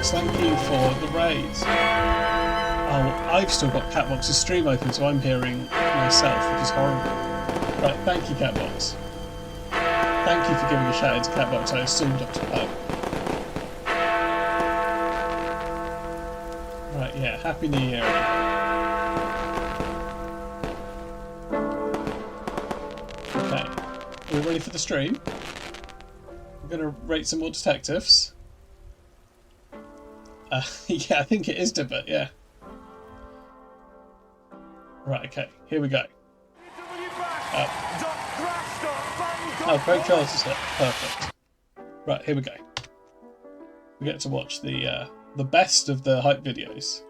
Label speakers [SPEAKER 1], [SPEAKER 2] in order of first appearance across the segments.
[SPEAKER 1] Catbox, thank you for the raise. Oh, I've still got Catbox's stream open, so I'm hearing myself, which is horrible. Right, thank you, Catbox. Thank you for giving a shout out to Catbox. I assumed up to Poe. Right, yeah, Happy New Year. Okay, are we ready for the stream? I'm going to rate some more detectives. Yeah, I think it is Dibbit, yeah. Right, okay, here we go. Oh, Craig Charles is here. Perfect. Right, here we go. We get to watch the best of the hype videos.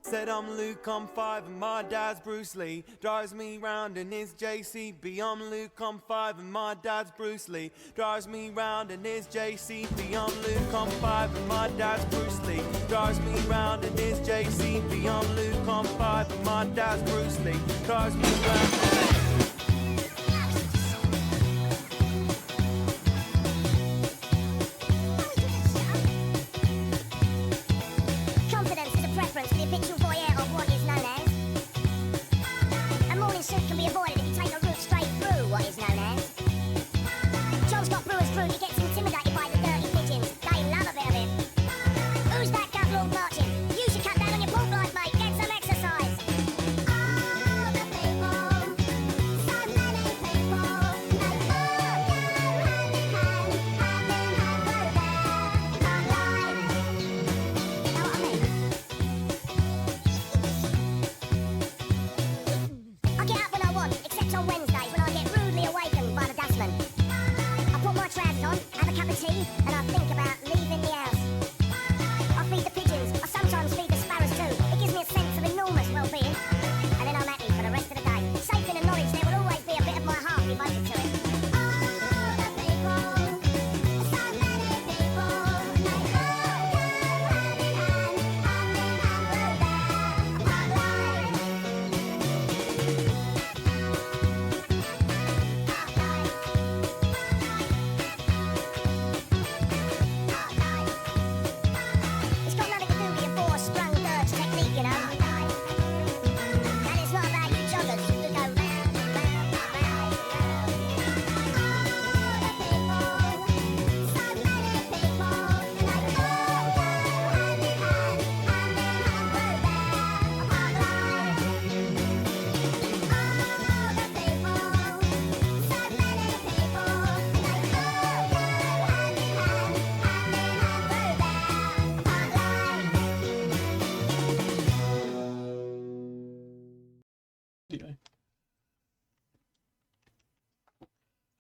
[SPEAKER 2] Said I'm Luke, I'm 5 and my dad's Bruce Lee. Drives me round in his JCB. I'm Luke, I'm 5 and my dad's Bruce Lee. Drives me round in his JCB. I'm Luke, I'm 5 and my dad's Bruce Lee. Drives me round in his JCB. I'm Luke, I'm 5 and my dad's Bruce Lee. Drives me round.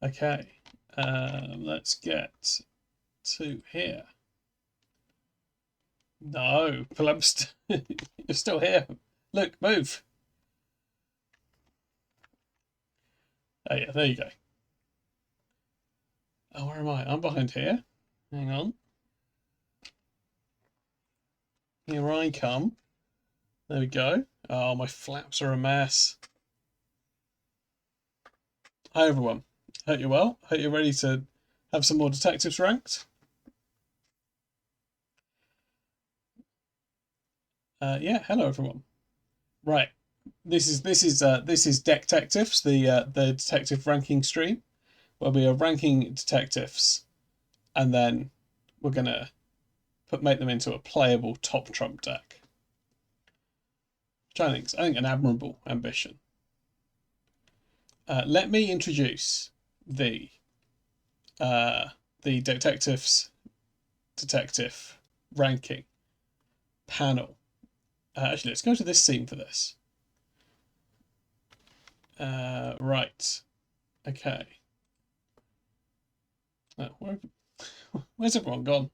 [SPEAKER 1] Okay, let's get to here. No, Plumst, you're still here. Look, move. Oh yeah, there you go. Oh, where am I? I'm behind here. Hang on. Here I come. There we go. Oh, my flaps are a mess. Hi everyone. Hope you're well. Hope you're ready to have some more detectives ranked. Yeah, hello everyone. Right, this is Decktectives, the detective ranking stream, where we are ranking detectives, and then we're gonna make them into a playable top trump deck. Which I think an admirable ambition. Let me introduce the detective ranking panel. Actually, let's go to this scene for this. Right. Okay. Where's everyone gone?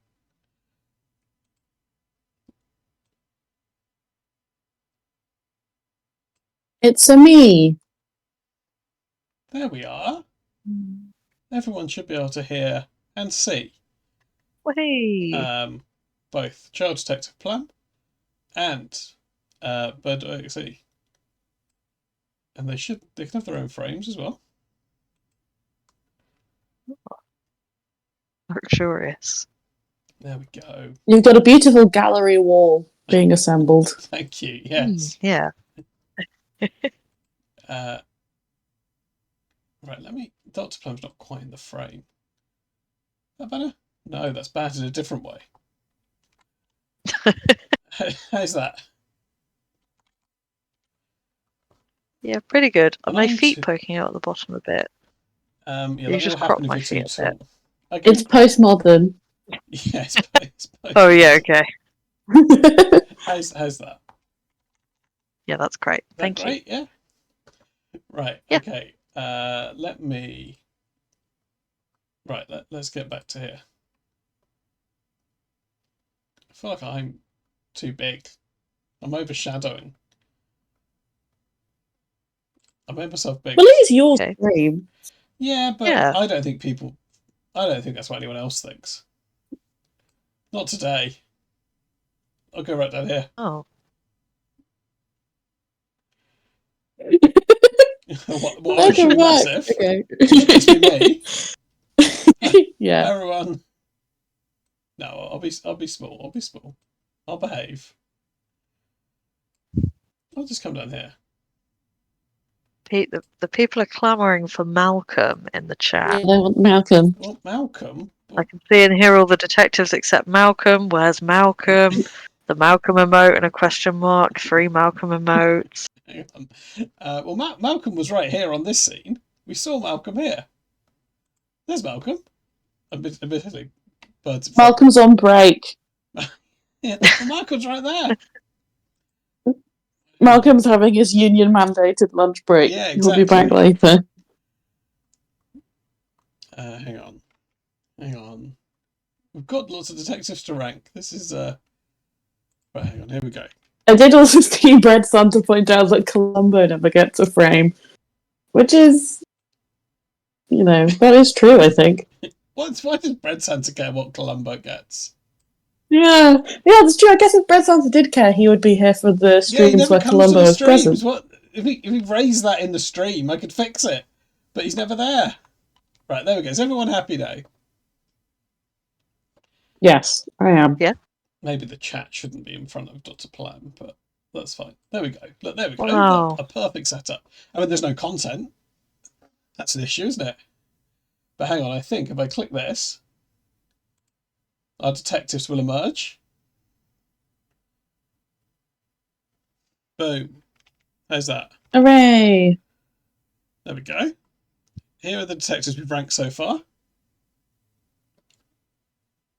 [SPEAKER 3] It's a me.
[SPEAKER 1] There we are. Everyone should be able to hear and see.
[SPEAKER 3] Whee!
[SPEAKER 1] Both Child Detective Plum and Bird OXE. And they can have their own frames as well.
[SPEAKER 3] Luxurious.
[SPEAKER 1] There we go.
[SPEAKER 3] You've got a beautiful gallery wall being assembled.
[SPEAKER 1] Thank you. Yes.
[SPEAKER 4] Yeah.
[SPEAKER 1] Right, let me... Dr. Plum's not quite in the frame. Is that better? No, that's bad in a different way. How's that?
[SPEAKER 4] Yeah, pretty good. Are my
[SPEAKER 1] Mine
[SPEAKER 4] feet
[SPEAKER 1] too.
[SPEAKER 4] poking out at the bottom a bit?
[SPEAKER 1] Yeah,
[SPEAKER 4] You
[SPEAKER 1] that
[SPEAKER 4] just
[SPEAKER 1] will happen
[SPEAKER 4] crop
[SPEAKER 1] if
[SPEAKER 4] my
[SPEAKER 1] you're too
[SPEAKER 4] feet a bit.
[SPEAKER 1] tall. Okay.
[SPEAKER 3] It's postmodern.
[SPEAKER 1] Yeah, it's
[SPEAKER 4] Oh yeah, okay.
[SPEAKER 1] How's that?
[SPEAKER 4] Yeah, that's great.
[SPEAKER 1] That
[SPEAKER 4] Thank you.
[SPEAKER 1] great? Yeah. Right.
[SPEAKER 4] Yeah.
[SPEAKER 1] Okay. Let me. Right. Let's get back to here. I feel like I'm too big. I'm overshadowing. I made myself big.
[SPEAKER 3] Well, it is your
[SPEAKER 4] Okay.
[SPEAKER 3] stream.
[SPEAKER 1] Yeah, but
[SPEAKER 4] Yeah.
[SPEAKER 1] I don't think people. I don't think that's what anyone else thinks. Not today. I'll go right down here.
[SPEAKER 4] Oh.
[SPEAKER 1] what I should be massive.
[SPEAKER 3] Okay.
[SPEAKER 1] It must be me.
[SPEAKER 3] Yeah.
[SPEAKER 1] Everyone. No, I'll be small. I'll be small. I'll behave. I'll just come down here.
[SPEAKER 4] The people are clamouring for Malcolm in the chat.
[SPEAKER 3] Yeah, they want Malcolm.
[SPEAKER 1] Well, Malcolm.
[SPEAKER 4] I can see and hear all the detectives except Malcolm. Where's Malcolm? The Malcolm emote and a question mark. 3 Malcolm emotes.
[SPEAKER 1] Hang on. Well, Malcolm was right here on this scene. We saw Malcolm here. There's Malcolm. Admittedly, birds.
[SPEAKER 3] Malcolm's on break.
[SPEAKER 1] Yeah, well, Malcolm's right there.
[SPEAKER 3] Malcolm's having his union mandated lunch break.
[SPEAKER 1] Yeah,
[SPEAKER 3] He'll be back
[SPEAKER 1] exactly.
[SPEAKER 3] later.
[SPEAKER 1] Hang on. We've got lots of detectives to rank. This is right. Hang on. Here we go.
[SPEAKER 3] I did also see Bread Santa point out that Columbo never gets a frame, which is, that is true. I think.
[SPEAKER 1] Why does Bread Santa care what Columbo gets?
[SPEAKER 3] Yeah, that's true. I guess if Bread Santa did care, he would be here for the streams where Columbo is present.
[SPEAKER 1] What if he raised that in the stream? I could fix it, but he's never there. Right, there we go. Is everyone happy now?
[SPEAKER 3] Yes, I am.
[SPEAKER 4] Yeah.
[SPEAKER 1] Maybe the chat shouldn't be in front of Dr. Plum, but that's fine. There we go. Look, there we go.
[SPEAKER 4] Wow.
[SPEAKER 1] Look, a perfect setup. I mean, there's no content. That's an issue, isn't it? But hang on, I think if I click this, our detectives will emerge. Boom. How's that?
[SPEAKER 3] Hooray!
[SPEAKER 1] There we go. Here are the detectives we've ranked so far.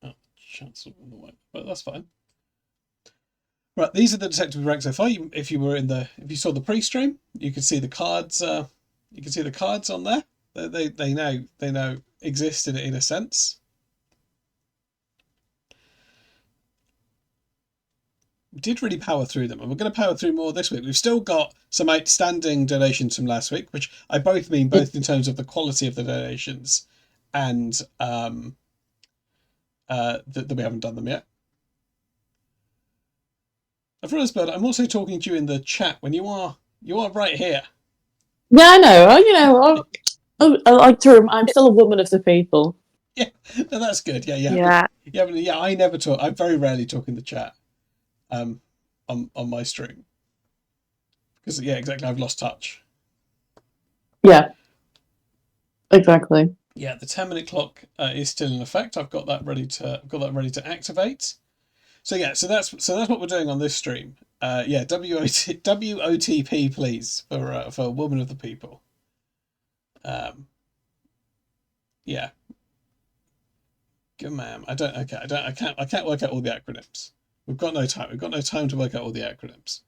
[SPEAKER 1] Oh, chance on the way, but that's fine. Right, these are the detectives we've ranked so far. If you saw the pre-stream, you could see the cards. You can see the cards on there. They now exist in a sense. We did really power through them, and we're going to power through more this week. We've still got some outstanding donations from last week, which I mean both in terms of the quality of the donations and that we haven't done them yet. I've realised, Bird, I'm also talking to you in the chat when you are right here.
[SPEAKER 3] Yeah, I know. I like to. I'm still a woman of the people.
[SPEAKER 1] Yeah, no, that's good.
[SPEAKER 4] Yeah.
[SPEAKER 1] I never talk. I very rarely talk in the chat. On my stream, because exactly, I've lost touch.
[SPEAKER 3] Yeah, exactly.
[SPEAKER 1] Yeah, the 10-minute clock is still in effect. I've got that ready to activate. So that's what we're doing on this stream. WOTP please for woman of the people. Yeah. Good ma'am. I can't work out all the acronyms. We've got no time. We've got no time to work out all the acronyms.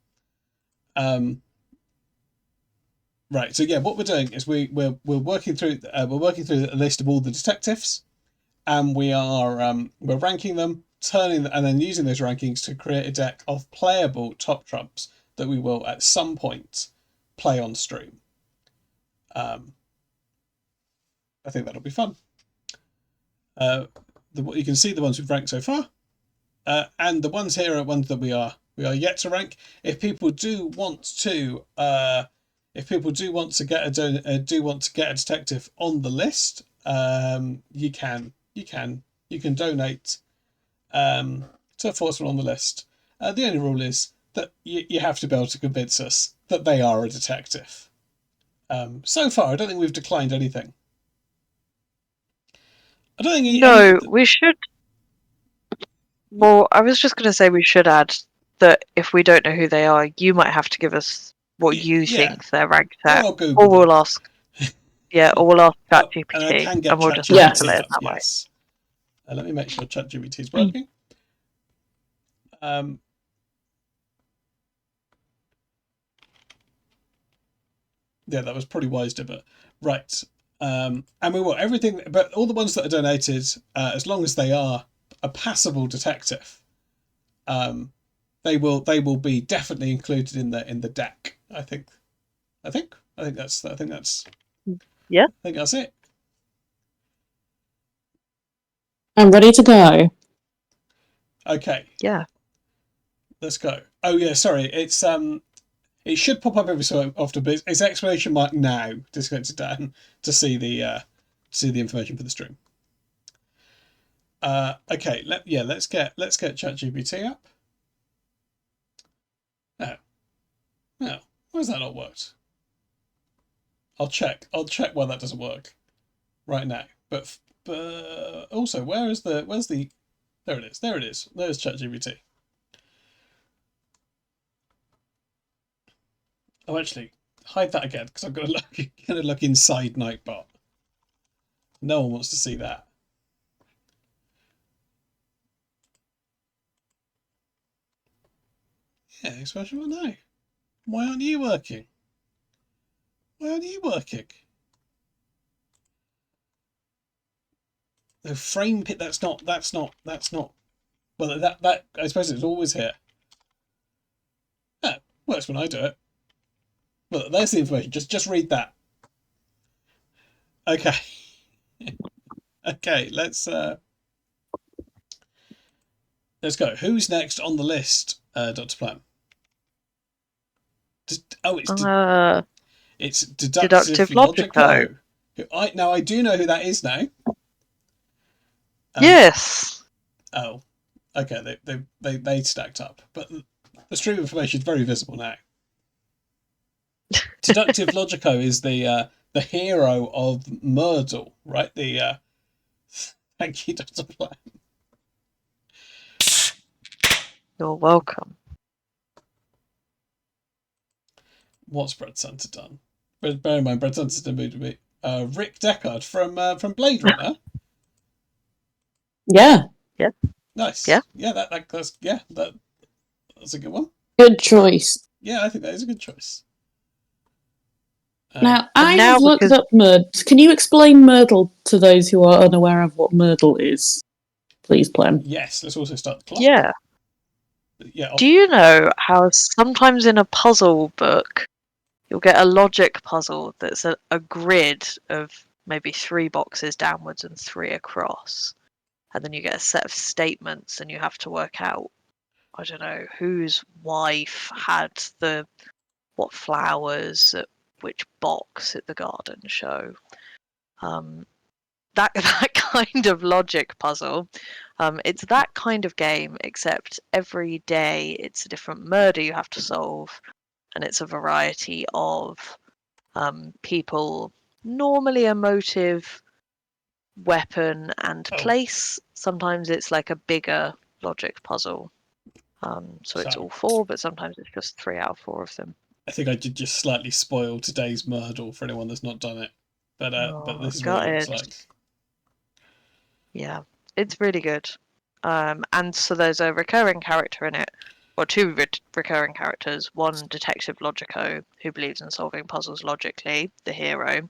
[SPEAKER 1] Right. So what we're doing is we're working through a list of all the detectives, and we're ranking them, and then using those rankings to create a deck of playable top trumps that we will at some point play on stream. I think that'll be fun. You can see the ones we've ranked so far. And the ones here are ones that we are yet to rank. If people do want to get a detective on the list, you can donate So forceful on the list. The only rule is that you have to be able to convince us that they are a detective. So far, I don't think we've declined anything. I don't think
[SPEAKER 4] No, we should. Well, I was just going to say we should add that if we don't know who they are, you might have to give us what you
[SPEAKER 1] yeah,
[SPEAKER 4] think they're ranked
[SPEAKER 1] or
[SPEAKER 4] at,
[SPEAKER 1] I'll Google
[SPEAKER 4] or we'll
[SPEAKER 1] them.
[SPEAKER 4] ask. Yeah, or we'll ask
[SPEAKER 1] And I
[SPEAKER 4] ChatGPT,
[SPEAKER 1] can get
[SPEAKER 4] and we'll just
[SPEAKER 3] Yeah.
[SPEAKER 1] ChatGPT
[SPEAKER 4] escalate it
[SPEAKER 1] up.
[SPEAKER 4] that way.
[SPEAKER 1] Yes. Let me make sure ChatGPT is working. Yeah, that was probably wise, but right. And we will everything, but all the ones that are donated, as long as they are a passable detective, they will be definitely included in the deck. I think that's
[SPEAKER 4] Yeah.
[SPEAKER 1] I think that's it.
[SPEAKER 3] I'm ready to go.
[SPEAKER 1] Okay,
[SPEAKER 4] Yeah.
[SPEAKER 1] let's go. Oh yeah, sorry. It's it should pop up every so often, but it's exclamation mark now. Disconnected down to see the information for the stream. Okay, let's get ChatGPT up. No, no, why's that not worked? I'll check why that doesn't work right now. But also, where's the there it is. There's ChatGPT. Oh, actually, hide that again because I'm gonna look inside Nightbot. No one wants to see that. Yeah, expression well, no. Why aren't you working? Why aren't you working? The frame pit. That's not. Well, that I suppose it's always here. Yeah, works when I do it. Well, there's the information. Just read that. Okay. Okay. Let's go. Who's next on the list, Dr. Plan? It's Deductive
[SPEAKER 4] Deductive Logico.
[SPEAKER 1] Logico. I do know who that is now.
[SPEAKER 4] Yes.
[SPEAKER 1] Oh, okay. They stacked up, but the stream information is very visible now. Deductive Logico is the hero of Myrtle, right? Thank you, Dr. Plan.
[SPEAKER 4] You're welcome.
[SPEAKER 1] What's Brad Santa done? But bear in mind, Brad Santa's done to be Rick Deckard from Blade Runner.
[SPEAKER 3] Yeah.
[SPEAKER 4] Yeah.
[SPEAKER 1] Nice.
[SPEAKER 4] Yeah.
[SPEAKER 1] Yeah, that's a good one.
[SPEAKER 3] Good choice.
[SPEAKER 1] Yeah, I think that is a good choice.
[SPEAKER 3] Now, I
[SPEAKER 4] now
[SPEAKER 3] have looked
[SPEAKER 4] because-
[SPEAKER 3] up Myrtle. Can you explain Myrtle to those who are unaware of what Myrtle is? Please, Clem.
[SPEAKER 1] Yes, let's also start the clock.
[SPEAKER 4] Yeah.
[SPEAKER 1] Yeah.
[SPEAKER 4] Do you know how sometimes in a puzzle book you'll get a logic puzzle that's a grid of maybe 3 boxes downwards and 3 across, and then you get a set of statements and you have to work out, I don't know, whose wife had what flowers at which box at the garden show. That kind of logic puzzle. It's that kind of game, except every day it's a different murder you have to solve, and it's a variety of people, normally a motive, weapon, and place. Sometimes it's like a bigger logic puzzle. So it's all 4, but sometimes it's just 3 out of 4 of them.
[SPEAKER 1] I think I did just slightly spoil today's Myrtle for anyone that's not done it. But this is what it looks like.
[SPEAKER 4] Yeah, it's really good. And so there's a recurring character in it, or 2 recurring characters. One, Detective Logico, who believes in solving puzzles logically, the hero,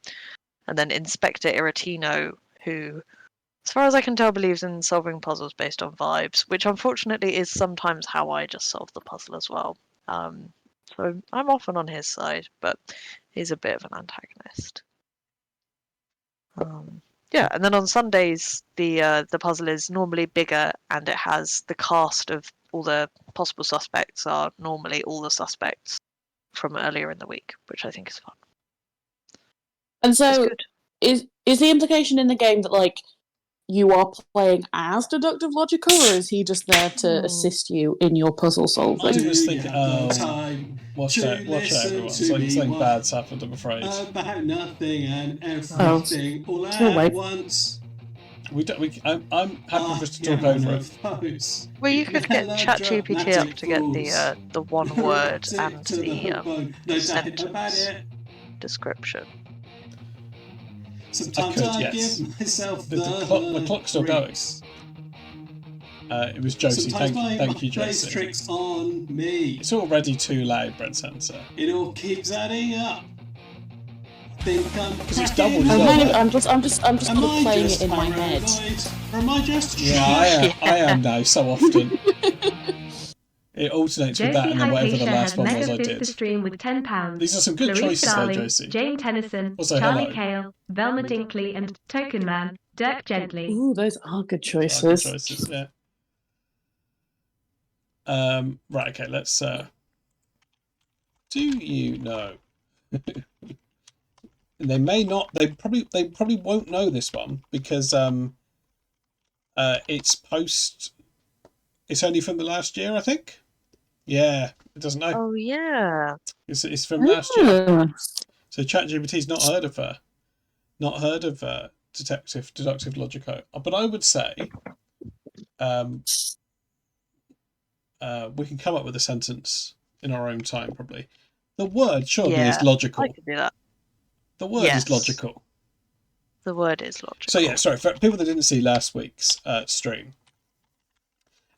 [SPEAKER 4] and then Inspector Irritino, who, as far as I can tell, believes in solving puzzles based on vibes, which unfortunately is sometimes how I just solve the puzzle as well. So I'm often on his side, but he's a bit of an antagonist. Yeah, and then on Sundays the puzzle is normally bigger, and it has the cast of all the possible suspects are normally all the suspects from earlier in the week, which I think is fun.
[SPEAKER 3] And so,
[SPEAKER 4] good.
[SPEAKER 3] is the implication in the game that, like, you are playing as Deductive Logico, or is he just there to assist you in your puzzle solving?
[SPEAKER 1] I was thinking, watch out, everyone. Something bad's happened, I'm afraid.
[SPEAKER 5] About nothing and
[SPEAKER 3] Oh,
[SPEAKER 5] everything all
[SPEAKER 3] still
[SPEAKER 5] at
[SPEAKER 3] wait.
[SPEAKER 5] once.
[SPEAKER 1] I'm happy for us to talk over it.
[SPEAKER 4] Well, you could get ChatGPT up to get the one word and the sentence description.
[SPEAKER 5] Sometimes
[SPEAKER 1] I could,
[SPEAKER 5] I
[SPEAKER 1] yes.
[SPEAKER 5] give myself
[SPEAKER 1] The clock's still going. It was Josie.
[SPEAKER 5] Sometimes
[SPEAKER 1] Thank you,
[SPEAKER 5] plays
[SPEAKER 1] Josie.
[SPEAKER 5] tricks on me.
[SPEAKER 1] It's already too loud, Brent Sensor.
[SPEAKER 5] It all keeps adding up. Think I'm
[SPEAKER 1] Because it's double as
[SPEAKER 3] I'm,
[SPEAKER 1] well.
[SPEAKER 3] kind of, I'm just kind of
[SPEAKER 5] Am I
[SPEAKER 3] playing
[SPEAKER 5] just
[SPEAKER 3] it in my head.
[SPEAKER 5] paranoid? Or am I just
[SPEAKER 1] Yeah, I am now so often. It alternates with that
[SPEAKER 6] Josie
[SPEAKER 1] and then whatever the
[SPEAKER 6] Hypatia
[SPEAKER 1] last
[SPEAKER 6] has
[SPEAKER 1] one was
[SPEAKER 6] mega
[SPEAKER 1] I
[SPEAKER 6] fist the
[SPEAKER 1] did.
[SPEAKER 6] stream with £10.
[SPEAKER 1] These are some good
[SPEAKER 6] Clarice
[SPEAKER 1] choices though,
[SPEAKER 6] Starling,
[SPEAKER 1] Josie.
[SPEAKER 6] Jane Tennyson,
[SPEAKER 1] Also,
[SPEAKER 6] Charlie
[SPEAKER 1] hello.
[SPEAKER 6] Kale, Velma Dinkley, and Token Man, Dirk Gently.
[SPEAKER 3] Ooh, those are good
[SPEAKER 1] Those are good
[SPEAKER 3] choices.
[SPEAKER 1] choices, yeah. Right, okay, let's do you know? They may not, they probably won't know this one because it's only from the last year, I think. Yeah, it doesn't know.
[SPEAKER 4] Oh yeah.
[SPEAKER 1] It's from last year.
[SPEAKER 3] Ooh.
[SPEAKER 1] So ChatGPT's not heard of deductive logico. But I would say we can come up with a sentence in our own time probably. The word surely is logical.
[SPEAKER 4] I could do that.
[SPEAKER 1] The word is logical.
[SPEAKER 4] The word is logical.
[SPEAKER 1] So yeah, sorry, for people that didn't see last week's stream,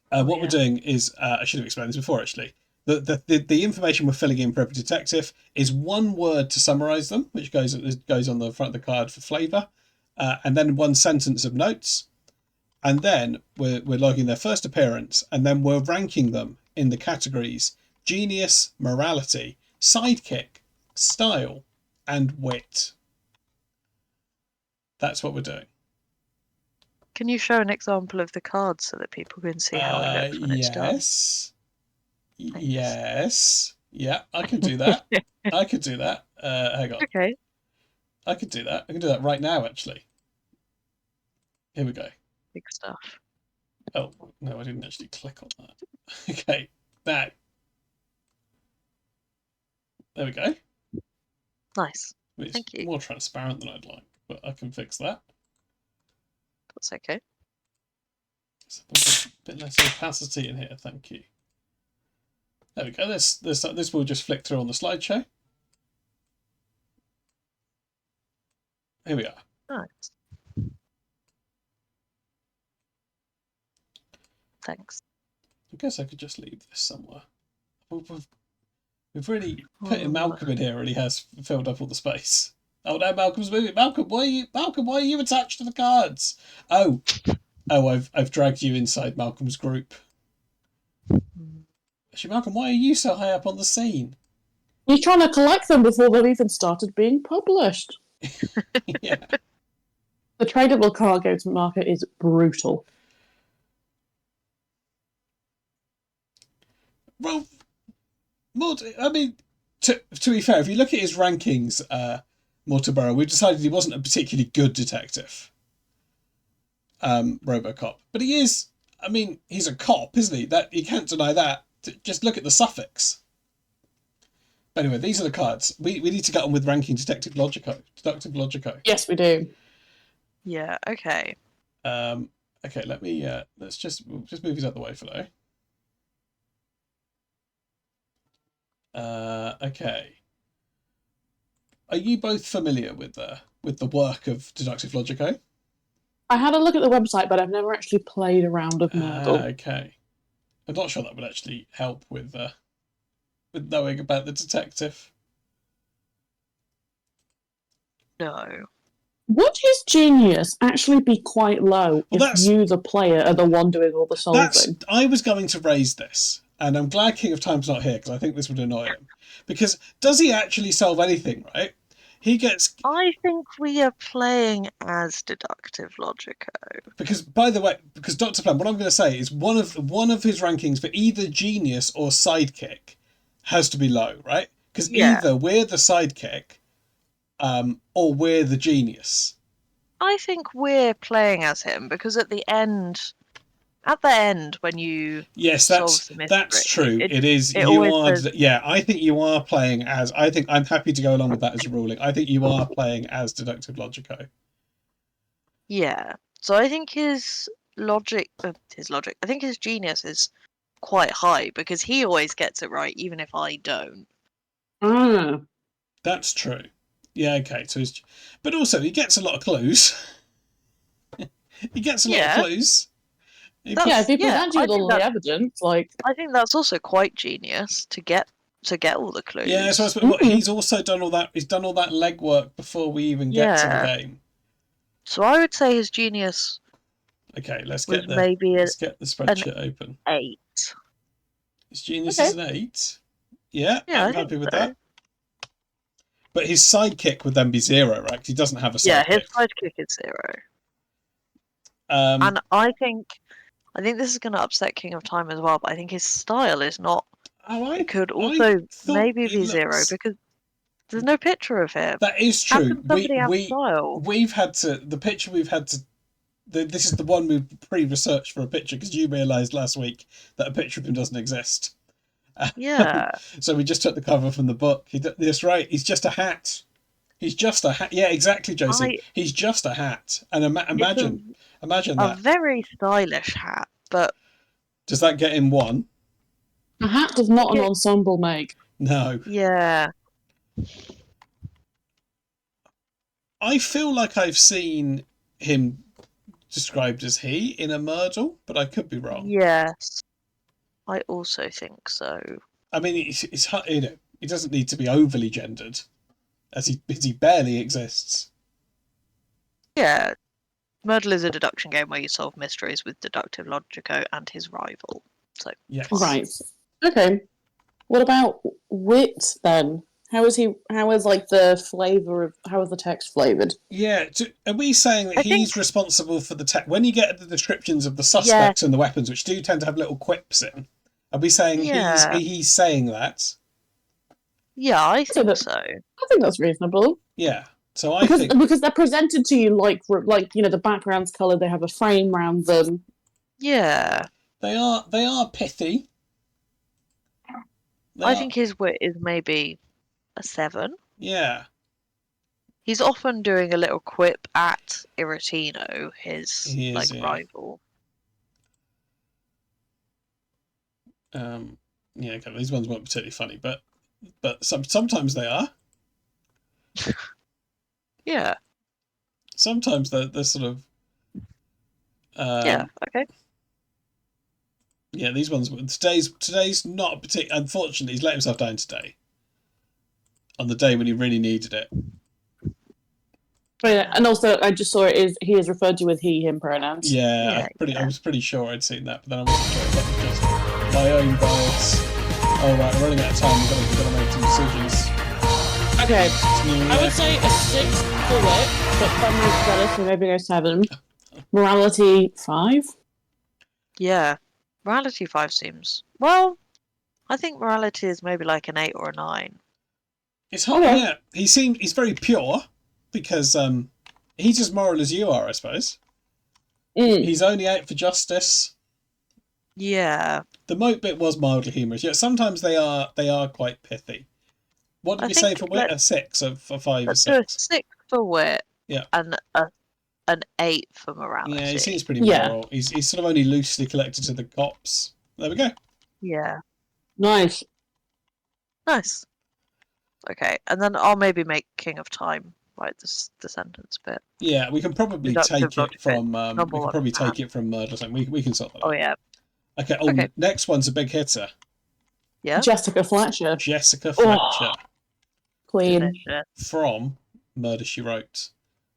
[SPEAKER 1] what we're doing is, I should have explained this before actually, the information we're filling in for every detective is one word to summarise them, which goes on the front of the card for flavour, and then one sentence of notes, and then we're logging their first appearance, and then we're ranking them in the categories genius, morality, sidekick, style, and wit. That's what we're doing.
[SPEAKER 4] Can you show an example of the card so that people can see how it looks when it's done?
[SPEAKER 1] Yes. Yeah, I can do that. I could do that. Hang on.
[SPEAKER 4] Okay.
[SPEAKER 1] I could do that. I can do that right now, actually. Here we go.
[SPEAKER 4] Big stuff.
[SPEAKER 1] Oh, no, I didn't actually click on that. Okay, now. There we go.
[SPEAKER 4] Nice.
[SPEAKER 1] It's
[SPEAKER 4] Thank you.
[SPEAKER 1] more transparent than I'd like, but I can fix that.
[SPEAKER 4] That's okay.
[SPEAKER 1] There's a bit less opacity in here, thank you. There we go. This will just flick through on the slideshow. Here we are.
[SPEAKER 4] Nice. Thanks.
[SPEAKER 1] I guess I could just leave this somewhere. We've really putting Malcolm in here really has filled up all the space. Oh no, Malcolm's moving. Malcolm, why are you attached to the cards? Oh, I've dragged you inside Malcolm's group. Actually, Malcolm, why are you so high up on the scene?
[SPEAKER 3] He's trying to collect them before they've even started being published.
[SPEAKER 1] Yeah.
[SPEAKER 3] The tradable card game market is brutal.
[SPEAKER 1] Well, I mean, to be fair, if you look at his rankings, Mortobaro, we've decided he wasn't a particularly good detective. Robocop, but he is. I mean, he's a cop, isn't he? That you can't deny that. Just look at the suffix. But anyway, these are the cards. We need to get on with ranking deductive logico.
[SPEAKER 3] Yes, we do.
[SPEAKER 4] Yeah. Okay.
[SPEAKER 1] Okay. Let me. Let's we'll just move these out of the way for now. Okay. Are you both familiar with the work of deductive logico?
[SPEAKER 3] I had a look at the website, but I've never actually played a round of Murgle.
[SPEAKER 1] Okay. I'm not sure that would actually help with knowing about the detective.
[SPEAKER 4] No.
[SPEAKER 3] Would his genius actually be quite low if you, the player, are the one doing all the solving?
[SPEAKER 1] I was going to raise this, and I'm glad King of Time's not here because I think this would annoy him. Because does he actually solve anything, right? He gets...
[SPEAKER 4] I think we are playing as deductive logico.
[SPEAKER 1] Because, by the way, Dr. Plan, what I'm going to say is one of his rankings for either genius or sidekick has to be low, right? Because either we're the sidekick, or we're the genius.
[SPEAKER 4] I think we're playing as him because at the end when you
[SPEAKER 1] Yes,
[SPEAKER 4] solve the
[SPEAKER 1] that's
[SPEAKER 4] mystery,
[SPEAKER 1] true. It is.
[SPEAKER 4] it
[SPEAKER 1] You
[SPEAKER 4] always
[SPEAKER 1] are.
[SPEAKER 4] says
[SPEAKER 1] Yeah, I think you are playing as. I think I'm happy to go along with that as a ruling. I think you are playing as deductive logico.
[SPEAKER 4] yeah. So I think his logic, I think his genius is quite high because he always gets it right, even if I don't.
[SPEAKER 3] Ah.
[SPEAKER 1] That's true. Yeah. Okay. So, but also he gets a lot of clues. He gets a lot of
[SPEAKER 4] Yeah,
[SPEAKER 1] clues. He
[SPEAKER 4] that's
[SPEAKER 3] Yeah, if he
[SPEAKER 4] yeah.
[SPEAKER 3] presents you with all the evidence, like.
[SPEAKER 4] I think that's also quite genius to get all the
[SPEAKER 1] Yeah. So I
[SPEAKER 4] clues.
[SPEAKER 1] suppose he's also done all that. He's done all that legwork before we even get to the
[SPEAKER 4] Yeah.
[SPEAKER 1] game.
[SPEAKER 4] So I would say his genius
[SPEAKER 1] Okay. Let's
[SPEAKER 4] was
[SPEAKER 1] get
[SPEAKER 4] maybe
[SPEAKER 1] the
[SPEAKER 4] an
[SPEAKER 1] spreadsheet open.
[SPEAKER 4] 8.
[SPEAKER 1] His genius
[SPEAKER 3] Okay.
[SPEAKER 1] is an 8. Yeah,
[SPEAKER 4] Yeah,
[SPEAKER 1] I'm
[SPEAKER 4] I think
[SPEAKER 1] happy with
[SPEAKER 4] so.
[SPEAKER 1] that. But his sidekick would then be 0, right? 'Cause he doesn't have a
[SPEAKER 4] Yeah, his
[SPEAKER 1] sidekick.
[SPEAKER 4] sidekick is 0.
[SPEAKER 1] Um,
[SPEAKER 4] And I think this is going to upset King of Time as well, but I think his style is not. It could
[SPEAKER 1] I
[SPEAKER 4] also
[SPEAKER 1] thought
[SPEAKER 4] maybe
[SPEAKER 1] he
[SPEAKER 4] be 0
[SPEAKER 1] looks.
[SPEAKER 4] because there's no picture of him.
[SPEAKER 1] That is
[SPEAKER 4] How
[SPEAKER 1] true.
[SPEAKER 4] can somebody have style?
[SPEAKER 1] We've had to the picture we've had to. This is the one we've pre-researched for a picture because you realised last week that a picture of him doesn't exist.
[SPEAKER 4] Yeah.
[SPEAKER 1] So we just took the cover from the book. That's right. He's just a hat. He's just a hat. Yeah, exactly, Josie. He's just a hat. And imagine
[SPEAKER 4] a
[SPEAKER 1] that.
[SPEAKER 4] very stylish hat, but
[SPEAKER 1] Does that get him 1?
[SPEAKER 3] A hat does not an ensemble make.
[SPEAKER 1] No.
[SPEAKER 4] yeah.
[SPEAKER 1] I feel like I've seen him described as he in a Myrtle, but I could be wrong.
[SPEAKER 4] Yes. I also think so.
[SPEAKER 1] I mean, it's you know, it doesn't need to be overly gendered, as he barely exists.
[SPEAKER 4] Yeah. Myrtle is a deduction game where you solve mysteries with Deductive Logico and his rival. So
[SPEAKER 1] Yes.
[SPEAKER 3] Right. Okay. What about wit then? How is like the flavour of how is the text flavoured?
[SPEAKER 1] Yeah. Are we saying that
[SPEAKER 4] I
[SPEAKER 1] he's
[SPEAKER 4] think-
[SPEAKER 1] responsible for the text? When you get the descriptions of the suspects and the weapons, which do tend to have little quips in, are we saying he's saying that?
[SPEAKER 4] Yeah, I think so.
[SPEAKER 3] I think that's reasonable.
[SPEAKER 1] Yeah. So I think
[SPEAKER 3] because they're presented to you like the background's coloured, they have a frame around them.
[SPEAKER 4] Yeah.
[SPEAKER 1] They are pithy.
[SPEAKER 4] I think his wit is maybe a 7.
[SPEAKER 1] Yeah.
[SPEAKER 4] He's often doing a little quip at Iratino, his rival.
[SPEAKER 1] Yeah, okay, these ones weren't particularly funny, but sometimes they are.
[SPEAKER 4] Yeah.
[SPEAKER 1] Sometimes they're sort of.
[SPEAKER 4] Yeah. Okay.
[SPEAKER 1] Yeah, these ones. Today's not particular. Unfortunately, he's let himself down today. On the day when he really needed it.
[SPEAKER 3] Oh, yeah, and also I just saw he is referred to with he/him pronouns.
[SPEAKER 1] Yeah, I was pretty sure I'd seen that, but then I wasn't sure if that was just my own bias. Oh right, we're running out of time. We've got to make some decisions.
[SPEAKER 3] Okay, I would say a 6 for wit, but fun is better, so maybe go 7. Morality 5.
[SPEAKER 4] Yeah, morality 5 seems well. I think morality is maybe like an 8 or a 9.
[SPEAKER 1] It's hard. Okay. Yeah, he's very pure because he's as moral as you are, I suppose. He's only out for justice.
[SPEAKER 4] Yeah.
[SPEAKER 1] The moat bit was mildly humorous. Yeah, sometimes they are quite pithy. What did we say for wit? A 6 for 5 or 6?
[SPEAKER 4] Do a 6 for wit.
[SPEAKER 1] Yeah.
[SPEAKER 4] And an 8 for morality.
[SPEAKER 1] Yeah, he seems pretty moral. Yeah. He's sort of only loosely connected to the cops. There we go.
[SPEAKER 4] Yeah.
[SPEAKER 3] Nice.
[SPEAKER 4] Okay, and then I'll maybe make King of Time write the sentence bit.
[SPEAKER 1] Yeah, we can probably take it from Murder. We can sort that out.
[SPEAKER 4] Oh yeah.
[SPEAKER 1] Okay. Okay. Next one's a big hitter.
[SPEAKER 4] Yeah.
[SPEAKER 3] Jessica Fletcher. Queen.
[SPEAKER 1] From Murder She Wrote.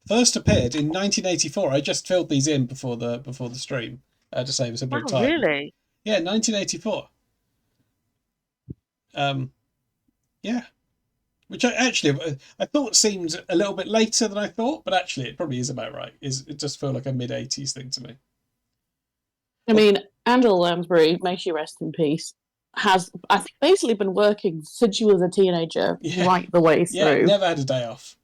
[SPEAKER 1] First appeared in 1984. I just filled these in before the stream to save us a bit of time.
[SPEAKER 4] Really?
[SPEAKER 1] Yeah, 1984. Yeah. Which I thought seemed a little bit later than I thought, but actually it probably is about right. It just felt like a mid-80s thing to me.
[SPEAKER 3] I mean, Angela Lansbury, may she rest in peace, has, I think, basically been working since she was a teenager right the way through.
[SPEAKER 1] Yeah, never had a day off.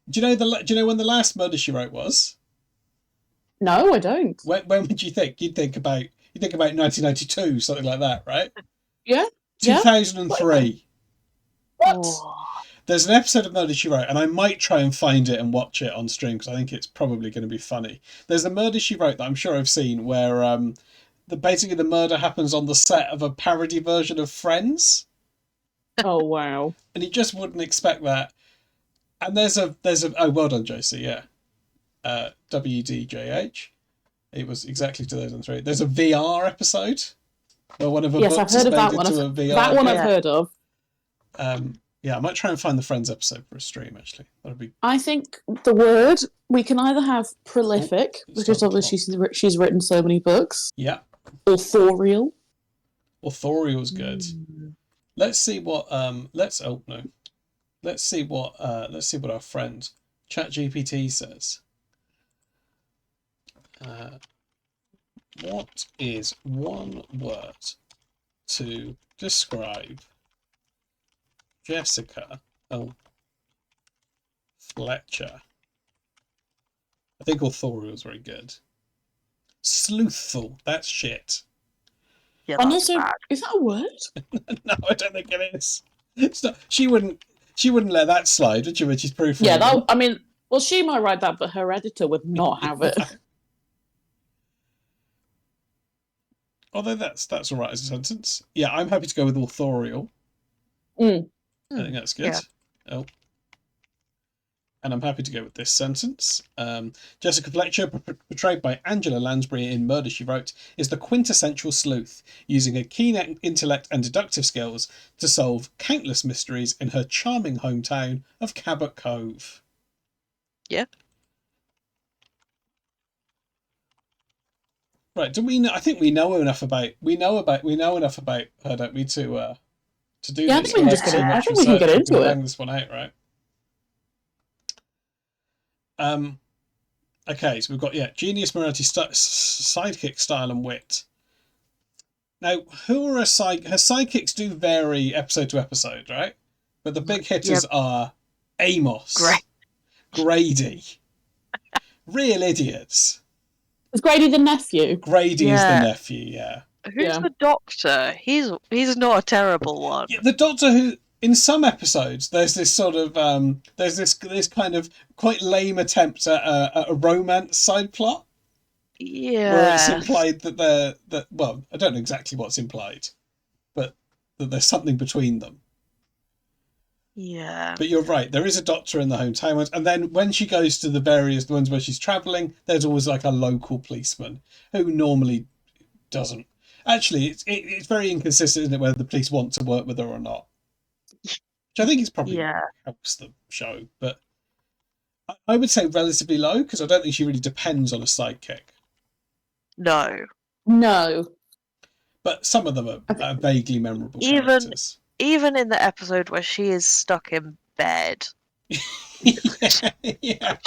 [SPEAKER 1] Do you know when the last Murder She Wrote was?
[SPEAKER 3] No, I don't.
[SPEAKER 1] When would you think? You'd think about 1992, something like that, right?
[SPEAKER 3] Yeah.
[SPEAKER 1] 2003.
[SPEAKER 3] What?
[SPEAKER 4] Oh,
[SPEAKER 1] There's an episode of Murder She Wrote, and I might try and find it and watch it on stream because I think it's probably going to be funny. There's a Murder She Wrote that I'm sure I've seen where basically the murder happens on the set of a parody version of Friends,
[SPEAKER 3] Oh wow.
[SPEAKER 1] and you just wouldn't expect that. And there's a oh, well done, JC, yeah. WDJH. It was exactly 2003. There's a VR episode where one of her
[SPEAKER 3] Yes, I've
[SPEAKER 1] books
[SPEAKER 3] heard
[SPEAKER 1] is
[SPEAKER 3] of
[SPEAKER 1] made
[SPEAKER 3] that one.
[SPEAKER 1] into a VR
[SPEAKER 3] That one
[SPEAKER 1] game.
[SPEAKER 3] I've heard of.
[SPEAKER 1] Yeah, I might try and find the Friends episode for a stream, actually. That'd be...
[SPEAKER 3] I think the word we can either have prolific, because
[SPEAKER 1] not
[SPEAKER 3] obviously she's written so many books,
[SPEAKER 1] Yeah.
[SPEAKER 3] authorial.
[SPEAKER 1] Authorial's good. Let's see what let's see what our friend ChatGPT says. What is one word to describe Jessica Fletcher? I think authorial is very good. Sleuthful, that's shit.
[SPEAKER 4] yeah,
[SPEAKER 3] And
[SPEAKER 4] that's
[SPEAKER 3] also,
[SPEAKER 4] bad.
[SPEAKER 3] is that a word?
[SPEAKER 1] No, I don't think it is. It's not, she wouldn't let that slide, would she, when she's proofreading?
[SPEAKER 3] Yeah, that, I mean, well, she might write that, but her editor would not have it.
[SPEAKER 1] Although that's all right as a sentence. Yeah, I'm happy to go with authorial.
[SPEAKER 3] Mm.
[SPEAKER 1] I think that's good.
[SPEAKER 4] Yeah.
[SPEAKER 1] Oh. And I'm happy to go with this sentence. Jessica Fletcher, portrayed by Angela Lansbury in Murder, She Wrote, is the quintessential sleuth, using a keen intellect and deductive skills to solve countless mysteries in her charming hometown of Cabot Cove.
[SPEAKER 4] Yeah.
[SPEAKER 1] Right? Do we know? I think we know enough about her, don't we, to do
[SPEAKER 3] Yeah, I
[SPEAKER 1] this?
[SPEAKER 3] think we can just
[SPEAKER 1] without
[SPEAKER 3] get
[SPEAKER 1] too
[SPEAKER 3] in- I
[SPEAKER 1] much
[SPEAKER 3] think we can get
[SPEAKER 1] research.
[SPEAKER 3] into
[SPEAKER 1] can
[SPEAKER 3] it.
[SPEAKER 1] bang this one out, right? Okay, so we've got genius, morality, sidekick, style, and wit. Now, who are her sidekicks do vary episode to episode, right? But the big hitters are Amos, Grady, real idiots.
[SPEAKER 3] Is Grady the nephew?
[SPEAKER 1] Grady is the nephew, yeah.
[SPEAKER 4] Who's the doctor? He's not a terrible one.
[SPEAKER 1] Yeah, the Doctor Who. In some episodes, there's this sort of there's this kind of quite lame attempt at a romance side plot.
[SPEAKER 4] Yeah.
[SPEAKER 1] Where it's implied that well, I don't know exactly what's implied, but that there's something between them.
[SPEAKER 4] Yeah.
[SPEAKER 1] But you're right, there is a doctor in the hometown ones, and then when she goes to the various ones where she's travelling, there's always like a local policeman who normally doesn't. Actually, it's very inconsistent, isn't it, whether the police want to work with her or not. Which I think is probably helps the show, but I would say relatively low because I don't think she really depends on a sidekick.
[SPEAKER 4] No.
[SPEAKER 1] But some of them are vaguely memorable characters.
[SPEAKER 4] Even in the episode where she is stuck in bed,
[SPEAKER 1] yeah.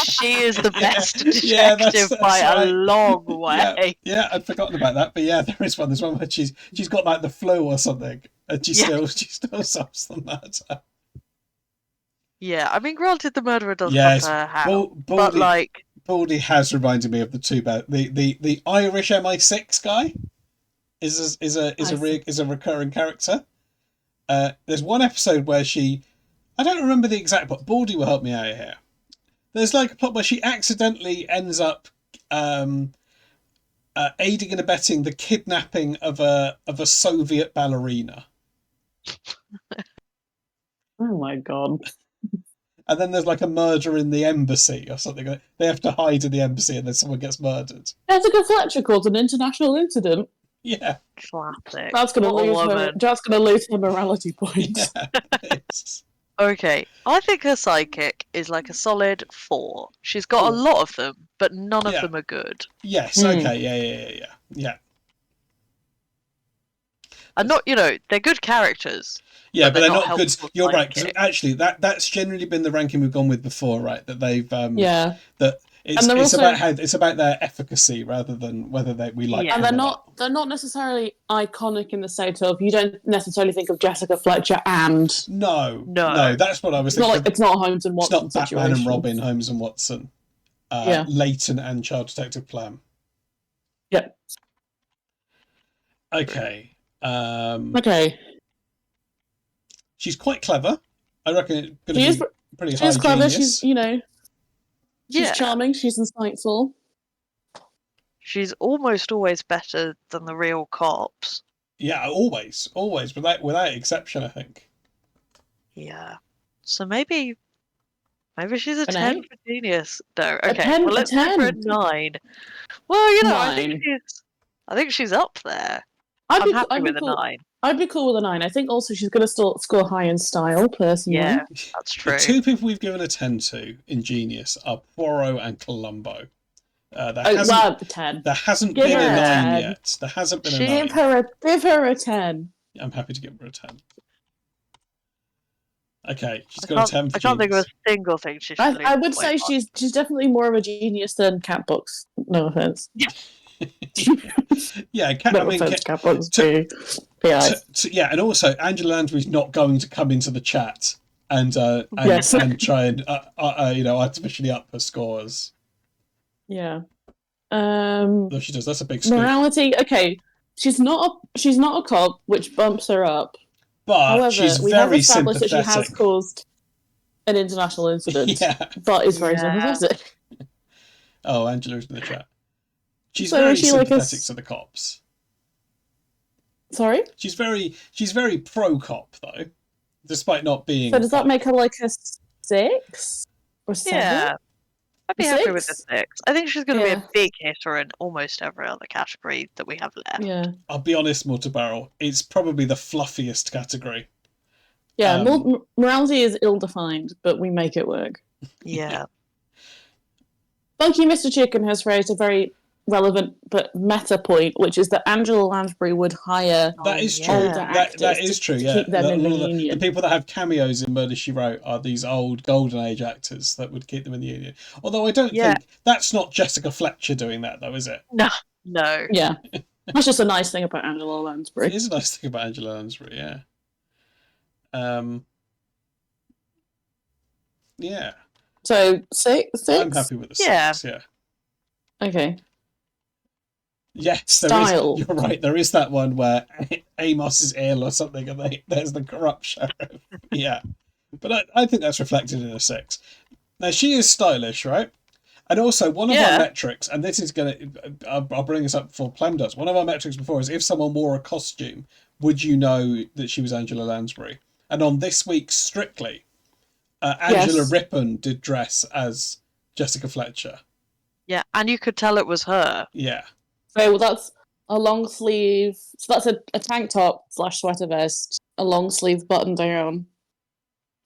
[SPEAKER 4] she is the best detective by a long way.
[SPEAKER 1] Yeah, I'd forgotten about that, but yeah, there's one where she's got like the flu or something, and she still solves the murder.
[SPEAKER 4] Yeah, I mean, granted, the murderer does cut her hand, but like,
[SPEAKER 1] Baldy has reminded me of the two bad. The Irish MI6 guy is a recurring character. There's one episode where I don't remember the exact plot. Baldy will help me out here. There's like a plot where she accidentally ends up aiding and abetting the kidnapping of a Soviet ballerina.
[SPEAKER 3] Oh my god.
[SPEAKER 1] And then there's like a murder in the embassy or something. They have to hide in the embassy and then someone gets murdered.
[SPEAKER 3] Jessica Fletcher caused an international incident.
[SPEAKER 1] Yeah.
[SPEAKER 4] Classic.
[SPEAKER 3] That's going to lose her morality points.
[SPEAKER 1] Yeah,
[SPEAKER 4] okay, I think her sidekick is like a solid 4. She's got a lot of them, but none of them are good.
[SPEAKER 1] Yes, okay, yeah.
[SPEAKER 4] And not, they're good characters.
[SPEAKER 1] Yeah, but they're not good. You're right,
[SPEAKER 4] sidekick.
[SPEAKER 1] because actually that's generally been the ranking we've gone with before, right? That they've that It's about their efficacy rather than whether we like
[SPEAKER 4] Yeah.
[SPEAKER 1] them
[SPEAKER 3] And
[SPEAKER 1] or
[SPEAKER 3] they're not necessarily iconic in the sense of you don't necessarily think of Jessica Fletcher and
[SPEAKER 1] No,
[SPEAKER 4] No.
[SPEAKER 1] that's what I was
[SPEAKER 3] it's not
[SPEAKER 1] thinking.
[SPEAKER 3] like it's not a Holmes and
[SPEAKER 1] It's
[SPEAKER 3] Watson
[SPEAKER 1] not Batman
[SPEAKER 3] situation.
[SPEAKER 1] and Robin, Holmes and Watson,
[SPEAKER 3] Yeah.
[SPEAKER 1] Leighton and Child Detective Plum.
[SPEAKER 3] Yep.
[SPEAKER 1] Okay.
[SPEAKER 3] Okay.
[SPEAKER 1] She's quite clever. I reckon it's going
[SPEAKER 3] She
[SPEAKER 1] to be pretty high
[SPEAKER 3] She's clever.
[SPEAKER 1] genius.
[SPEAKER 3] She's
[SPEAKER 4] Yeah.
[SPEAKER 3] charming. She's insightful.
[SPEAKER 4] She's almost always better than the real cops.
[SPEAKER 1] Yeah, always, without exception, I think.
[SPEAKER 4] Yeah. So maybe she's a
[SPEAKER 3] An
[SPEAKER 4] 10
[SPEAKER 3] eight?
[SPEAKER 4] for genius. No,
[SPEAKER 3] A
[SPEAKER 4] okay.
[SPEAKER 3] 10,
[SPEAKER 4] well,
[SPEAKER 3] a
[SPEAKER 4] let's go for a
[SPEAKER 3] 10.
[SPEAKER 4] 9. Well, you know,
[SPEAKER 3] Nine.
[SPEAKER 4] I think she's up there.
[SPEAKER 3] I'd
[SPEAKER 4] I'm
[SPEAKER 3] be,
[SPEAKER 4] happy
[SPEAKER 3] I'd be
[SPEAKER 4] with a
[SPEAKER 3] cool.
[SPEAKER 4] 9.
[SPEAKER 3] I'd be cool with a 9. I think also she's going to score high in style, personally.
[SPEAKER 4] Yeah, that's true.
[SPEAKER 1] The two people we've given a 10 to in Genius are Poirot and Columbo.
[SPEAKER 3] The 10.
[SPEAKER 1] There hasn't
[SPEAKER 3] Give
[SPEAKER 1] been
[SPEAKER 3] her
[SPEAKER 1] a
[SPEAKER 3] a
[SPEAKER 1] 9
[SPEAKER 3] 10.
[SPEAKER 1] yet. There hasn't been a 9.
[SPEAKER 3] Give her a 10.
[SPEAKER 1] I'm happy to give her a 10. Okay, she's
[SPEAKER 4] I
[SPEAKER 1] got a 10 for
[SPEAKER 4] can't, I can't think of
[SPEAKER 1] Genius.
[SPEAKER 4] a single thing she should
[SPEAKER 3] I would
[SPEAKER 4] lose
[SPEAKER 3] say
[SPEAKER 4] point on.
[SPEAKER 3] she's definitely more of a genius than Cat Books. No offense.
[SPEAKER 1] Yeah,
[SPEAKER 3] No offense, Cat Books.
[SPEAKER 1] Yeah, and also Angela Lansbury's not going to come into the chat and
[SPEAKER 3] Yes.
[SPEAKER 1] and try and artificially up her scores.
[SPEAKER 3] Yeah.
[SPEAKER 1] Though she does. That's a big scoop.
[SPEAKER 3] Morality. Okay, she's not a cop, which bumps her up.
[SPEAKER 1] But
[SPEAKER 3] However,
[SPEAKER 1] she's
[SPEAKER 3] we have
[SPEAKER 1] very
[SPEAKER 3] established that
[SPEAKER 1] sympathetic.
[SPEAKER 3] she has caused an international incident,
[SPEAKER 1] Yeah.
[SPEAKER 3] but is very
[SPEAKER 4] Yeah.
[SPEAKER 3] sympathetic.
[SPEAKER 1] Oh, Angela's in the chat. She's
[SPEAKER 3] So
[SPEAKER 1] very
[SPEAKER 3] is she like
[SPEAKER 1] sympathetic to the cops.
[SPEAKER 3] Sorry.
[SPEAKER 1] She's very pro cop though, despite not being.
[SPEAKER 3] So does that make her like a 6 or 7?
[SPEAKER 4] Yeah. I'd be happy with a 6. I think she's going to be
[SPEAKER 3] Yeah.
[SPEAKER 4] a big hitter in almost every other category that we have left.
[SPEAKER 3] Yeah.
[SPEAKER 1] I'll be honest, Mortar Barrel. It's probably the fluffiest category.
[SPEAKER 3] Yeah. Morality is ill-defined, but we make it work.
[SPEAKER 4] Yeah.
[SPEAKER 3] Funky Mr. Chicken has raised a very relevant but meta point, which is that Angela Lansbury would hire
[SPEAKER 1] That is
[SPEAKER 4] yeah.
[SPEAKER 1] true.
[SPEAKER 3] older
[SPEAKER 1] That
[SPEAKER 3] actors
[SPEAKER 1] is true.
[SPEAKER 3] to
[SPEAKER 1] Yeah,
[SPEAKER 3] keep them in the
[SPEAKER 1] the
[SPEAKER 3] union.
[SPEAKER 1] people that have cameos in Murder She Wrote are these old golden age actors that would keep them in the union. Although I don't
[SPEAKER 4] Yeah.
[SPEAKER 1] think that's not Jessica Fletcher doing that, though, is it?
[SPEAKER 4] No.
[SPEAKER 3] Yeah. That's just a nice thing about Angela
[SPEAKER 1] It
[SPEAKER 3] Lansbury.
[SPEAKER 1] is a nice thing about Angela Lansbury. Yeah. Yeah.
[SPEAKER 3] So 6?
[SPEAKER 1] I'm happy with the
[SPEAKER 4] Yeah.
[SPEAKER 1] 6. Yeah.
[SPEAKER 3] Okay.
[SPEAKER 1] Yes, there
[SPEAKER 3] Style.
[SPEAKER 1] is. You're right. There is that one where Amos is ill or something, and there's the corrupt sheriff. Yeah, but I think that's reflected in a 6. Now she is stylish, right? And also one of our metrics, and this is I'll bring this up before Plum does. One of our metrics before is if someone wore a costume, would you know that she was Angela Lansbury? And on this week's Strictly, Angela Rippon did dress as Jessica Fletcher.
[SPEAKER 4] Yeah, and you could tell it was her.
[SPEAKER 1] Yeah.
[SPEAKER 3] So that's a long sleeve. So that's a tank top / sweater vest, a long sleeve button down,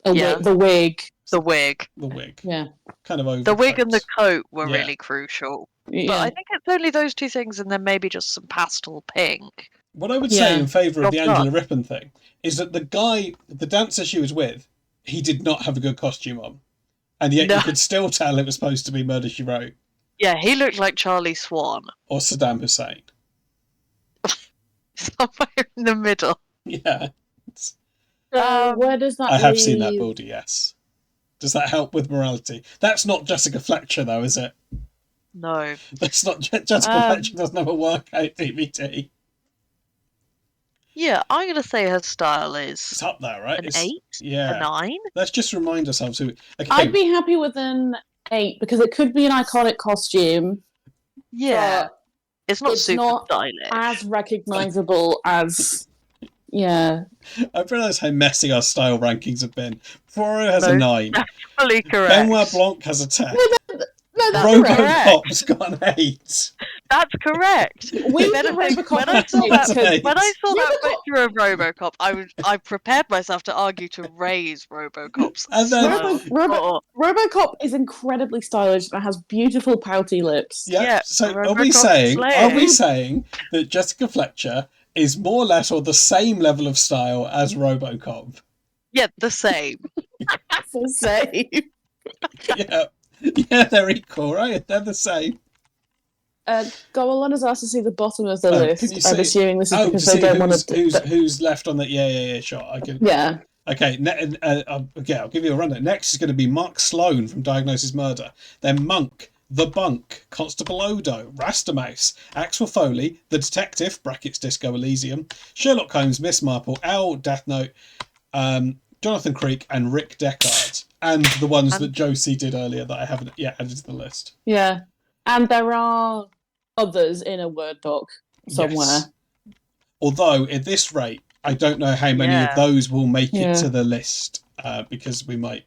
[SPEAKER 3] the wig.
[SPEAKER 4] The wig.
[SPEAKER 1] The wig.
[SPEAKER 3] Yeah.
[SPEAKER 1] Kind of over.
[SPEAKER 4] The wig and the coat were
[SPEAKER 1] Yeah.
[SPEAKER 4] really crucial.
[SPEAKER 3] Yeah.
[SPEAKER 4] But I think it's only those two things and then maybe just some pastel pink.
[SPEAKER 1] What I would say in favour of the
[SPEAKER 4] Job
[SPEAKER 1] Angela
[SPEAKER 4] done.
[SPEAKER 1] Rippon thing is that the dancer she was with, he did not have a good costume on. And yet
[SPEAKER 4] No.
[SPEAKER 1] you could still tell it was supposed to be Murder, She Wrote
[SPEAKER 4] Yeah, he looked like Charlie Swan.
[SPEAKER 1] or Saddam Hussein.
[SPEAKER 4] Somewhere in the middle.
[SPEAKER 1] Yeah.
[SPEAKER 3] Where does that
[SPEAKER 1] I have
[SPEAKER 3] leave?
[SPEAKER 1] seen that baldy, yes. Does that help with morality? That's not Jessica Fletcher, though, is it?
[SPEAKER 4] No.
[SPEAKER 1] That's not Jessica Fletcher doesn't have a workout DVD.
[SPEAKER 4] Yeah, I'm going to say her style is
[SPEAKER 1] It's up there, right?
[SPEAKER 4] an
[SPEAKER 1] It's,
[SPEAKER 4] 8,
[SPEAKER 1] yeah.
[SPEAKER 4] a 9.
[SPEAKER 1] Let's just remind ourselves who. Okay.
[SPEAKER 3] I'd be happy with an 8 because it could be an iconic costume.
[SPEAKER 4] Yeah.
[SPEAKER 3] but
[SPEAKER 4] It's not
[SPEAKER 3] it's
[SPEAKER 4] super
[SPEAKER 3] not
[SPEAKER 4] stylish.
[SPEAKER 3] as recognisable as. Yeah.
[SPEAKER 1] I've realised how messy our style rankings have been. Poirot has a 9.
[SPEAKER 4] Fully correct.
[SPEAKER 1] Benoit Blanc has a 10.
[SPEAKER 3] No, that's correct.
[SPEAKER 1] Robocop's got an 8.
[SPEAKER 4] That's correct.
[SPEAKER 3] We
[SPEAKER 4] If anything, when I saw that picture of RoboCop, I prepared myself to argue to raise RoboCop's
[SPEAKER 1] And then-
[SPEAKER 4] style.
[SPEAKER 3] RoboCop is incredibly stylish and has beautiful pouty lips.
[SPEAKER 1] Yeah. So are we saying that Jessica Fletcher is more or less or the same level of style as RoboCop?
[SPEAKER 4] Yeah, the same.
[SPEAKER 3] So say.
[SPEAKER 1] Yeah. Yeah, they're equal, right? They're the same.
[SPEAKER 3] Golan has asked to see the bottom of the
[SPEAKER 1] Oh,
[SPEAKER 3] list.
[SPEAKER 1] can you
[SPEAKER 3] I'm
[SPEAKER 1] see?
[SPEAKER 3] assuming this is
[SPEAKER 1] Oh, to
[SPEAKER 3] because they
[SPEAKER 1] see
[SPEAKER 3] don't want
[SPEAKER 1] who's left on the. Yeah. Sure, I can.
[SPEAKER 3] Yeah.
[SPEAKER 1] Okay, okay, I'll give you a rundown. Next is going to be Mark Sloan from Diagnosis Murder. Then Monk, The Bunk, Constable Odo, Rastermouse, Axel Foley, The Detective (brackets Disco Elysium), Sherlock Holmes, Miss Marple, L, Death Note, Jonathan Creek, and Rick Deckard. And the ones that Josie did earlier that I haven't yet added to the list.
[SPEAKER 3] Yeah. And there are others in a Word doc somewhere.
[SPEAKER 1] Yes. Although, at this rate, I don't know how many of those will make it to the list because we might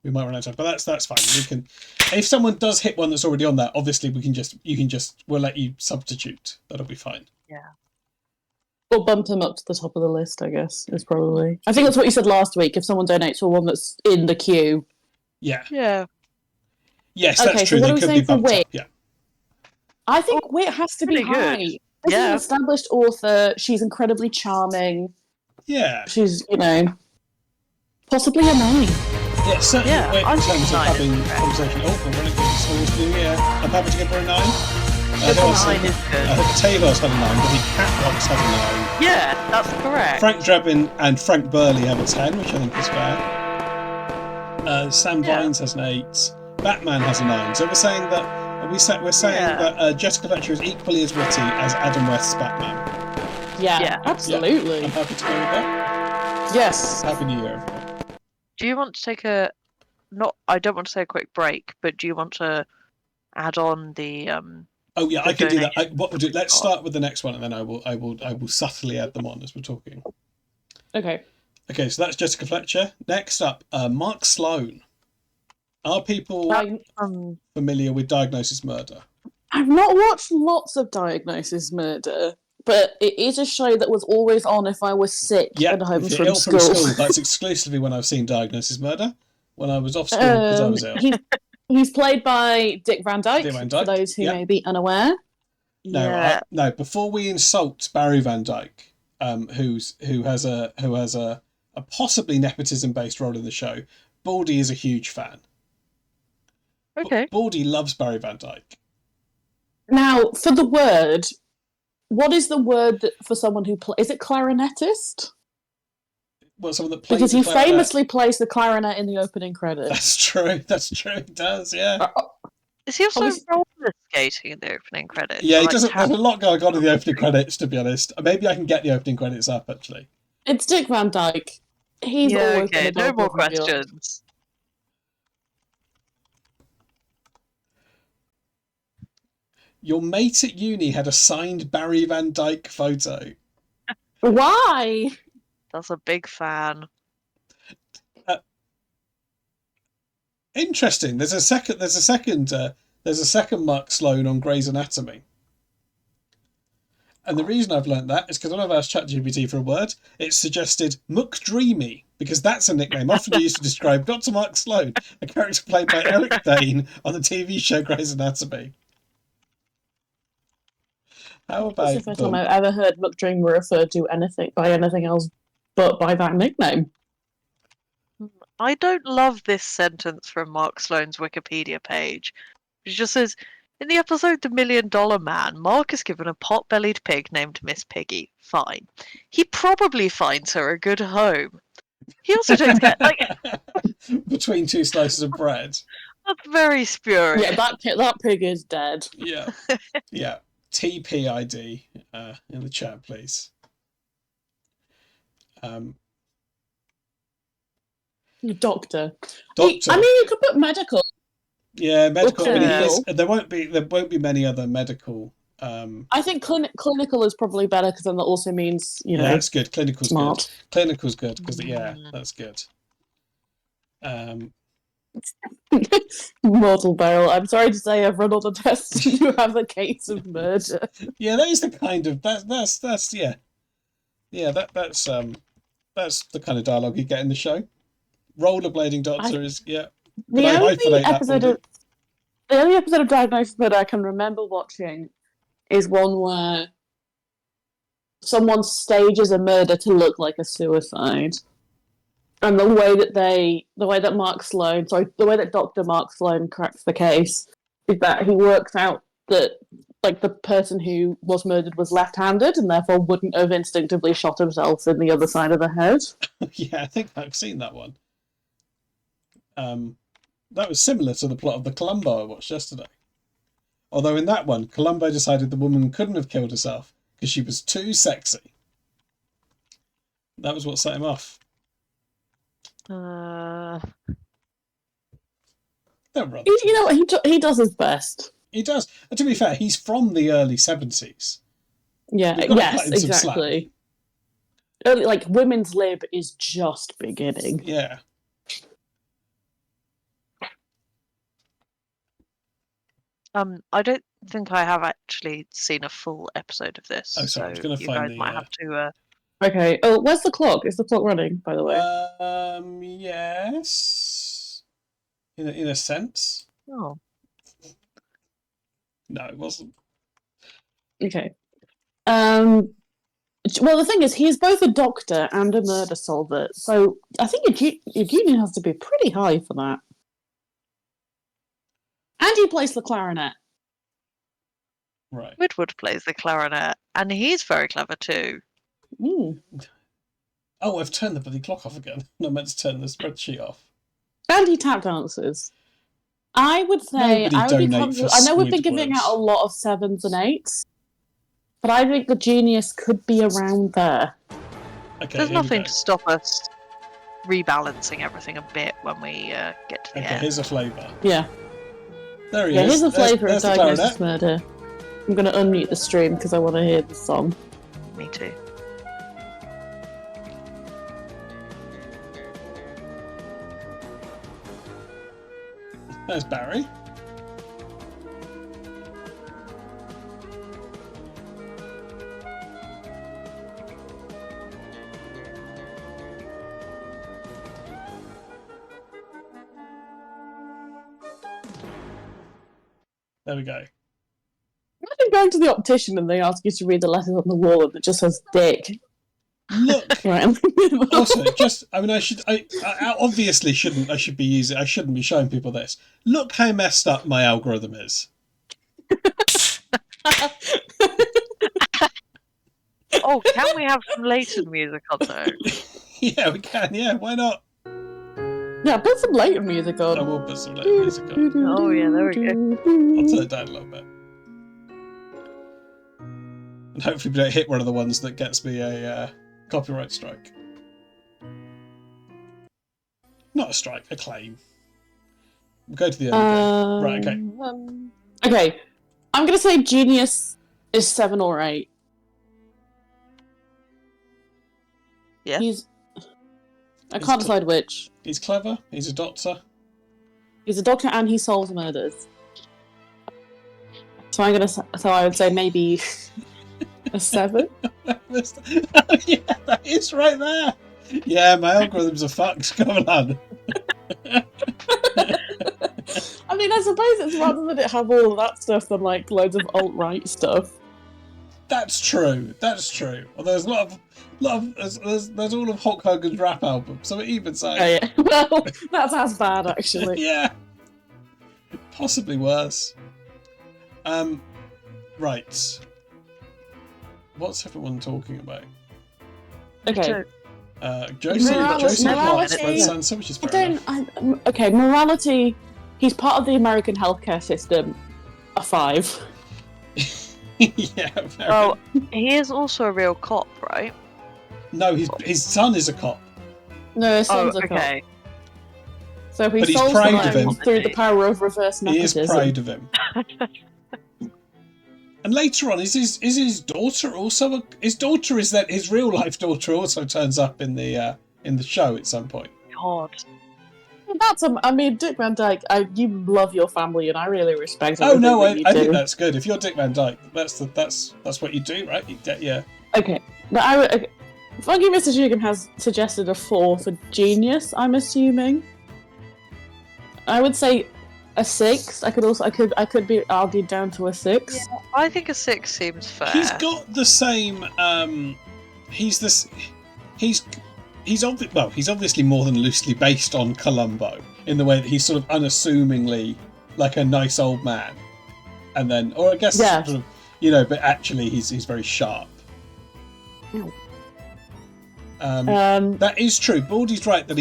[SPEAKER 1] run out of time. But that's fine. We can, if someone does hit one that's already on there, obviously we'll let you substitute. That'll be fine.
[SPEAKER 4] Yeah.
[SPEAKER 3] Or bump them up to the top of the list, I guess, is probably. I think that's what you said last week. If someone donates for one that's in the queue.
[SPEAKER 1] Yeah.
[SPEAKER 4] Yeah.
[SPEAKER 1] Yes, that's true. They could be bumped up. Yeah.
[SPEAKER 3] I think Wit has to be high.
[SPEAKER 4] Good.
[SPEAKER 3] This is an established author. She's incredibly charming.
[SPEAKER 1] Yeah.
[SPEAKER 3] She's, possibly a 9.
[SPEAKER 1] Yeah, certainly.
[SPEAKER 4] Yeah,
[SPEAKER 1] In terms of having conversation. Oh, we're running good. So we'll do, I'm happy to give her a 9.
[SPEAKER 4] 9 is good.
[SPEAKER 1] Taylor's had a 9, but the Catbox had a 9.
[SPEAKER 4] Yeah, that's correct.
[SPEAKER 1] Frank Drebin and Frank Burley have a 10, which I think is fair. Sam Vines has an 8. Batman has a 9. So we're saying that that Jessica Fletcher is equally as witty as Adam West's Batman.
[SPEAKER 3] Yeah, absolutely.
[SPEAKER 1] Yeah. I'm happy to go with that.
[SPEAKER 3] Yes.
[SPEAKER 1] Happy New Year, everyone.
[SPEAKER 4] Do you want to take I don't want to say a quick break, but do you want to add on the
[SPEAKER 1] Oh yeah, I can do that. What we'll do? Let's start with the next one, and then I will subtly add them on as we're talking.
[SPEAKER 3] Okay.
[SPEAKER 1] Okay, so that's Jessica Fletcher. Next up, Mark Sloan. Are people familiar with Diagnosis Murder?
[SPEAKER 3] I've not watched lots of Diagnosis Murder, but it is a show that was always on if I was sick and home
[SPEAKER 1] if you're
[SPEAKER 3] from
[SPEAKER 1] ill
[SPEAKER 3] school.
[SPEAKER 1] From school. That's exclusively when I've seen Diagnosis Murder. When I was off school because I was ill.
[SPEAKER 3] He's played by Dick Van Dyke, for those who may be unaware.
[SPEAKER 1] No, before we insult Barry Van Dyke, who has a possibly nepotism-based role in the show, Baldy is a huge fan.
[SPEAKER 4] Okay.
[SPEAKER 1] Baldy loves Barry Van Dyke.
[SPEAKER 3] Now, for the word, what is the word for someone who is it clarinetist?
[SPEAKER 1] Well, someone that plays
[SPEAKER 3] because he famously plays the clarinet in the opening credits.
[SPEAKER 1] That's true. He does. Yeah.
[SPEAKER 4] Is he also roller skating in the opening credits?
[SPEAKER 1] Yeah, he doesn't. There's a lot going on in the opening credits, to be honest. Maybe I can get the opening credits up actually.
[SPEAKER 3] It's Dick Van Dyke. He's always
[SPEAKER 4] okay. No more questions.
[SPEAKER 1] Your mate at uni had a signed Barry Van Dyke photo.
[SPEAKER 3] Why?
[SPEAKER 4] That's a big fan.
[SPEAKER 1] Interesting. There's a second Mark Sloan on Grey's Anatomy. And the reason I've learnt that is because when I've asked ChatGPT for a word, it suggested McDreamy, because that's a nickname often used to describe Dr. Mark Sloan, a character played by Eric Dane on the TV show Grey's Anatomy. How about
[SPEAKER 3] that's the first time I've ever heard McDreamy referred to by anything else but by that nickname.
[SPEAKER 4] I don't love this sentence from Mark Sloan's Wikipedia page. It just says, in the episode The $1 Million Man, Mark is given a pot-bellied pig named Miss Piggy. Fine. He probably finds her a good home. He also takes care,
[SPEAKER 1] between two slices of bread.
[SPEAKER 4] That's very spurious.
[SPEAKER 3] Yeah, that pig is dead.
[SPEAKER 1] Yeah. Yeah. TPID in the chat, please.
[SPEAKER 3] Doctor.
[SPEAKER 1] Doctor.
[SPEAKER 3] I mean, you could put medical.
[SPEAKER 1] Yeah, medical.
[SPEAKER 3] Clinical.
[SPEAKER 1] There won't be many other medical.
[SPEAKER 3] I think clinical is probably better because then that also means
[SPEAKER 1] that's good. Clinical's
[SPEAKER 3] smart.
[SPEAKER 1] Good. Clinical's good because that's good.
[SPEAKER 3] Mortal Barrel. I'm sorry to say, I've run all the tests. You have a case of murder.
[SPEAKER 1] Yeah, that is the kind of that's that's that's the kind of dialogue you get in the show. Rollerblading Doctor is The
[SPEAKER 3] only episode of Diagnosis that I can remember watching is one where someone stages a murder to look like a suicide. And the way that Dr. Mark Sloan cracks the case is that he works out that like the person who was murdered was left-handed and therefore wouldn't have instinctively shot himself in the other side of the head.
[SPEAKER 1] Yeah, I think I've seen that one. That was similar to the plot of the Columbo I watched yesterday. Although in that one, Columbo decided the woman couldn't have killed herself because she was too sexy. That was what set him off.
[SPEAKER 4] Uh,
[SPEAKER 1] Don't run.
[SPEAKER 3] You know what? He does his best.
[SPEAKER 1] He does. And to be fair, he's from the early 70s.
[SPEAKER 3] Yeah,
[SPEAKER 1] You've got to
[SPEAKER 3] yes,
[SPEAKER 1] cut him some slack.
[SPEAKER 3] exactly. Early, like, women's lib is just beginning.
[SPEAKER 1] Yeah.
[SPEAKER 4] I don't think I have actually seen a full episode of this.
[SPEAKER 1] Oh, sorry, I was
[SPEAKER 4] so
[SPEAKER 1] gonna
[SPEAKER 4] you
[SPEAKER 1] find
[SPEAKER 4] guys
[SPEAKER 1] the,
[SPEAKER 4] might have to.
[SPEAKER 3] Okay. Oh, where's the clock? Is the clock running, by the way?
[SPEAKER 1] Yes. In a sense.
[SPEAKER 4] Oh,
[SPEAKER 1] No, it wasn't.
[SPEAKER 3] Okay. Well, the thing is, he's both a doctor and a murder solver, so I think your union has to be pretty high for that. And he plays the clarinet.
[SPEAKER 1] Right.
[SPEAKER 4] Woodward plays the clarinet, and he's very clever too.
[SPEAKER 3] Mm.
[SPEAKER 1] Oh, I've turned the bloody clock off again. I meant to turn the spreadsheet off.
[SPEAKER 3] And he tap dances. I would say
[SPEAKER 1] Nobody
[SPEAKER 3] I would be
[SPEAKER 1] donate for
[SPEAKER 3] I know we've been giving
[SPEAKER 1] Squidwards.
[SPEAKER 3] out a lot of 7s and 8s, but I think the genius could be around there.
[SPEAKER 1] Okay,
[SPEAKER 4] There's
[SPEAKER 1] here we
[SPEAKER 4] nothing
[SPEAKER 1] go.
[SPEAKER 4] to stop us rebalancing everything a bit when we get to the
[SPEAKER 1] Okay,
[SPEAKER 4] end.
[SPEAKER 1] here's a flavour.
[SPEAKER 3] Yeah.
[SPEAKER 1] There he
[SPEAKER 3] Yeah,
[SPEAKER 1] is.
[SPEAKER 3] here's a flavour of
[SPEAKER 1] there's the
[SPEAKER 3] Diagnosis
[SPEAKER 1] clarinet.
[SPEAKER 3] Murder. I'm going to unmute the stream because I want to hear the song.
[SPEAKER 4] Me too.
[SPEAKER 1] There's Barry. There we go.
[SPEAKER 3] Imagine going to the optician and they ask you to read the letters on the wall and it just says dick.
[SPEAKER 1] Look.
[SPEAKER 3] Right in the middle.
[SPEAKER 1] Also, I obviously shouldn't. I shouldn't be showing people this. Look how messed up my algorithm is.
[SPEAKER 4] Oh, can we have some Leighton music on though?
[SPEAKER 1] Yeah, we can. Yeah, why not?
[SPEAKER 3] Yeah, put some later music on.
[SPEAKER 1] I will put some later music on.
[SPEAKER 4] Oh yeah, there we go.
[SPEAKER 1] I'll turn it down a little bit. And hopefully we don't hit one of the ones that gets me a copyright strike. Not a strike, a claim. We'll go to the end again. Right, okay.
[SPEAKER 3] Okay. I'm going to say genius is 7 or 8.
[SPEAKER 4] Yeah.
[SPEAKER 3] I can't decide which.
[SPEAKER 1] He's clever, he's a doctor.
[SPEAKER 3] He's a doctor and he solves murders. So I would say maybe a 7.
[SPEAKER 1] Oh, yeah, that is right there. Yeah, my algorithms are fucked. Come on.
[SPEAKER 3] I mean, I suppose it's rather than it have all of that stuff than like loads of alt-right stuff.
[SPEAKER 1] That's true. That's true. Although there's there's all of Hulk Hogan's rap album, so it evens out.
[SPEAKER 3] Oh, yeah. Well, that's as bad actually.
[SPEAKER 1] Yeah. Possibly worse. Right. What's everyone talking about?
[SPEAKER 3] Okay.
[SPEAKER 1] Josie
[SPEAKER 3] Morality-
[SPEAKER 1] Clark's Red Sandwich, which is fair enough.
[SPEAKER 3] Okay, morality. He's part of the American healthcare system. A 5.
[SPEAKER 1] Yeah. Very.
[SPEAKER 4] Well, he is also a real cop, right?
[SPEAKER 1] No, his son is a cop.
[SPEAKER 3] No, his son's
[SPEAKER 4] Oh,
[SPEAKER 3] a cop.
[SPEAKER 4] okay.
[SPEAKER 3] So he
[SPEAKER 1] But he's
[SPEAKER 3] solves
[SPEAKER 1] proud
[SPEAKER 3] the
[SPEAKER 1] of him.
[SPEAKER 3] crime through the power of reverse
[SPEAKER 1] He is
[SPEAKER 3] nepotism.
[SPEAKER 1] proud of him. And later on, is his daughter also his daughter is that his real life daughter also turns up in the show at some point.
[SPEAKER 4] God.
[SPEAKER 3] I mean, Dick Van Dyke. You love your family, and I really respect.
[SPEAKER 1] Oh no,
[SPEAKER 3] everything
[SPEAKER 1] I
[SPEAKER 3] that you
[SPEAKER 1] think
[SPEAKER 3] do.
[SPEAKER 1] that's good. If you're Dick Van Dyke, that's what you do, right? Yeah.
[SPEAKER 3] Okay, but I would. Okay. Funky Mr. Dugan has suggested a 4 for genius. I'm assuming. I would say a 6. I could be argued down to a 6.
[SPEAKER 4] Yeah, I think a 6 seems fair.
[SPEAKER 1] He's got the same. He's he's obviously more than loosely based on Columbo in the way that he's sort of unassumingly like a nice old man, and then, or I guess,
[SPEAKER 3] Yeah.
[SPEAKER 1] sort of, but actually he's very sharp. That is true. Baldy's right that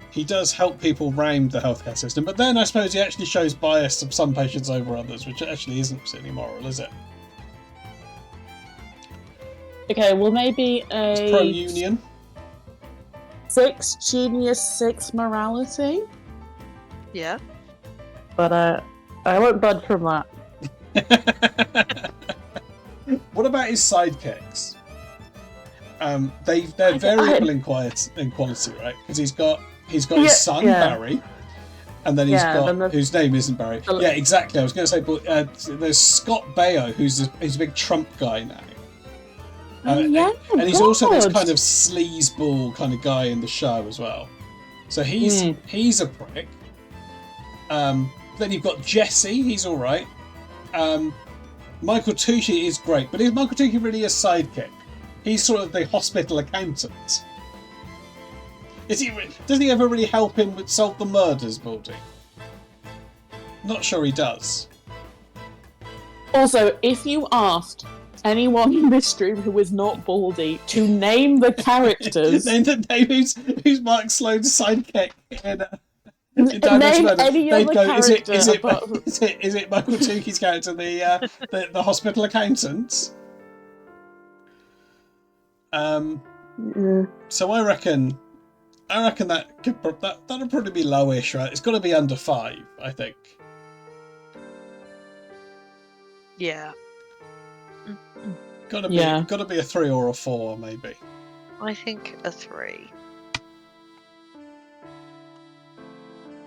[SPEAKER 1] he does help people round the healthcare system, but then I suppose he actually shows bias of some patients over others, which actually isn't particularly moral, is it?
[SPEAKER 3] Okay, well maybe
[SPEAKER 1] It's pro-union.
[SPEAKER 3] 6 genius, 6 morality.
[SPEAKER 4] Yeah.
[SPEAKER 3] But I won't budge from that.
[SPEAKER 1] What about his sidekicks? They're variable in quality, right? Because he's got his son Barry, and then he's got whose name isn't Barry. Yeah, exactly. I was going to say, but there's Scott Baio, who's a big Trump guy now. And he's also this kind of sleazeball kind of guy in the show as well. So he's a prick. Then you've got Jesse. He's all right. Michael Tucci is great, but is Michael Tucci really a sidekick? He's sort of the hospital accountant. Doesn't he ever really help him with solve the murders, Baldy? Not sure he does.
[SPEAKER 3] Also, if you asked anyone in this stream who is not Baldy to name the characters,
[SPEAKER 1] name who's Mark Sloan's sidekick in
[SPEAKER 3] name any other character.
[SPEAKER 1] Is it Michael Tucci's character, the hospital accountant? So I reckon that'll probably be lowish, right? It's got to be under 5, I think.
[SPEAKER 4] Yeah.
[SPEAKER 1] Got to be a 3 or a 4, maybe.
[SPEAKER 4] I think a 3.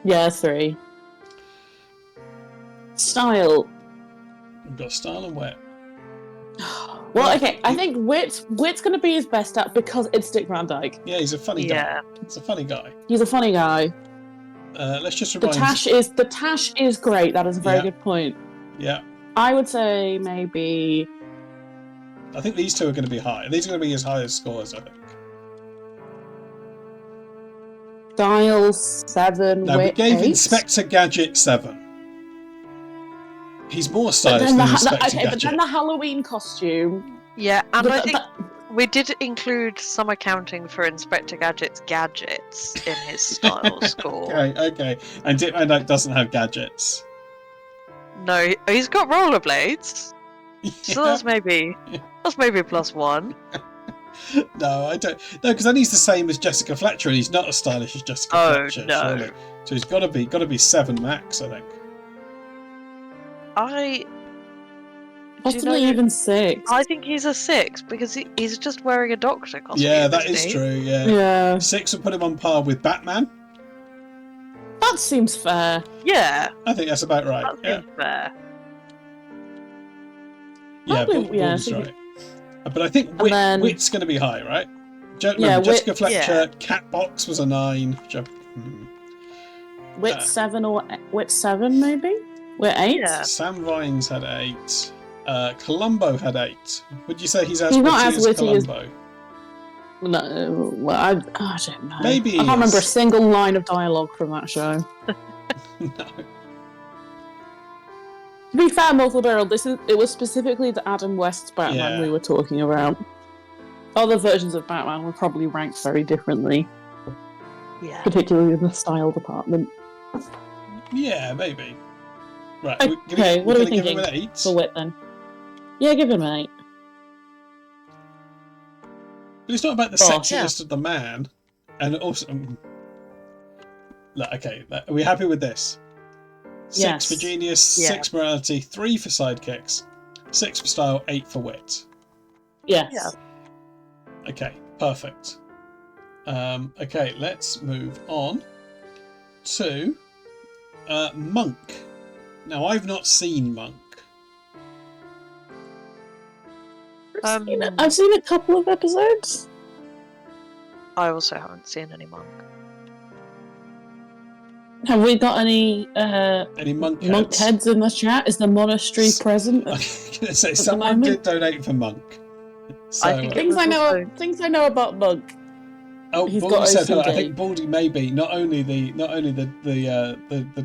[SPEAKER 3] Yeah, 3. Style.
[SPEAKER 1] We've got style and wit.
[SPEAKER 3] Well, okay, I think Wit's going to be his best at because it's Dick Van Dyke.
[SPEAKER 1] Yeah, he's a funny guy. He's a funny guy.
[SPEAKER 3] He's a funny guy.
[SPEAKER 1] Let's just remind
[SPEAKER 3] the Tash is great. That is a very good point.
[SPEAKER 1] Yeah.
[SPEAKER 3] I would say maybe.
[SPEAKER 1] I think these two are going to be high. These are going to be his highest scores, I think.
[SPEAKER 3] Style 7.
[SPEAKER 1] No,
[SPEAKER 3] Wit
[SPEAKER 1] we gave
[SPEAKER 3] 8.
[SPEAKER 1] Inspector Gadget 7. He's more stylish than Inspector Gadget.
[SPEAKER 3] But then the Halloween costume.
[SPEAKER 4] Yeah, and I think we did include some accounting for Inspector Gadget's gadgets in his style score.
[SPEAKER 1] Okay. And Dick Van Dyke doesn't have gadgets.
[SPEAKER 4] No, he's got rollerblades. Yeah. So that's maybe +1.
[SPEAKER 1] No, I don't. No, because then he's the same as Jessica Fletcher, and he's not as stylish as Jessica Fletcher.
[SPEAKER 4] No.
[SPEAKER 1] Surely. So he's got to be 7 max, I think.
[SPEAKER 3] Possibly even 6.
[SPEAKER 4] I think he's a 6 because he's just wearing a doctor costume.
[SPEAKER 1] Yeah, that is true.
[SPEAKER 3] Yeah.
[SPEAKER 1] 6 would put him on par with Batman.
[SPEAKER 3] That seems fair.
[SPEAKER 4] Yeah.
[SPEAKER 1] I think that's about right.
[SPEAKER 4] That seems fair.
[SPEAKER 1] Yeah, Baldy's right. But I think Wit's going to be high, right? Jessica Fletcher, Catbox was a 9.
[SPEAKER 3] Wit 7 or Wit 7 maybe? Wit 8?
[SPEAKER 4] Yeah.
[SPEAKER 1] Sam Vines had 8. Columbo had 8. Would you say he's
[SPEAKER 3] not as witty as
[SPEAKER 1] Columbo?
[SPEAKER 3] No, well, I don't know.
[SPEAKER 1] Maybe
[SPEAKER 3] I can't remember a single line of dialogue from that show.
[SPEAKER 1] No.
[SPEAKER 3] To be fair, Mortal Barrel, it was specifically the Adam West's Batman we were talking about. Other versions of Batman were probably ranked very differently.
[SPEAKER 4] Yeah.
[SPEAKER 3] Particularly in the style department.
[SPEAKER 1] Yeah, maybe. Right.
[SPEAKER 3] Okay, what are we thinking?
[SPEAKER 1] Give him an 8?
[SPEAKER 3] For Wit then. Yeah, give him an 8.
[SPEAKER 1] But it's not about the sexiness of the man. And also... Look, okay, are we happy with this? 6 for genius, 6 morality, 3 for sidekicks, 6 for style, 8 for wit.
[SPEAKER 3] Yes.
[SPEAKER 4] Yeah.
[SPEAKER 1] Okay, perfect. Okay, let's move on to Monk. Now, I've not seen Monk.
[SPEAKER 3] I've seen a couple of episodes.
[SPEAKER 4] I also haven't seen any Monk.
[SPEAKER 3] Have we got any
[SPEAKER 1] monk
[SPEAKER 3] heads in the chat? Is the monastery present?
[SPEAKER 1] I was going to say, someone did donate for Monk. So,
[SPEAKER 4] I think it
[SPEAKER 3] Things
[SPEAKER 4] was also...
[SPEAKER 3] Things I know about Monk. He's
[SPEAKER 1] Baldy
[SPEAKER 3] got
[SPEAKER 1] said hello. I
[SPEAKER 3] OCD.
[SPEAKER 1] think Baldy may be not only the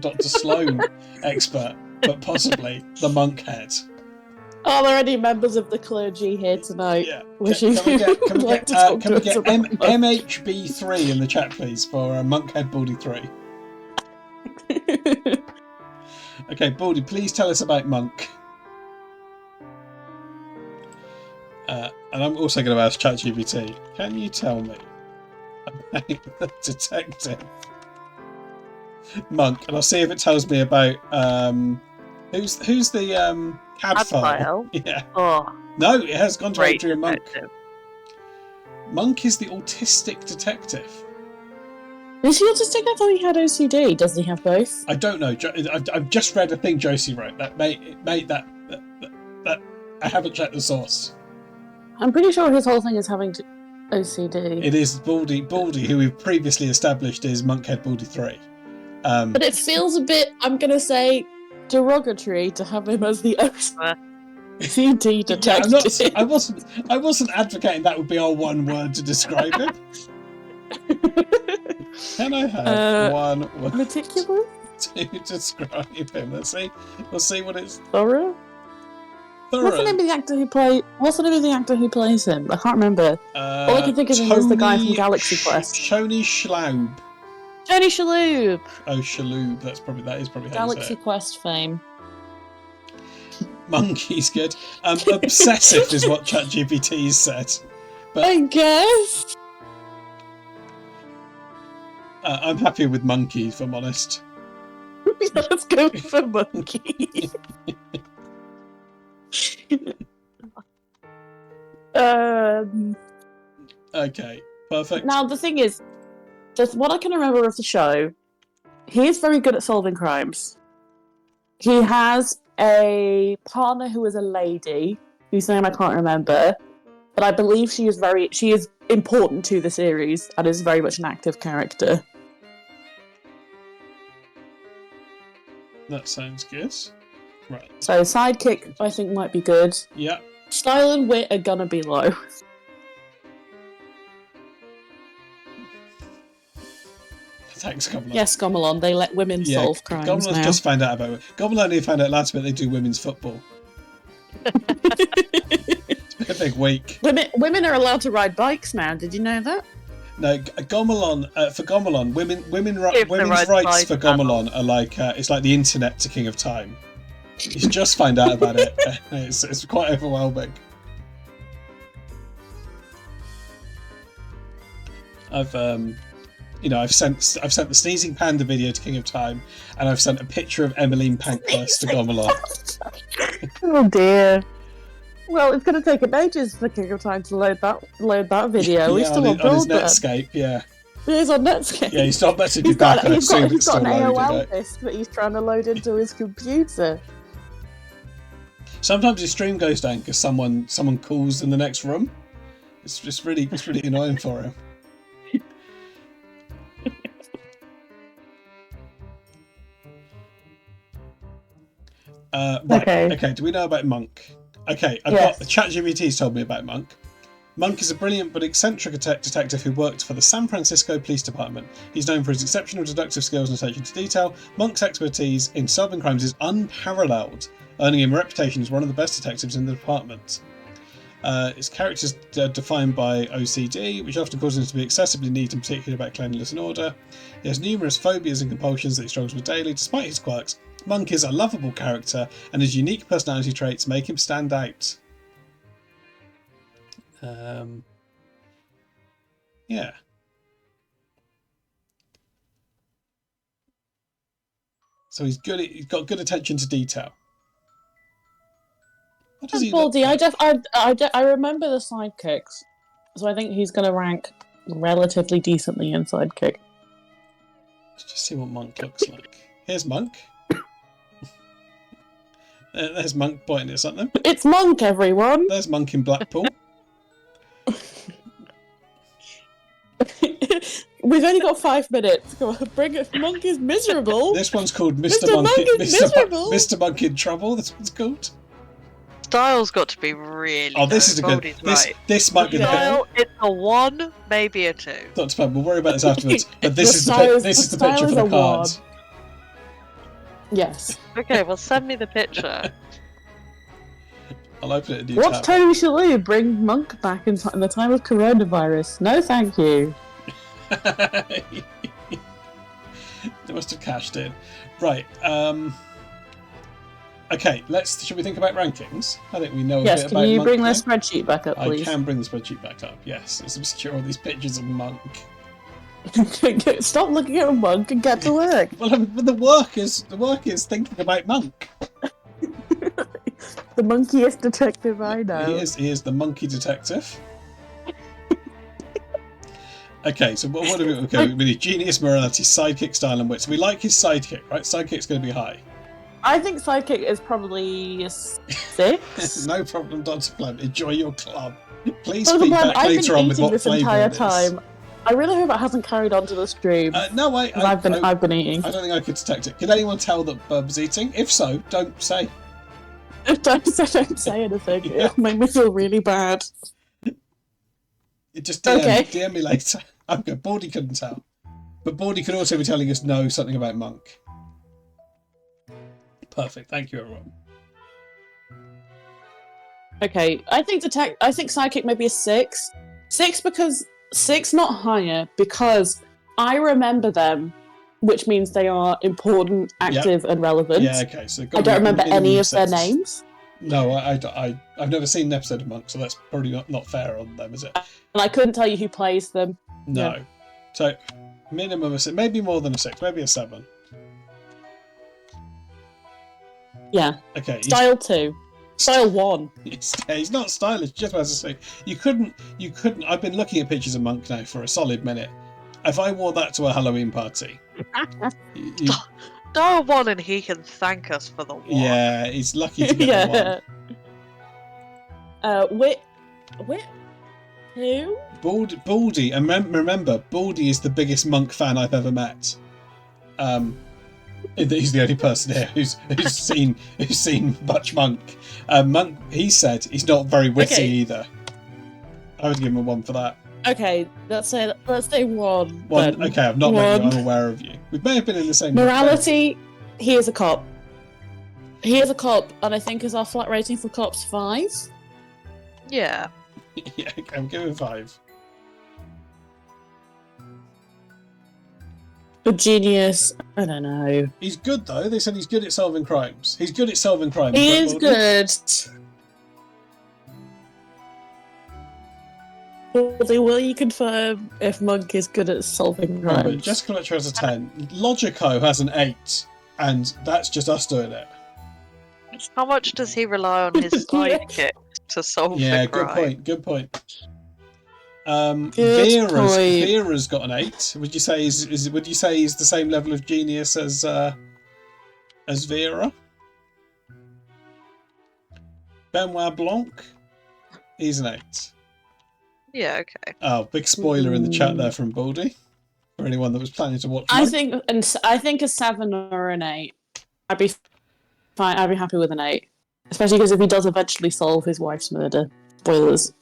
[SPEAKER 1] Dr. Sloan expert, but possibly the monk head.
[SPEAKER 3] Are there any members of the clergy here tonight?
[SPEAKER 1] Yeah.
[SPEAKER 3] Wishing
[SPEAKER 1] Can we get
[SPEAKER 3] MHB?
[SPEAKER 1] MHB3 in the chat, please, for Monkhead Baldy 3? Okay, Baldy, please tell us about Monk. And I'm also going to ask ChatGPT, can you tell me about the detective Monk? And I'll see if it tells me about who's the Cadfael. Yeah.
[SPEAKER 4] Oh,
[SPEAKER 1] No, it has gone to
[SPEAKER 4] great
[SPEAKER 1] Adrian Monk.
[SPEAKER 4] detective.
[SPEAKER 1] Monk is the autistic detective.
[SPEAKER 3] Is he autistic? I thought he had OCD. Does he have both?
[SPEAKER 1] I don't know. I've just read a thing Josie wrote that made that I haven't checked the source.
[SPEAKER 3] I'm pretty sure his whole thing is having OCD.
[SPEAKER 1] It is Baldy, who we've previously established is Monkhead Baldy 3.
[SPEAKER 3] But it feels a bit, I'm going to say, derogatory to have him as the OCD detective.
[SPEAKER 1] Yeah, I wasn't advocating that would be our one word to describe him. Can I have one word
[SPEAKER 3] Meticulous?
[SPEAKER 1] to describe him? Let's see what it's.
[SPEAKER 3] Thorough? What's the name of the actor who plays him? I can't remember. All I can think of him is the guy from Galaxy Quest.
[SPEAKER 1] Tony Schlaub.
[SPEAKER 3] Tony Shalhoub.
[SPEAKER 1] Oh, Shalhoub. That is probably how you say
[SPEAKER 3] Galaxy
[SPEAKER 1] it.
[SPEAKER 3] Quest fame.
[SPEAKER 1] Monkey's good. Obsessive is what ChatGPT said. But
[SPEAKER 3] I guess.
[SPEAKER 1] I'm happy with Monkey, if I'm honest.
[SPEAKER 3] Let's go for Monkey.
[SPEAKER 1] Okay, perfect.
[SPEAKER 3] Now the thing is, just what I can remember of the show, he is very good at solving crimes. He has a partner who is a lady, whose name I can't remember, but I believe she is important to the series and is very much an active character.
[SPEAKER 1] That sounds good. Right.
[SPEAKER 3] So sidekick, I think, might be good.
[SPEAKER 1] Yeah.
[SPEAKER 3] Style and wit are gonna be low.
[SPEAKER 1] Thanks, Gomelon.
[SPEAKER 3] Yes, Gomelon, they let women solve crimes
[SPEAKER 1] Gomelon's
[SPEAKER 3] now.
[SPEAKER 1] just found out about it. Gomelon only found out last week they do women's football. It's been a big week.
[SPEAKER 3] Women are allowed to ride bikes now. Did you know that?
[SPEAKER 1] No, Gomelon for Gomelon, women's
[SPEAKER 4] right
[SPEAKER 1] rights
[SPEAKER 4] side
[SPEAKER 1] for Gomelon are like it's like the internet to King of Time. He's just found out about it. It's quite overwhelming. I've sent the Sneezing Panda video to King of Time, and I've sent a picture of Emmeline Pankhurst to Gomelon.
[SPEAKER 3] Oh dear. Well, it's going to take him ages for King of Time to load that video. He's still on
[SPEAKER 1] his
[SPEAKER 3] broadband.
[SPEAKER 1] Netscape, yeah.
[SPEAKER 3] He's on Netscape.
[SPEAKER 1] Yeah, he's not messaging back.
[SPEAKER 3] He's got
[SPEAKER 1] it's still
[SPEAKER 3] an
[SPEAKER 1] loading
[SPEAKER 3] AOL
[SPEAKER 1] it.
[SPEAKER 3] disk that he's trying to load into his computer.
[SPEAKER 1] Sometimes his stream goes down because someone calls in the next room. It's really annoying for him. Right. Okay. Do we know about Monk? Okay. I've got ChatGPT's told me about Monk. Monk is a brilliant but eccentric detective who worked for the San Francisco Police Department. He's known for his exceptional deductive skills and attention to detail. Monk's expertise in solving crimes is unparalleled, earning him a reputation as one of the best detectives in the department. His character is defined by OCD, which often causes him to be excessively neat and particular about cleanliness and order. He has numerous phobias and compulsions that he struggles with daily. Despite his quirks, Monk is a lovable character, and his unique personality traits make him stand out. Yeah. So he's good. He's got good attention to detail. What does he look like?
[SPEAKER 3] I remember the sidekicks, so I think he's going to rank relatively decently in sidekick.
[SPEAKER 1] Let's just see what Monk looks like. Here's Monk. There's Monk pointing at something.
[SPEAKER 3] It's Monk, everyone.
[SPEAKER 1] There's Monk in Blackpool.
[SPEAKER 3] We've only got 5 minutes. Come on, bring it. Monk is miserable.
[SPEAKER 1] This one's called Mr.
[SPEAKER 3] Mr. Monk is miserable.
[SPEAKER 1] Mr. Monk in Trouble. This one's called.
[SPEAKER 4] style's got to be really.
[SPEAKER 1] Oh, this
[SPEAKER 4] low.
[SPEAKER 1] is a good.
[SPEAKER 4] Goldie's
[SPEAKER 1] This
[SPEAKER 4] right.
[SPEAKER 1] this might be the bit.
[SPEAKER 4] Style, it's a 1, maybe a 2.
[SPEAKER 1] Dr. Pam, we'll worry about this afterwards. But this
[SPEAKER 3] The
[SPEAKER 1] is the
[SPEAKER 3] style is-
[SPEAKER 1] this
[SPEAKER 3] the
[SPEAKER 1] is the
[SPEAKER 3] style
[SPEAKER 1] picture
[SPEAKER 3] is
[SPEAKER 1] for the
[SPEAKER 3] a
[SPEAKER 1] card.
[SPEAKER 3] one. Yes.
[SPEAKER 4] Okay, well send me the picture.
[SPEAKER 1] I'll open it in a new
[SPEAKER 3] What
[SPEAKER 1] tab.
[SPEAKER 3] Tony shall we bring Monk back in the time of coronavirus? No, thank you.
[SPEAKER 1] They must have cashed in. Right. Okay. Should we think about rankings? I think we know a
[SPEAKER 3] Yes,
[SPEAKER 1] bit
[SPEAKER 3] can
[SPEAKER 1] about
[SPEAKER 3] you
[SPEAKER 1] Monk
[SPEAKER 3] bring
[SPEAKER 1] now.
[SPEAKER 3] that spreadsheet back up,
[SPEAKER 1] I
[SPEAKER 3] please?
[SPEAKER 1] can bring the spreadsheet back up. Yes, let's obscure all these pictures of Monk.
[SPEAKER 3] Stop looking at a Monk and get to work.
[SPEAKER 1] Well, the work is thinking about Monk.
[SPEAKER 3] The monkiest detective I know.
[SPEAKER 1] He is the monkey detective. Okay, so what do we? Okay, we need genius, morality, sidekick, style, and wit. So we like his sidekick, right? Sidekick's going to be high.
[SPEAKER 3] I think Sidekick is probably a 6.
[SPEAKER 1] No problem, Dr. Plum. Enjoy your club. Please
[SPEAKER 3] Dr.
[SPEAKER 1] speak
[SPEAKER 3] Plum,
[SPEAKER 1] back
[SPEAKER 3] I've
[SPEAKER 1] later
[SPEAKER 3] been
[SPEAKER 1] on with
[SPEAKER 3] eating
[SPEAKER 1] what
[SPEAKER 3] this
[SPEAKER 1] flavour
[SPEAKER 3] entire
[SPEAKER 1] it is.
[SPEAKER 3] time. I really hope it hasn't carried on to the stream.
[SPEAKER 1] No,
[SPEAKER 3] I've been eating.
[SPEAKER 1] I don't think I could detect it. Can anyone tell that Bub's eating? If so, don't say.
[SPEAKER 3] Don't say anything.
[SPEAKER 1] Yeah.
[SPEAKER 3] It'll make me feel really bad.
[SPEAKER 1] Just DM,
[SPEAKER 3] Okay.
[SPEAKER 1] DM me later. I'm good. Baldy couldn't tell. But Baldy could also be telling us no, something about Monk. Perfect. Thank you, everyone.
[SPEAKER 3] Okay, I think Sidekick maybe a 6. 6 because 6 not higher because I remember them, which means they are important, active, and relevant.
[SPEAKER 1] Yeah, okay. So
[SPEAKER 3] I don't remember any of their
[SPEAKER 1] 6.
[SPEAKER 3] names,
[SPEAKER 1] No, I've never seen an episode of Monk, so that's probably not fair on them, is it?
[SPEAKER 3] and I couldn't tell you who plays them.
[SPEAKER 1] No.
[SPEAKER 3] Yeah.
[SPEAKER 1] So, minimum of 6, maybe more than a 6, maybe a 7.
[SPEAKER 3] Yeah,
[SPEAKER 1] Okay.
[SPEAKER 3] style 2, style 1.
[SPEAKER 1] He's not stylish, just as I say. You couldn't. I've been looking at pictures of Monk now for a solid minute. If I wore that to a Halloween party, you-
[SPEAKER 4] Dial 1 and he can thank us for the 1.
[SPEAKER 1] yeah, he's lucky to get the
[SPEAKER 3] yeah. Wit 2.
[SPEAKER 1] one. Baldy, and remember, Baldy is the biggest Monk fan I've ever met. He's the only person here who's seen much Monk. Monk, he said he's not very witty either. I would give him a 1 for that.
[SPEAKER 3] Okay, let's say 1.
[SPEAKER 1] 1.
[SPEAKER 3] then.
[SPEAKER 1] Okay, I've not met you.
[SPEAKER 3] 1.
[SPEAKER 1] I'm aware of you. We may have been in the same.
[SPEAKER 3] Morality, he is a cop. He is a cop, and I think is our flat rating for cops 5.
[SPEAKER 4] Yeah.
[SPEAKER 1] Yeah, okay, I'm giving 5.
[SPEAKER 3] For genius, I don't know.
[SPEAKER 1] He's good though. They said he's good at solving crimes. He's good at solving crimes.
[SPEAKER 3] He
[SPEAKER 1] right,
[SPEAKER 3] is
[SPEAKER 1] Baldy?
[SPEAKER 3] good. Will you confirm if Monk is good at solving
[SPEAKER 1] Remember,
[SPEAKER 3] crimes?
[SPEAKER 1] Jessica Fletcher has a 10. Logico has an 8, and that's just us doing it.
[SPEAKER 4] How much does he rely on his sidekick to solve
[SPEAKER 1] Yeah,
[SPEAKER 4] the crime?
[SPEAKER 1] good point.
[SPEAKER 3] Good
[SPEAKER 1] Vera's
[SPEAKER 3] point.
[SPEAKER 1] Vera's got an 8. Would you say would you say he's the same level of genius as Vera? Benoit Blanc, he's an 8.
[SPEAKER 4] Yeah, okay.
[SPEAKER 1] Oh, big spoiler in the chat there from Baldy. For anyone that was planning to watch.
[SPEAKER 3] I
[SPEAKER 1] Monk.
[SPEAKER 3] think a 7 or an 8. I'd be fine. I'd be happy with an 8, especially because if he does eventually solve his wife's murder. Spoilers.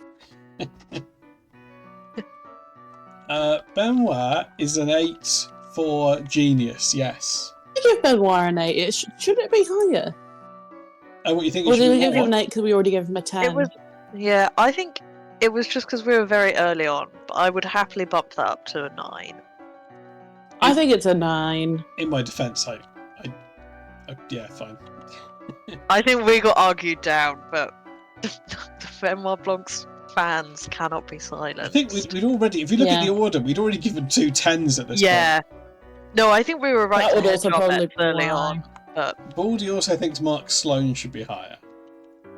[SPEAKER 1] Benoit is an 8 for genius. Yes.
[SPEAKER 3] I give Benoit an 8. Should it be higher?
[SPEAKER 1] What you think?
[SPEAKER 3] Or
[SPEAKER 1] It should
[SPEAKER 3] did we
[SPEAKER 1] be
[SPEAKER 3] give him
[SPEAKER 1] more?
[SPEAKER 3] an 8 because we already gave him a 10?
[SPEAKER 4] It was, yeah, I think it was just because we were very early on, but I would happily bump that up to a 9.
[SPEAKER 3] I think it's a 9.
[SPEAKER 1] In my defence, yeah, fine.
[SPEAKER 4] I think we got argued down, but the Benoit Blanc's fans cannot be silenced.
[SPEAKER 1] I think we'd already, if you look at the order, we'd already given 2 10s at this
[SPEAKER 4] yeah. No, I think we were right
[SPEAKER 3] That
[SPEAKER 4] to
[SPEAKER 3] would
[SPEAKER 4] hedge
[SPEAKER 3] also
[SPEAKER 4] our
[SPEAKER 3] probably
[SPEAKER 4] bets
[SPEAKER 3] be
[SPEAKER 4] early
[SPEAKER 3] why.
[SPEAKER 4] on. But
[SPEAKER 1] point. Baldy also thinks Mark Sloan should be higher.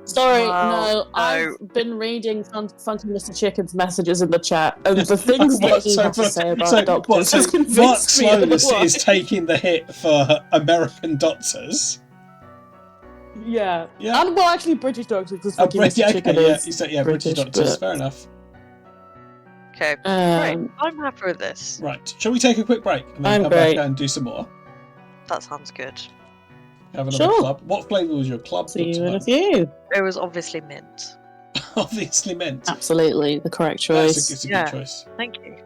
[SPEAKER 3] Sorry,
[SPEAKER 4] Well,
[SPEAKER 3] no, I've been reading Funky Mr. Chicken's messages in the chat, and the things that he has to say about doctors has
[SPEAKER 1] Mark
[SPEAKER 3] convinced me
[SPEAKER 1] Sloan is
[SPEAKER 3] otherwise.
[SPEAKER 1] taking the hit for American doctors.
[SPEAKER 3] Yeah.
[SPEAKER 1] Yeah.
[SPEAKER 3] And well, actually, British doctors, because Funky Mr.
[SPEAKER 1] yeah,
[SPEAKER 3] Chicken
[SPEAKER 1] okay, yeah,
[SPEAKER 3] is
[SPEAKER 1] you said, British
[SPEAKER 3] British,
[SPEAKER 1] doctors.
[SPEAKER 3] but-
[SPEAKER 1] Fair enough.
[SPEAKER 4] okay, right,
[SPEAKER 3] Um,
[SPEAKER 4] I'm happy with this.
[SPEAKER 1] Right, shall we take a quick break and then
[SPEAKER 3] I'm
[SPEAKER 1] come
[SPEAKER 3] great.
[SPEAKER 1] back and do some more?
[SPEAKER 4] That sounds good.
[SPEAKER 1] Have another
[SPEAKER 3] Sure.
[SPEAKER 1] club. What flavour was your club?
[SPEAKER 3] See you in a
[SPEAKER 1] Dr.
[SPEAKER 3] few.
[SPEAKER 4] It was obviously mint.
[SPEAKER 1] Obviously mint.
[SPEAKER 3] Absolutely, the correct
[SPEAKER 1] That's
[SPEAKER 3] choice.
[SPEAKER 1] it's a
[SPEAKER 4] Yeah.
[SPEAKER 1] good choice.
[SPEAKER 4] Thank you.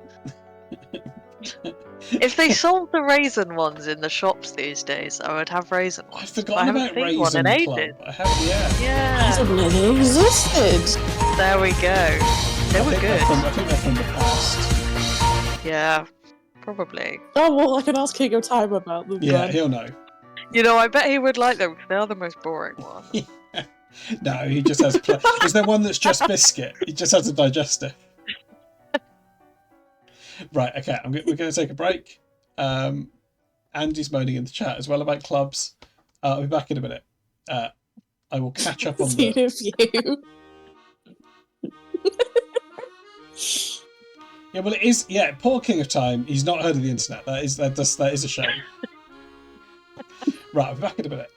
[SPEAKER 4] If they sold the raisin ones in the shops these days, I would have raisin ones.
[SPEAKER 1] I've
[SPEAKER 4] but I
[SPEAKER 1] forgotten
[SPEAKER 4] haven't
[SPEAKER 1] about
[SPEAKER 4] seen
[SPEAKER 1] Raisin
[SPEAKER 4] one in
[SPEAKER 1] Club.
[SPEAKER 4] ages.
[SPEAKER 1] I haven't, yeah.
[SPEAKER 3] I
[SPEAKER 4] Yeah,
[SPEAKER 3] didn't know they existed.
[SPEAKER 4] there we go. They were good.
[SPEAKER 1] I think they're from the past.
[SPEAKER 4] Yeah, probably.
[SPEAKER 3] Oh, well, I can ask King of Time about them
[SPEAKER 1] Yeah,
[SPEAKER 3] then.
[SPEAKER 1] he'll know.
[SPEAKER 4] You know, I bet he would like them because they are the most boring one.
[SPEAKER 1] No, he just has. Is there one that's just biscuit? He just has a digestive. Right. Okay. We're going to take a break. Andy's moaning in the chat as well about clubs. I'll be back in a minute. I will catch up on
[SPEAKER 3] See
[SPEAKER 1] the.
[SPEAKER 3] you.
[SPEAKER 1] Yeah, well, it is. Yeah, poor King of Time. He's not heard of the internet. That is a shame. Right, I'll be back in a minute.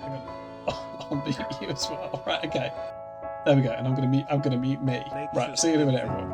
[SPEAKER 1] Hang on. I'll mute you as well. Right, okay. There we go. And I'm gonna mute me. Right, see you in a minute, everyone.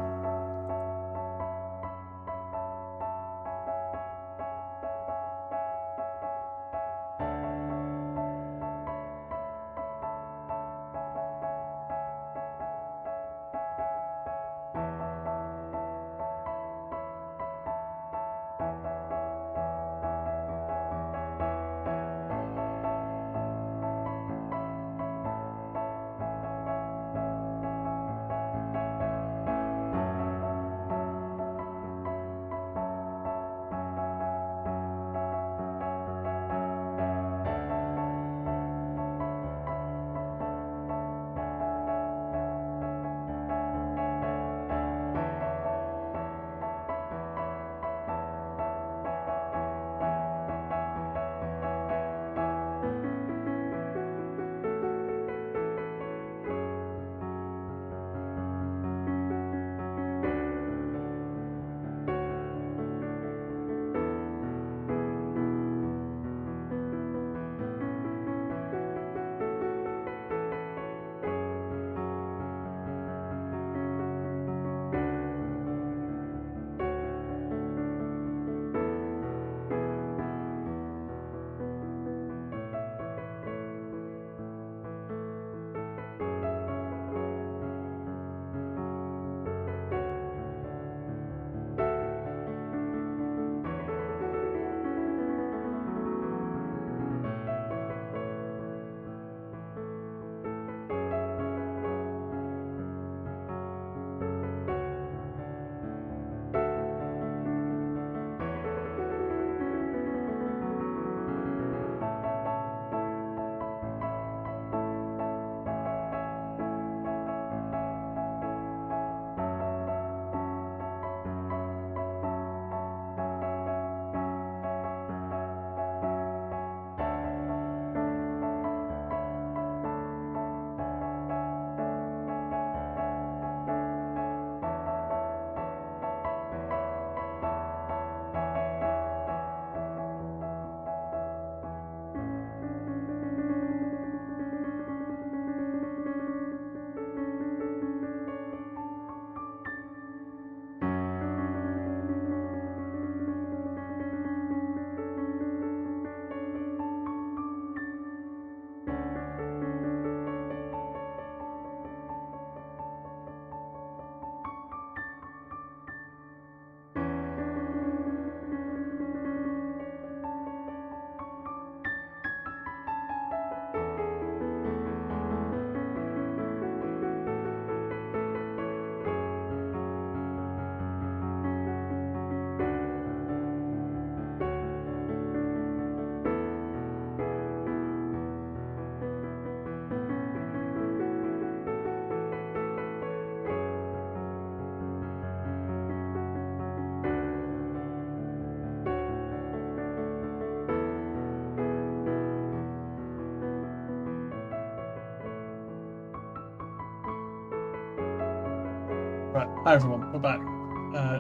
[SPEAKER 1] Right, hi everyone, we're back.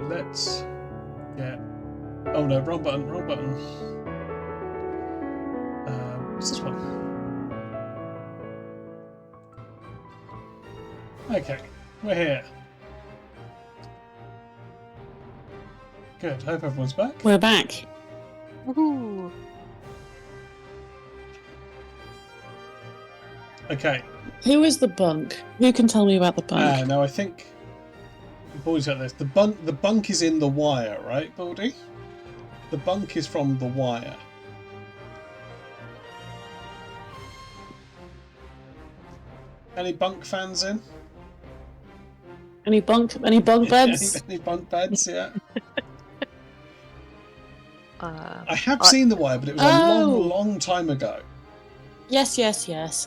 [SPEAKER 1] Let's get. Oh no, wrong button, wrong button. What's this one? Okay, we're here. Good, hope everyone's back.
[SPEAKER 3] We're back.
[SPEAKER 4] Woohoo!
[SPEAKER 1] Okay.
[SPEAKER 3] Who is the bunk? Who can tell me about the bunk?
[SPEAKER 1] No, I think Baldy's got this. The bunk is in The Wire, right, Baldy? The bunk is from The Wire. Any bunk fans in?
[SPEAKER 3] Any bunk beds?
[SPEAKER 1] Any bunk beds? Yeah.
[SPEAKER 4] Uh,
[SPEAKER 1] I have seen The Wire, but it was a long, long time ago.
[SPEAKER 3] Yes.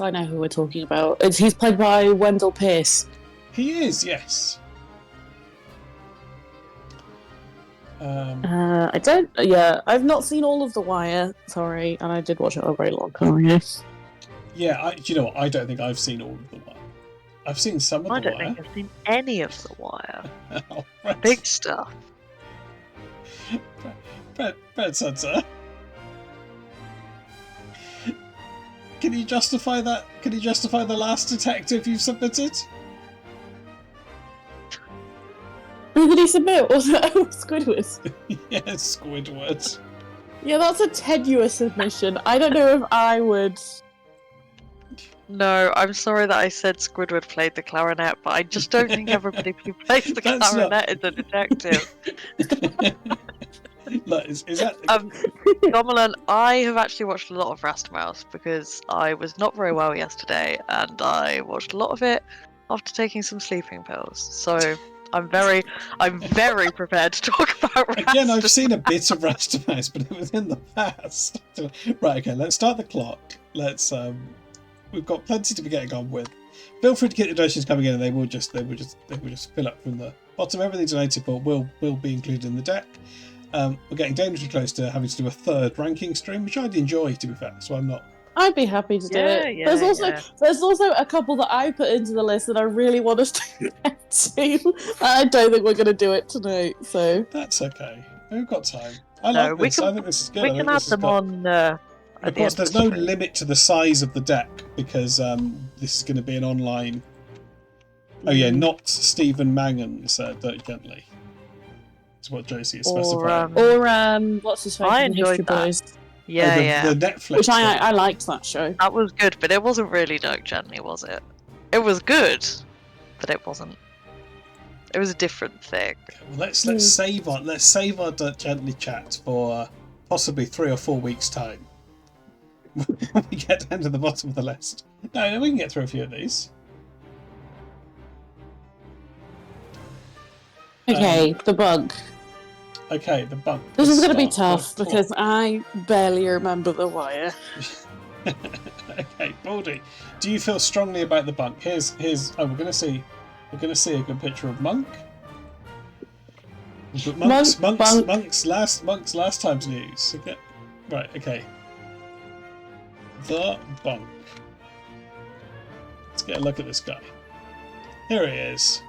[SPEAKER 3] I know who we're talking about. He's played by Wendell Pierce.
[SPEAKER 1] He is, yes.
[SPEAKER 3] I don't. Yeah, I've not seen all of The Wire. Sorry, and I did watch it a very long time ago.
[SPEAKER 1] Yeah, you know what? I don't think I've seen all of The Wire. I've seen some of
[SPEAKER 4] I
[SPEAKER 1] The
[SPEAKER 4] don't
[SPEAKER 1] Wire.
[SPEAKER 4] think I've seen any of The Wire.
[SPEAKER 1] Oh, Brett,
[SPEAKER 4] Big stuff.
[SPEAKER 1] Brett Sensor. Can you justify that? Can you justify the last detective you've submitted?
[SPEAKER 3] Who did he submit? Was it Squidward?
[SPEAKER 1] Yes, Squidward.
[SPEAKER 3] Yeah, that's a tenuous submission. I don't know if I would.
[SPEAKER 4] No, I'm sorry that I said Squidward played the clarinet, but I just don't think everybody who plays the
[SPEAKER 1] That's
[SPEAKER 4] clarinet is a detective.
[SPEAKER 1] Look, is that...
[SPEAKER 4] Gomelin, I have actually watched a lot of Rastamouse because I was not very well yesterday, and I watched a lot of it after taking some sleeping pills. So I'm very prepared to talk about Rastamouse.
[SPEAKER 1] Again, I've seen a bit of Rastamouse, but it was in the past. Right, okay, let's start the clock. Let's we've got plenty to be getting on with. Feel free to get the donations coming in, and they will just fill up from the bottom. Everything donated for will be included in the deck. We're getting dangerously close to having to do a third ranking stream, which I'd enjoy, to be fair. So I'm not.
[SPEAKER 3] I'd be happy to do it.
[SPEAKER 4] Yeah,
[SPEAKER 3] There's also a couple that I put into the list that I really want us to get to. I don't think we're going to do it tonight, so
[SPEAKER 1] That's okay. We've got time. I think this is good.
[SPEAKER 4] We can add them on.
[SPEAKER 1] Of course, there's no limit to the size of the deck because this is going to be an online. Oh yeah, not Stephen Mangan's Dirt Gently. Is what Josie is specifying.
[SPEAKER 3] or what's his face?
[SPEAKER 4] I
[SPEAKER 3] from History
[SPEAKER 4] enjoyed that.
[SPEAKER 3] Boys,
[SPEAKER 4] Yeah,
[SPEAKER 1] The Netflix.
[SPEAKER 3] which
[SPEAKER 1] one.
[SPEAKER 3] I liked that show.
[SPEAKER 4] that was good, but it wasn't really Dirk Gently, was it? It was good, but it wasn't. It was a different thing.
[SPEAKER 1] Well, let's save our Dirt Gently chat for possibly 3 or 4 weeks time. When we get down to the bottom of the list. No, we can get through a few of these.
[SPEAKER 3] Okay, the bug.
[SPEAKER 1] Okay, the bunk.
[SPEAKER 3] This is going to be
[SPEAKER 1] Start
[SPEAKER 3] tough
[SPEAKER 1] the
[SPEAKER 3] because
[SPEAKER 1] clock.
[SPEAKER 3] I barely remember The Wire.
[SPEAKER 1] Okay, Baldy, do you feel strongly about the bunk? Here's. Oh, we're gonna see a good picture of Monk. But Monk's last time's news. Okay. Right. Okay. The bunk. Let's get a look at this guy. Here he is.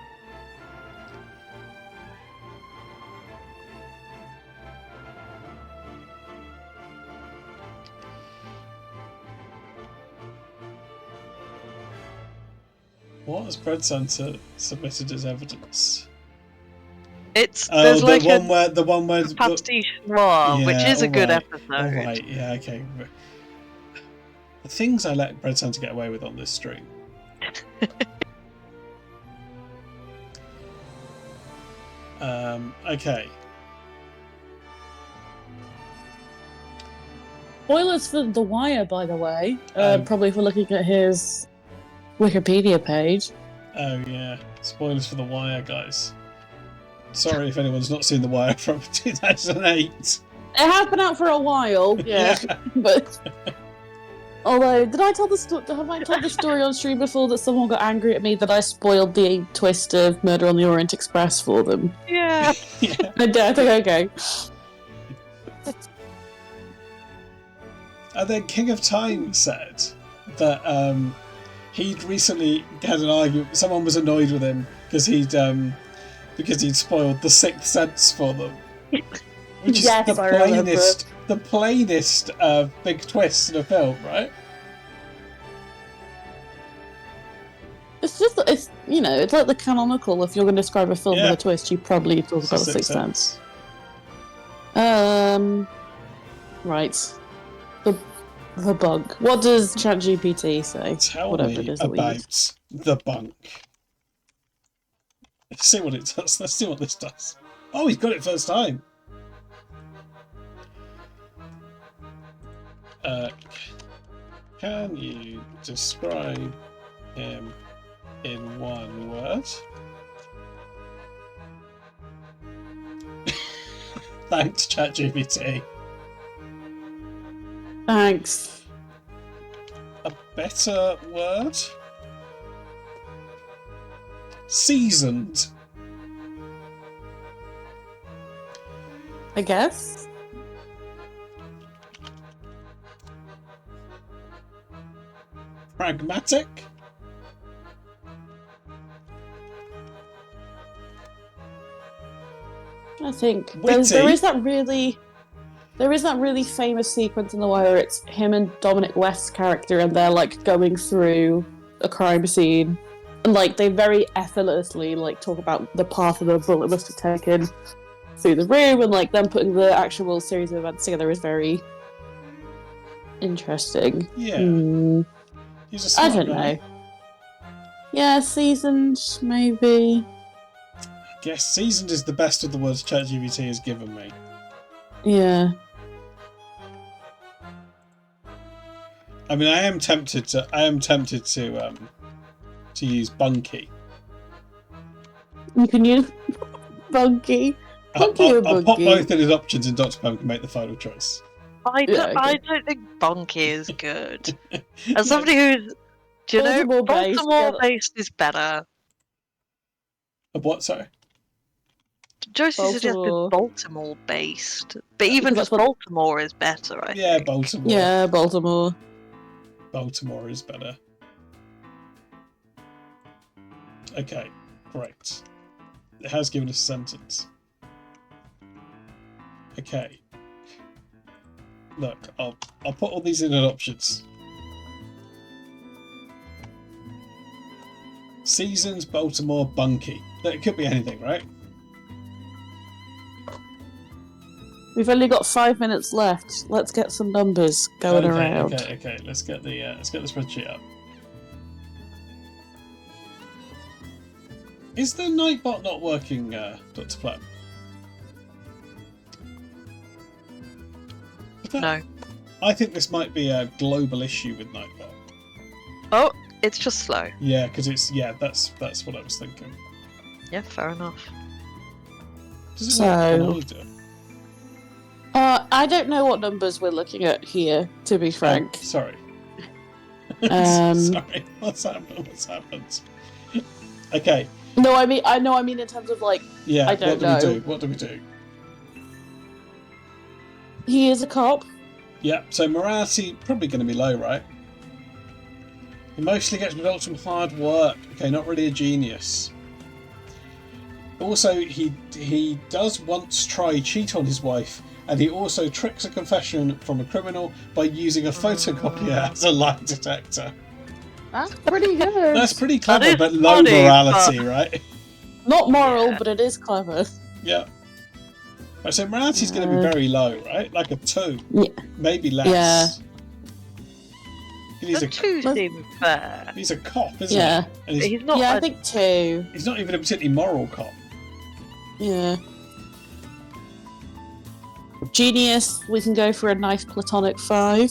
[SPEAKER 1] What has Bread Center submitted as evidence?
[SPEAKER 4] There's
[SPEAKER 1] the
[SPEAKER 4] like
[SPEAKER 1] one where
[SPEAKER 4] pastiche noir,
[SPEAKER 1] Yeah,
[SPEAKER 4] which is a good
[SPEAKER 1] alright,
[SPEAKER 4] episode.
[SPEAKER 1] Alright, yeah, okay. The things I let Bread Center get away with on this stream. Okay.
[SPEAKER 3] Spoilers for The Wire, by the way. Probably if we're looking at his Wikipedia page.
[SPEAKER 1] Oh yeah. Spoilers for The Wire, guys. Sorry if anyone's not seen The Wire from 2008.
[SPEAKER 3] It has been out for a while, yeah. But although, did I tell the story? Have I told the story on stream before that someone got angry at me that I spoiled the twist of Murder on the Orient Express for them?
[SPEAKER 4] Yeah.
[SPEAKER 1] Yeah.
[SPEAKER 3] I think okay.
[SPEAKER 1] And then King of Time said that he'd recently had an argument. Someone was annoyed with him because he'd spoiled The Sixth Sense for them, which is
[SPEAKER 3] Yes, I remember.
[SPEAKER 1] the plainest big twist in a film, right?
[SPEAKER 3] It's it's like the canonical. If you're going to describe a film
[SPEAKER 1] Yeah.
[SPEAKER 3] with a twist, you probably talk about The Sixth Sense. Right. The bunk. What does ChatGPT say?
[SPEAKER 1] Tell
[SPEAKER 3] Whatever
[SPEAKER 1] me
[SPEAKER 3] it is that we use.
[SPEAKER 1] about the bunk. Let's see what it does. Let's see what this does. Oh, he's got it first time. Can you describe him in one word? Thanks, ChatGPT.
[SPEAKER 3] Thanks.
[SPEAKER 1] A better word? Seasoned.
[SPEAKER 3] I guess.
[SPEAKER 1] Pragmatic.
[SPEAKER 3] I think
[SPEAKER 1] Witty.
[SPEAKER 3] there is that really famous sequence in The Wire where it's him and Dominic West's character and they're like going through a crime scene and like they very effortlessly like talk about the path of the bullet must have taken through the room and like them putting the actual series of events together is very interesting.
[SPEAKER 1] Yeah. He's a smart
[SPEAKER 3] I don't
[SPEAKER 1] guy.
[SPEAKER 3] know. Yeah, seasoned maybe.
[SPEAKER 1] Guess seasoned is the best of the words ChatGPT has given me.
[SPEAKER 3] Yeah.
[SPEAKER 1] I mean, I am tempted to use bunky.
[SPEAKER 3] You can use bunky. Bunky or
[SPEAKER 1] I'll pop
[SPEAKER 3] bunky?
[SPEAKER 1] both of his options and Dr. Punk can make the final choice.
[SPEAKER 4] I
[SPEAKER 3] okay.
[SPEAKER 4] don't think bunky is good. As somebody who's, do you know,
[SPEAKER 3] Baltimore-based,
[SPEAKER 4] Baltimore-based is better.
[SPEAKER 1] What, sorry?
[SPEAKER 4] Josie suggested
[SPEAKER 3] Baltimore.
[SPEAKER 4] Baltimore-based, but even
[SPEAKER 3] Because
[SPEAKER 4] just
[SPEAKER 3] that's what-
[SPEAKER 4] Baltimore is better, I
[SPEAKER 1] Yeah,
[SPEAKER 4] think.
[SPEAKER 1] Baltimore.
[SPEAKER 3] Yeah, Baltimore.
[SPEAKER 1] Baltimore is better. Okay, great. It has given us a sentence. Okay. Look, I'll put all these in as options. Seasons, Baltimore, bunky. It could be anything, right?
[SPEAKER 3] We've only got 5 minutes left. Let's get some numbers going around.
[SPEAKER 1] Okay. Let's get the spreadsheet up. Is the Nightbot not working, Dr. Flap?
[SPEAKER 4] No.
[SPEAKER 1] I think this might be a global issue with Nightbot.
[SPEAKER 4] Oh, it's just slow.
[SPEAKER 1] Yeah, because that's what I was thinking.
[SPEAKER 4] Yeah, fair enough.
[SPEAKER 1] Does it work on
[SPEAKER 3] So-
[SPEAKER 1] either?
[SPEAKER 3] I don't know what numbers we're looking at here, to be frank.
[SPEAKER 1] Oh, sorry. Sorry. What's happened? Okay.
[SPEAKER 3] No, I mean in terms of like,
[SPEAKER 1] Yeah.
[SPEAKER 3] I don't
[SPEAKER 1] what do
[SPEAKER 3] know.
[SPEAKER 1] we do? What do we do?
[SPEAKER 3] he is a cop.
[SPEAKER 1] Yeah. So morality probably going to be low, right? He mostly gets results from hard work. Okay, not really a genius. Also, he does once try cheat on his wife, and he also tricks a confession from a criminal by using a photocopier as a lie detector.
[SPEAKER 3] That's pretty good.
[SPEAKER 1] That's pretty clever,
[SPEAKER 4] is
[SPEAKER 1] but low
[SPEAKER 4] funny,
[SPEAKER 1] morality, right?
[SPEAKER 3] Not moral,
[SPEAKER 4] Yeah.
[SPEAKER 3] but it is clever.
[SPEAKER 1] Yeah. Right, so morality's going to be very low, right? Like a 2.
[SPEAKER 3] Yeah.
[SPEAKER 1] Maybe less.
[SPEAKER 3] Yeah.
[SPEAKER 1] He's
[SPEAKER 4] The two
[SPEAKER 3] Let's-
[SPEAKER 4] seem fair.
[SPEAKER 1] he's a cop, isn't
[SPEAKER 3] Yeah.
[SPEAKER 1] he? And
[SPEAKER 4] But
[SPEAKER 1] he's,
[SPEAKER 4] he's not
[SPEAKER 3] Yeah, I
[SPEAKER 4] a
[SPEAKER 3] think 2.
[SPEAKER 1] he's not even a particularly moral cop.
[SPEAKER 3] Yeah. Genius, we can go for a nice platonic 5.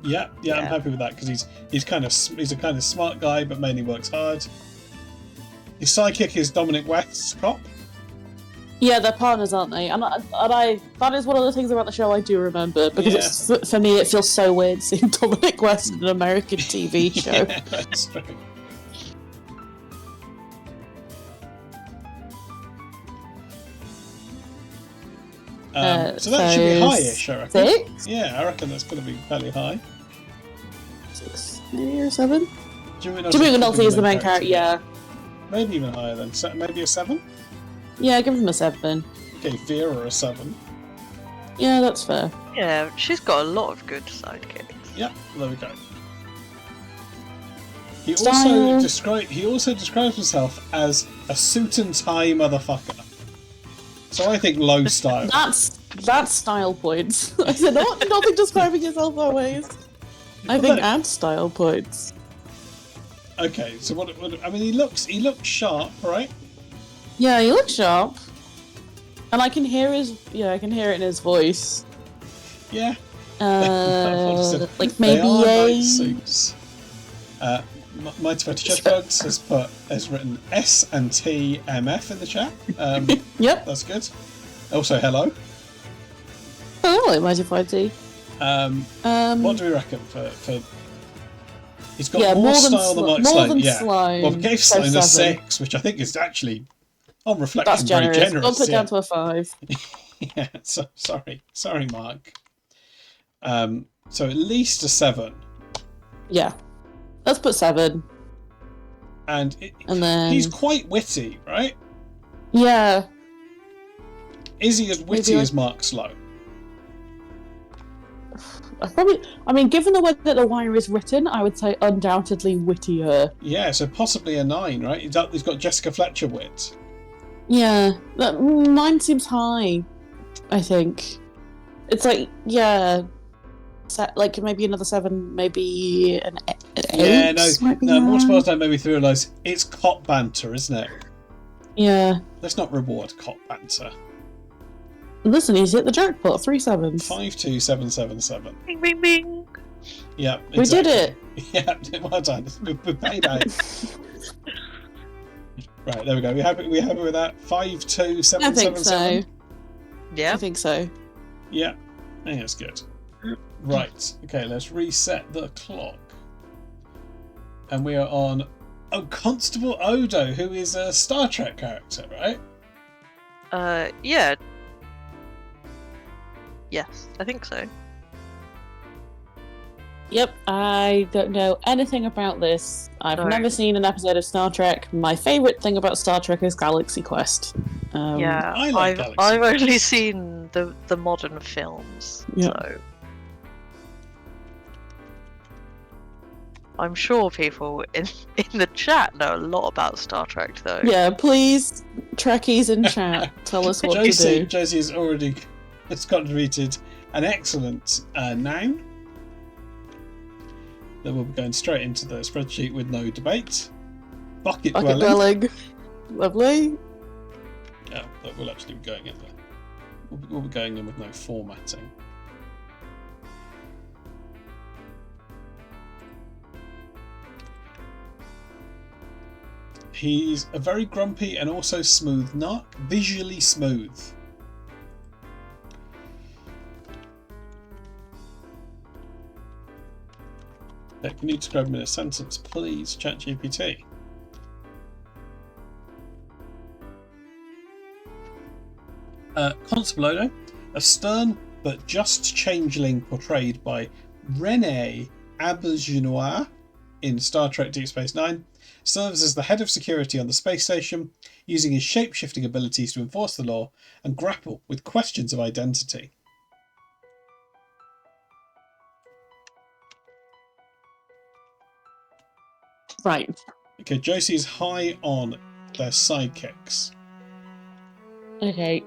[SPEAKER 1] Yeah, I'm
[SPEAKER 4] Yeah.
[SPEAKER 1] happy with that because he's a kind of smart guy, but mainly works hard. His sidekick is Dominic West's cop.
[SPEAKER 3] Yeah, they're partners, aren't they? And I that is one of the things about the show I do remember because it's, for me it feels so weird seeing Dominic West in an American TV show.
[SPEAKER 1] Yeah, that's true. So that should be highish, I reckon.
[SPEAKER 3] 6?
[SPEAKER 1] Yeah, I reckon that's going to be fairly high.
[SPEAKER 3] 6, maybe, or 7?
[SPEAKER 1] Jimmy
[SPEAKER 3] Jimmy McNulty is the main character, yeah.
[SPEAKER 1] Maybe even higher then. Maybe a 7?
[SPEAKER 3] Yeah, give him a 7.
[SPEAKER 1] Okay, Vera a 7.
[SPEAKER 3] Yeah, that's fair.
[SPEAKER 4] yeah. She's got a lot of good sidekicks.
[SPEAKER 1] Yep, there we go. He
[SPEAKER 3] Style.
[SPEAKER 1] also describes himself as a suit and tie motherfucker. So I think low style.
[SPEAKER 3] That's style points. I said nothing describing yourself always. I think add style points.
[SPEAKER 1] Okay, so what? I mean, he looks sharp, right?
[SPEAKER 3] Yeah, he looks sharp, and I can hear I can hear it in his voice.
[SPEAKER 1] Yeah.
[SPEAKER 3] Like
[SPEAKER 1] They
[SPEAKER 3] maybe
[SPEAKER 1] are
[SPEAKER 3] a
[SPEAKER 1] nice suits. Mighty Mighty Chessbugs has written S and T MF in the chat.
[SPEAKER 3] Yep.
[SPEAKER 1] That's good. Also, hello.
[SPEAKER 3] Oh, Mighty Fighty.
[SPEAKER 1] What do we reckon for? He's got more
[SPEAKER 3] more
[SPEAKER 1] style than Mike
[SPEAKER 3] more
[SPEAKER 1] Sloan.
[SPEAKER 3] than
[SPEAKER 1] Yeah.
[SPEAKER 3] Sloan.
[SPEAKER 1] Well, we gave
[SPEAKER 3] So
[SPEAKER 1] Sloan a
[SPEAKER 3] 7.
[SPEAKER 1] 6, which I think is actually, on reflection,
[SPEAKER 3] That's generous.
[SPEAKER 1] very generous.
[SPEAKER 3] I'll put
[SPEAKER 1] yeah.
[SPEAKER 3] down to a 5.
[SPEAKER 1] Yeah. So, sorry, Mark. So at least a 7.
[SPEAKER 3] Yeah. Let's put 7.
[SPEAKER 1] And
[SPEAKER 3] then
[SPEAKER 1] he's quite witty, right?
[SPEAKER 3] Yeah.
[SPEAKER 1] Is he as witty
[SPEAKER 3] Maybe
[SPEAKER 1] as Mark Sloan?
[SPEAKER 3] I mean, given the way that The Wire is written, I would say undoubtedly wittier.
[SPEAKER 1] Yeah, so possibly a 9, right? He's got Jessica Fletcher wit.
[SPEAKER 3] Yeah. 9 seems high, I think. It's like, yeah. Like maybe another 7, maybe an 8.
[SPEAKER 1] Yeah, no. More
[SPEAKER 3] supposed
[SPEAKER 1] to maybe through realize it's cop banter, isn't it?
[SPEAKER 3] Yeah.
[SPEAKER 1] Let's not reward cop banter.
[SPEAKER 3] Listen, he's hit the jackpot. 3 7s.
[SPEAKER 1] 52777.
[SPEAKER 4] Bing, bing, bing.
[SPEAKER 1] Yeah, exactly.
[SPEAKER 3] We did it.
[SPEAKER 1] Yeah, well done. With payday. Right, there we go. We happy with that? 52777.
[SPEAKER 3] I think so.
[SPEAKER 4] Yeah.
[SPEAKER 3] I think so.
[SPEAKER 1] Yeah, I think that's good. Right, okay, let's reset the clock. And we are on Constable Odo, who is a Star Trek character, right?
[SPEAKER 4] Yeah. Yes, I think so.
[SPEAKER 3] Yep, I don't know anything about this. I've
[SPEAKER 4] No.
[SPEAKER 3] never seen an episode of Star Trek. My favourite thing about Star Trek is Galaxy Quest.
[SPEAKER 4] Yeah,
[SPEAKER 1] I like Galaxy
[SPEAKER 4] I've
[SPEAKER 1] Quest.
[SPEAKER 4] only seen the modern films,
[SPEAKER 3] Yep.
[SPEAKER 4] so I'm sure people in the chat know a lot about Star Trek, though.
[SPEAKER 3] Yeah, please, Trekkies in chat, tell us what to do.
[SPEAKER 1] Josie has contributed an excellent noun that will be going straight into the spreadsheet with no debate. Bucket
[SPEAKER 3] Bucket
[SPEAKER 1] dwelling.
[SPEAKER 3] dwelling. Lovely.
[SPEAKER 1] Yeah, that will actually be going in there. We'll be going in with no formatting. He's a very grumpy and also smooth narc, visually smooth. Can you describe him in a sentence, please, ChatGPT? Constable Odo, a stern but just changeling portrayed by René Auberjonois in Star Trek Deep Space Nine, serves as the head of security on the space station, using his shape-shifting abilities to enforce the law and grapple with questions of identity.
[SPEAKER 3] Right.
[SPEAKER 1] Okay, Josie is high on their sidekicks.
[SPEAKER 3] Okay.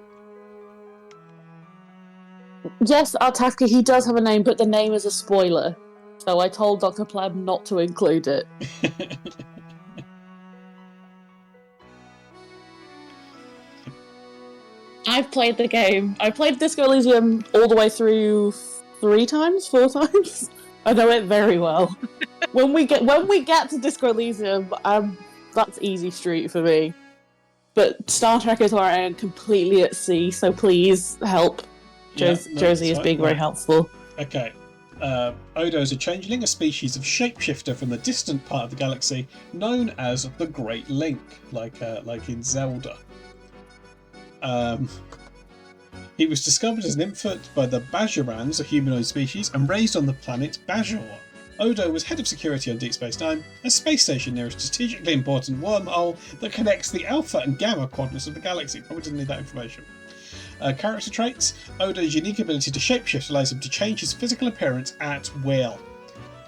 [SPEAKER 3] Yes, Artaska, he does have a name, but the name is a spoiler. So I told Dr. Pleb not to include it. I've played the game. I played Disco Elysium all the way through 4 times. I know it very well. When we get to Disco Elysium, that's easy street for me. But Star Trek is where I am completely at sea, so please help. Josie is being very helpful.
[SPEAKER 1] Okay. Odo is a changeling, a species of shapeshifter from the distant part of the galaxy known as the Great Link, like in Zelda. He was discovered as an infant by the Bajorans, a humanoid species, and raised on the planet Bajor. Odo was head of security on Deep Space Nine, a space station near a strategically important wormhole that connects the Alpha and Gamma quadrants of the galaxy. Probably didn't need that information. Character traits. Odo's unique ability to shapeshift allows him to change his physical appearance at will.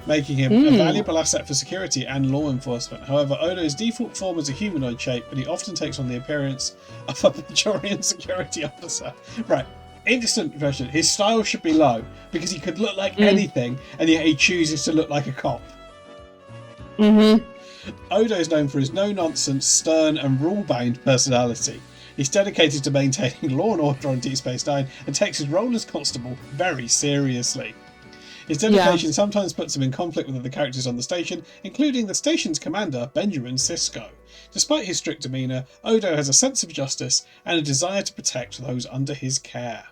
[SPEAKER 1] making him a valuable asset for security and law enforcement. However, Odo's default form is a humanoid shape, but he often takes on the appearance of a Bajorian security officer. Right. Instant version. His style should be low because he could look like anything, and yet he chooses to look like a cop. Odo is known for his no-nonsense, stern, and rule-bound personality. He's dedicated to maintaining law and order on Deep Space Nine and takes his role as constable very seriously. His dedication sometimes puts him in conflict with other characters on the station, including the station's commander, Benjamin Sisko. Despite his strict demeanour, Odo has a sense of justice and a desire to protect those under his care.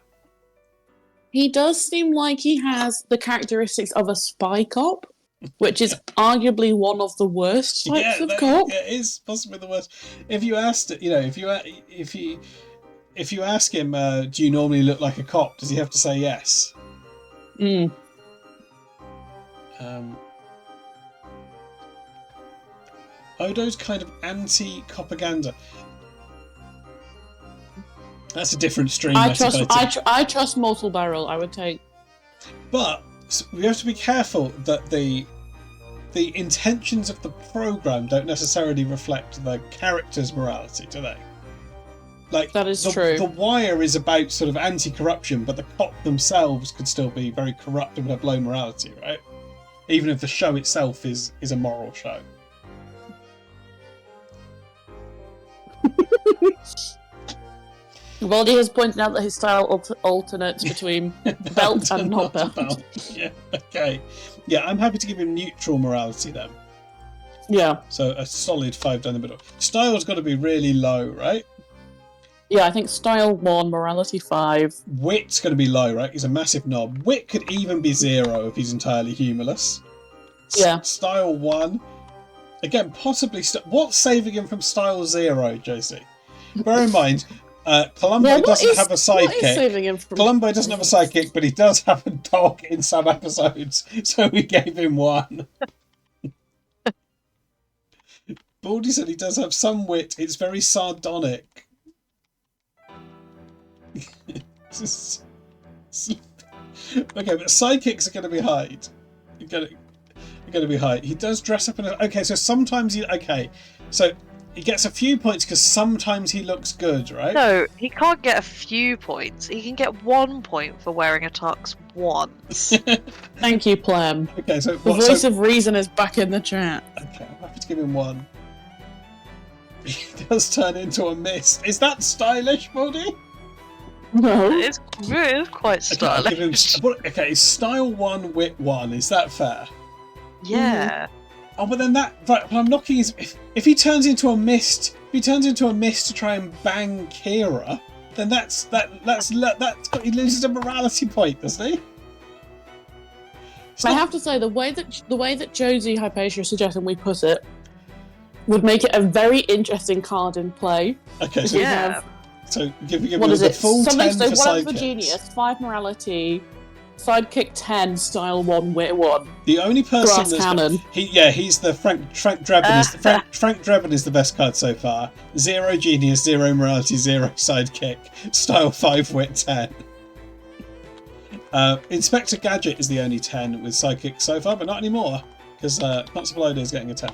[SPEAKER 3] He does seem like he has the characteristics of a spy cop, which is arguably one of the worst types of cop.
[SPEAKER 1] Yeah, it is possibly the worst. If you asked, if you ask him, do you normally look like a cop? Does he have to say yes? Odo's kind of anti-propaganda. That's a different stream.
[SPEAKER 3] I trust Mortal Barrel. I would take.
[SPEAKER 1] But we have to be careful that the intentions of the program don't necessarily reflect the character's morality, do they? Like
[SPEAKER 3] that is true.
[SPEAKER 1] The Wire is about sort of anti-corruption, but the cop themselves could still be very corrupt and have low morality, right? Even if the show itself is a moral show.
[SPEAKER 3] Baldy has pointed out that his style alternates between belt and not belt.
[SPEAKER 1] Yeah, okay. Yeah, I'm happy to give him neutral morality then.
[SPEAKER 3] Yeah.
[SPEAKER 1] So a solid 5 down the middle. Style's got to be really low, right?
[SPEAKER 3] Yeah, I think style 1, morality 5.
[SPEAKER 1] Wit's going to be low, right? He's a massive knob. Wit could even be 0 if he's entirely humorless.
[SPEAKER 3] Yeah.
[SPEAKER 1] Style 1. Again, possibly... What's saving him from style 0, JC? Bear in mind... Columbo doesn't have a sidekick. Columbo doesn't have a sidekick, but he does have a dog in some episodes, so we gave him 1. Baldy said he does have some wit. It's very sardonic. Okay, but sidekicks are going to be high. Going to be high. He does dress up in a... Okay, so sometimes he... Okay, so... He gets a few points because sometimes he looks good, right?
[SPEAKER 4] No, he can't get a few points. He can get 1 point for wearing a tux once.
[SPEAKER 3] Thank you, Plem.
[SPEAKER 1] Okay, so
[SPEAKER 3] the voice of reason is back in the chat.
[SPEAKER 1] Okay, I'm happy to give him 1. He does turn into a mist. Is that stylish, Baldy?
[SPEAKER 3] No.
[SPEAKER 4] It is quite stylish.
[SPEAKER 1] Okay, style 1, wit 1. Is that fair?
[SPEAKER 4] Yeah.
[SPEAKER 1] Oh, but then that... Right, but I'm knocking his... If he turns into a mist... If he turns into a mist to try and bang Kira, then he loses a morality point, doesn't he?
[SPEAKER 3] I have to say, the way that Josie Hypatia is suggesting we put it would make it a very interesting card in play.
[SPEAKER 1] Okay, so
[SPEAKER 4] yeah.
[SPEAKER 1] So give me
[SPEAKER 3] what is
[SPEAKER 1] the
[SPEAKER 3] it?
[SPEAKER 1] full 10 for
[SPEAKER 3] one for
[SPEAKER 1] sidekicks.
[SPEAKER 3] Genius, 5 morality, sidekick 10, style 1, wit 1.
[SPEAKER 1] The only person
[SPEAKER 3] Brass cannon.
[SPEAKER 1] He's the Frank Drebin. Frank Drebin is the best card so far. 0 genius, 0 morality, 0 sidekick. Style 5, wit 10. Inspector Gadget is the only 10 with sidekick so far, but not anymore because Constable Odo is getting a 10.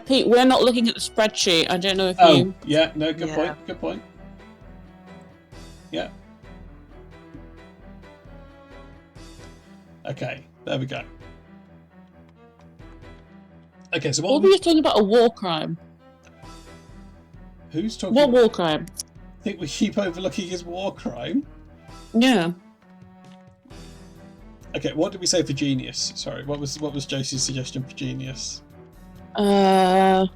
[SPEAKER 3] Pete, we're not looking at the spreadsheet. I don't know if you.
[SPEAKER 1] Oh, yeah, no, good point. Good point. Yeah. Okay, there we go. Okay, so
[SPEAKER 3] what were you talking about? A war crime.
[SPEAKER 1] Who's talking?
[SPEAKER 3] What war crime?
[SPEAKER 1] I think we keep overlooking his war crime.
[SPEAKER 3] Yeah.
[SPEAKER 1] Okay, what did we say for genius? Sorry, what was Josie's suggestion for genius?
[SPEAKER 3] Good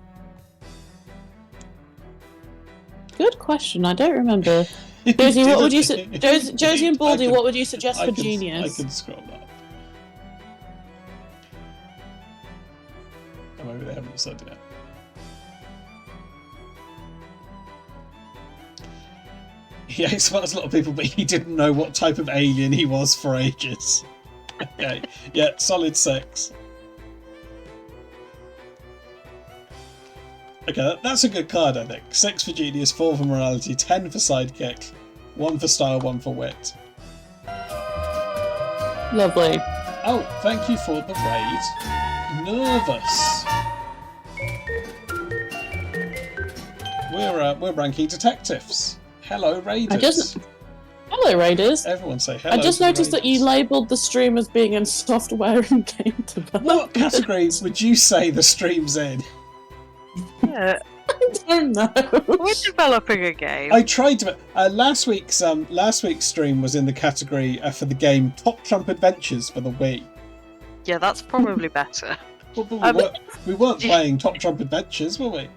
[SPEAKER 3] question. I don't remember. Josie, what would you Josie and Baldy, what would you suggest for genius?
[SPEAKER 1] I can scroll up. Oh, maybe they haven't decided yet. He outsmarts a lot of people, but he didn't know what type of alien he was for ages. Okay, yeah, solid 6. Okay, that's a good card, I think. 6 for genius, 4 for morality, 10 for sidekick, 1 for style, 1 for wit.
[SPEAKER 3] Lovely.
[SPEAKER 1] Oh, thank you for the raid. Nervous. We're ranking detectives. Hello, raiders.
[SPEAKER 3] Hello, Raiders.
[SPEAKER 1] Everyone say hello.
[SPEAKER 3] I just
[SPEAKER 1] to the
[SPEAKER 3] noticed that you
[SPEAKER 1] raiders.
[SPEAKER 3] labelled the stream as being in software and game development.
[SPEAKER 1] What category would you say the stream's in?
[SPEAKER 4] Yeah,
[SPEAKER 3] I don't know.
[SPEAKER 4] we're developing a game.
[SPEAKER 1] I tried to. Last week's stream was in the category for the game Top Trump Adventures for the Wii.
[SPEAKER 4] Yeah, that's probably better.
[SPEAKER 1] But we weren't playing Top Trump Adventures, were we?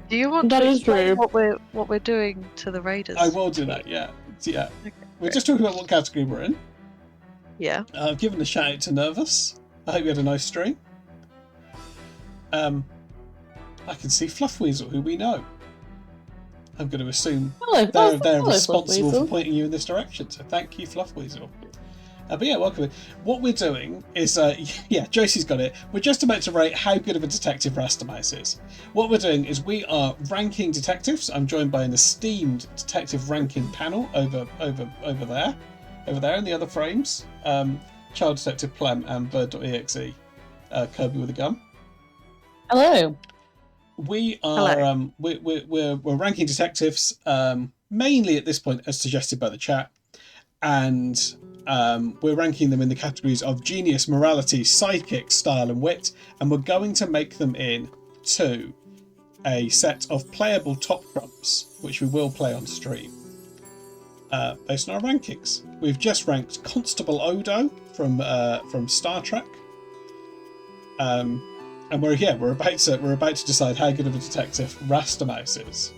[SPEAKER 4] Do you want
[SPEAKER 3] That
[SPEAKER 4] to
[SPEAKER 3] is
[SPEAKER 4] explain
[SPEAKER 3] true.
[SPEAKER 4] what we're doing to the Raiders?
[SPEAKER 1] I will do that. Yeah. Yeah.
[SPEAKER 4] Okay,
[SPEAKER 1] We're
[SPEAKER 4] great.
[SPEAKER 1] just talking about what category we're in.
[SPEAKER 4] Yeah.
[SPEAKER 1] I've given a shout out to Nervous. I hope you had a nice stream. I can see Fluffweasel, who we know. I'm going to assume
[SPEAKER 3] Hello,
[SPEAKER 1] they're
[SPEAKER 3] hello,
[SPEAKER 1] responsible for
[SPEAKER 3] Fluffweasel.
[SPEAKER 1] pointing you in this direction. So thank you, Fluffweasel. But yeah, welcome. What we're doing is, yeah, Josie's got it. We're just about to rate how good of a detective Rastamouse is. What we're doing is we are ranking detectives. I'm joined by an esteemed detective ranking panel over there in the other frames. Child Detective Plem and Bird.exe, Kirby with a gun.
[SPEAKER 3] Hello.
[SPEAKER 1] We are we're ranking detectives mainly at this point as suggested by the chat, and we're ranking them in the categories of genius, morality, sidekick, style, and wit, and we're going to make them into a set of playable top trumps, which we will play on stream based on our rankings. We've just ranked Constable Odo from Star Trek. And we're about to decide how good of a detective Rastamouse is.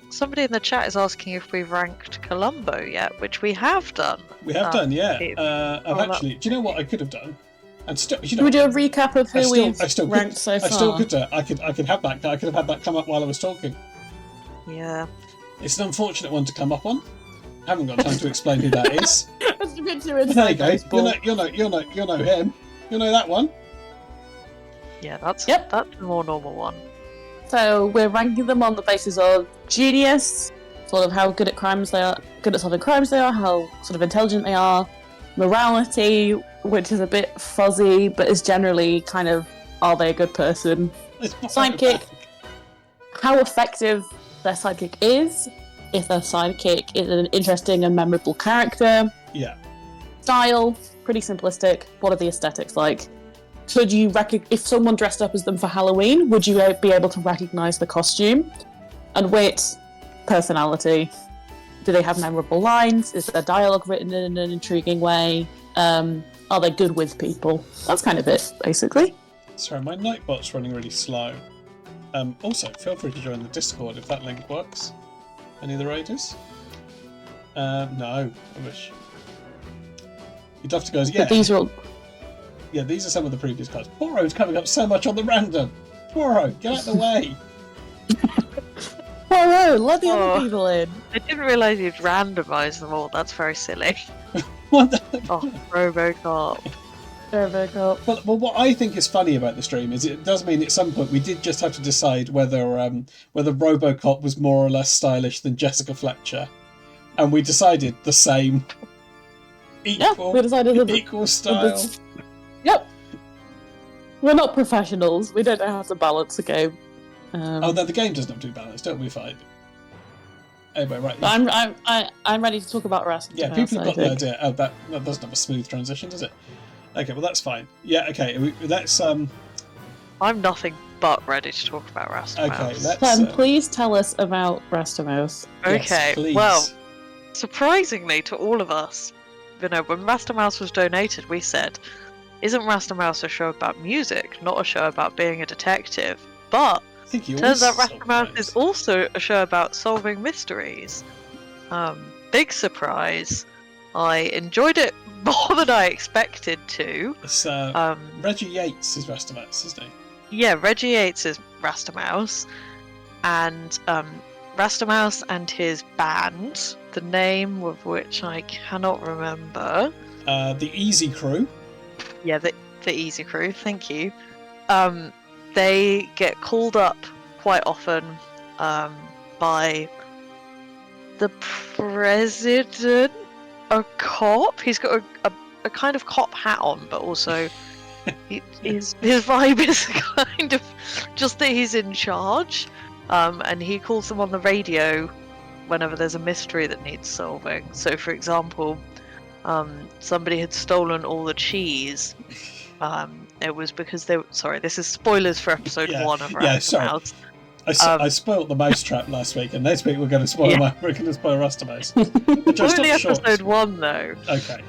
[SPEAKER 4] Somebody in the chat is asking if we've ranked Columbo yet, which we have done.
[SPEAKER 1] We have done, yeah.
[SPEAKER 4] Steve.
[SPEAKER 1] I've actually. Do you know what I could have done? And still, you
[SPEAKER 3] Can
[SPEAKER 1] know,
[SPEAKER 3] we do a recap of who we've ranked so far?
[SPEAKER 1] I still could. I could have that. I could have had that come up while I was talking.
[SPEAKER 4] Yeah.
[SPEAKER 1] It's an unfortunate one to come up on. I haven't got time to explain who that is.
[SPEAKER 3] That's a bit too
[SPEAKER 1] But there you go.
[SPEAKER 3] baseball.
[SPEAKER 1] You'll know him. You'll know that one.
[SPEAKER 4] Yeah, that's
[SPEAKER 3] Yep.
[SPEAKER 4] the more normal one.
[SPEAKER 3] So we're ranking them on the basis of genius, sort of how good at solving crimes they are, how sort of intelligent they are, morality, which is a bit fuzzy, but is generally kind of, are they a good person?
[SPEAKER 1] It's not
[SPEAKER 3] Sidekick, how effective their sidekick is, if their sidekick is an interesting and memorable character.
[SPEAKER 1] Yeah.
[SPEAKER 3] Style, pretty simplistic. What are the aesthetics like? Could you if someone dressed up as them for Halloween, would you be able to recognise the costume? And wit, personality. Do they have memorable lines? Is their dialogue written in an intriguing way? Are they good with people? That's kind of it, basically.
[SPEAKER 1] Sorry, my Nightbot's running really slow. Also, feel free to join the Discord if that link works. Any of the raiders? No, I wish. You'd have to go. Yeah,
[SPEAKER 3] But these are all...
[SPEAKER 1] yeah. These are some of the previous cards. Poro's coming up so much on the random. Poro, get out of the way.
[SPEAKER 3] Whoa, let the
[SPEAKER 4] Oh.
[SPEAKER 3] other people in.
[SPEAKER 4] I didn't realise you'd randomise them all. That's very silly.
[SPEAKER 1] What the-
[SPEAKER 4] Oh, Robocop.
[SPEAKER 1] Well, what I think is funny about the stream is it does mean at some point we did just have to decide whether RoboCop was more or less stylish than Jessica Fletcher, and we decided the same. Equal,
[SPEAKER 3] we decided that
[SPEAKER 1] equal style.
[SPEAKER 3] Yep. We're not professionals. We don't know how to balance a game.
[SPEAKER 1] Oh, no, the game doesn't have to be balanced. Don't be fine. Anyway, right.
[SPEAKER 3] But I'm ready to talk about Rust.
[SPEAKER 1] Yeah, people have got the idea. Oh, that doesn't have a smooth transition, does it? Okay, well that's fine. Yeah, okay. Let's
[SPEAKER 4] I'm nothing but ready to talk about Rastamouse.
[SPEAKER 1] Okay, let's.
[SPEAKER 3] Clem, please tell us about Rastamouse.
[SPEAKER 4] Okay,
[SPEAKER 1] Yes, please.
[SPEAKER 4] well, surprisingly to all of us, when Rastamouse was donated, we said, "Isn't Rastamouse a show about music, not a show about being a detective?" But
[SPEAKER 1] I think you
[SPEAKER 4] turns out
[SPEAKER 1] also
[SPEAKER 4] Rastamouse is also a show about solving mysteries. Big surprise. I enjoyed it more than I expected to.
[SPEAKER 1] It's, Reggie Yates is Rastamouse, isn't he?
[SPEAKER 4] Yeah, Reggie Yates is Rastamouse, and Rastamouse and his band, the name of which I cannot remember.
[SPEAKER 1] The Easy Crew.
[SPEAKER 4] Yeah, the Easy Crew. Thank you. They get called up quite often by the president, a cop. He's got a a kind of cop hat on, but also his vibe is kind of just that he's in charge, and he calls them on the radio whenever there's a mystery that needs solving. So, for example, somebody had stolen all the cheese. It was because they. Sorry, this is spoilers for episode 1 of Rust Mouse.
[SPEAKER 1] I spoilt the mousetrap last week, and next week we're going to spoil we're going to spoil Rust Mouse.
[SPEAKER 4] Only episode 1 though.
[SPEAKER 1] Okay.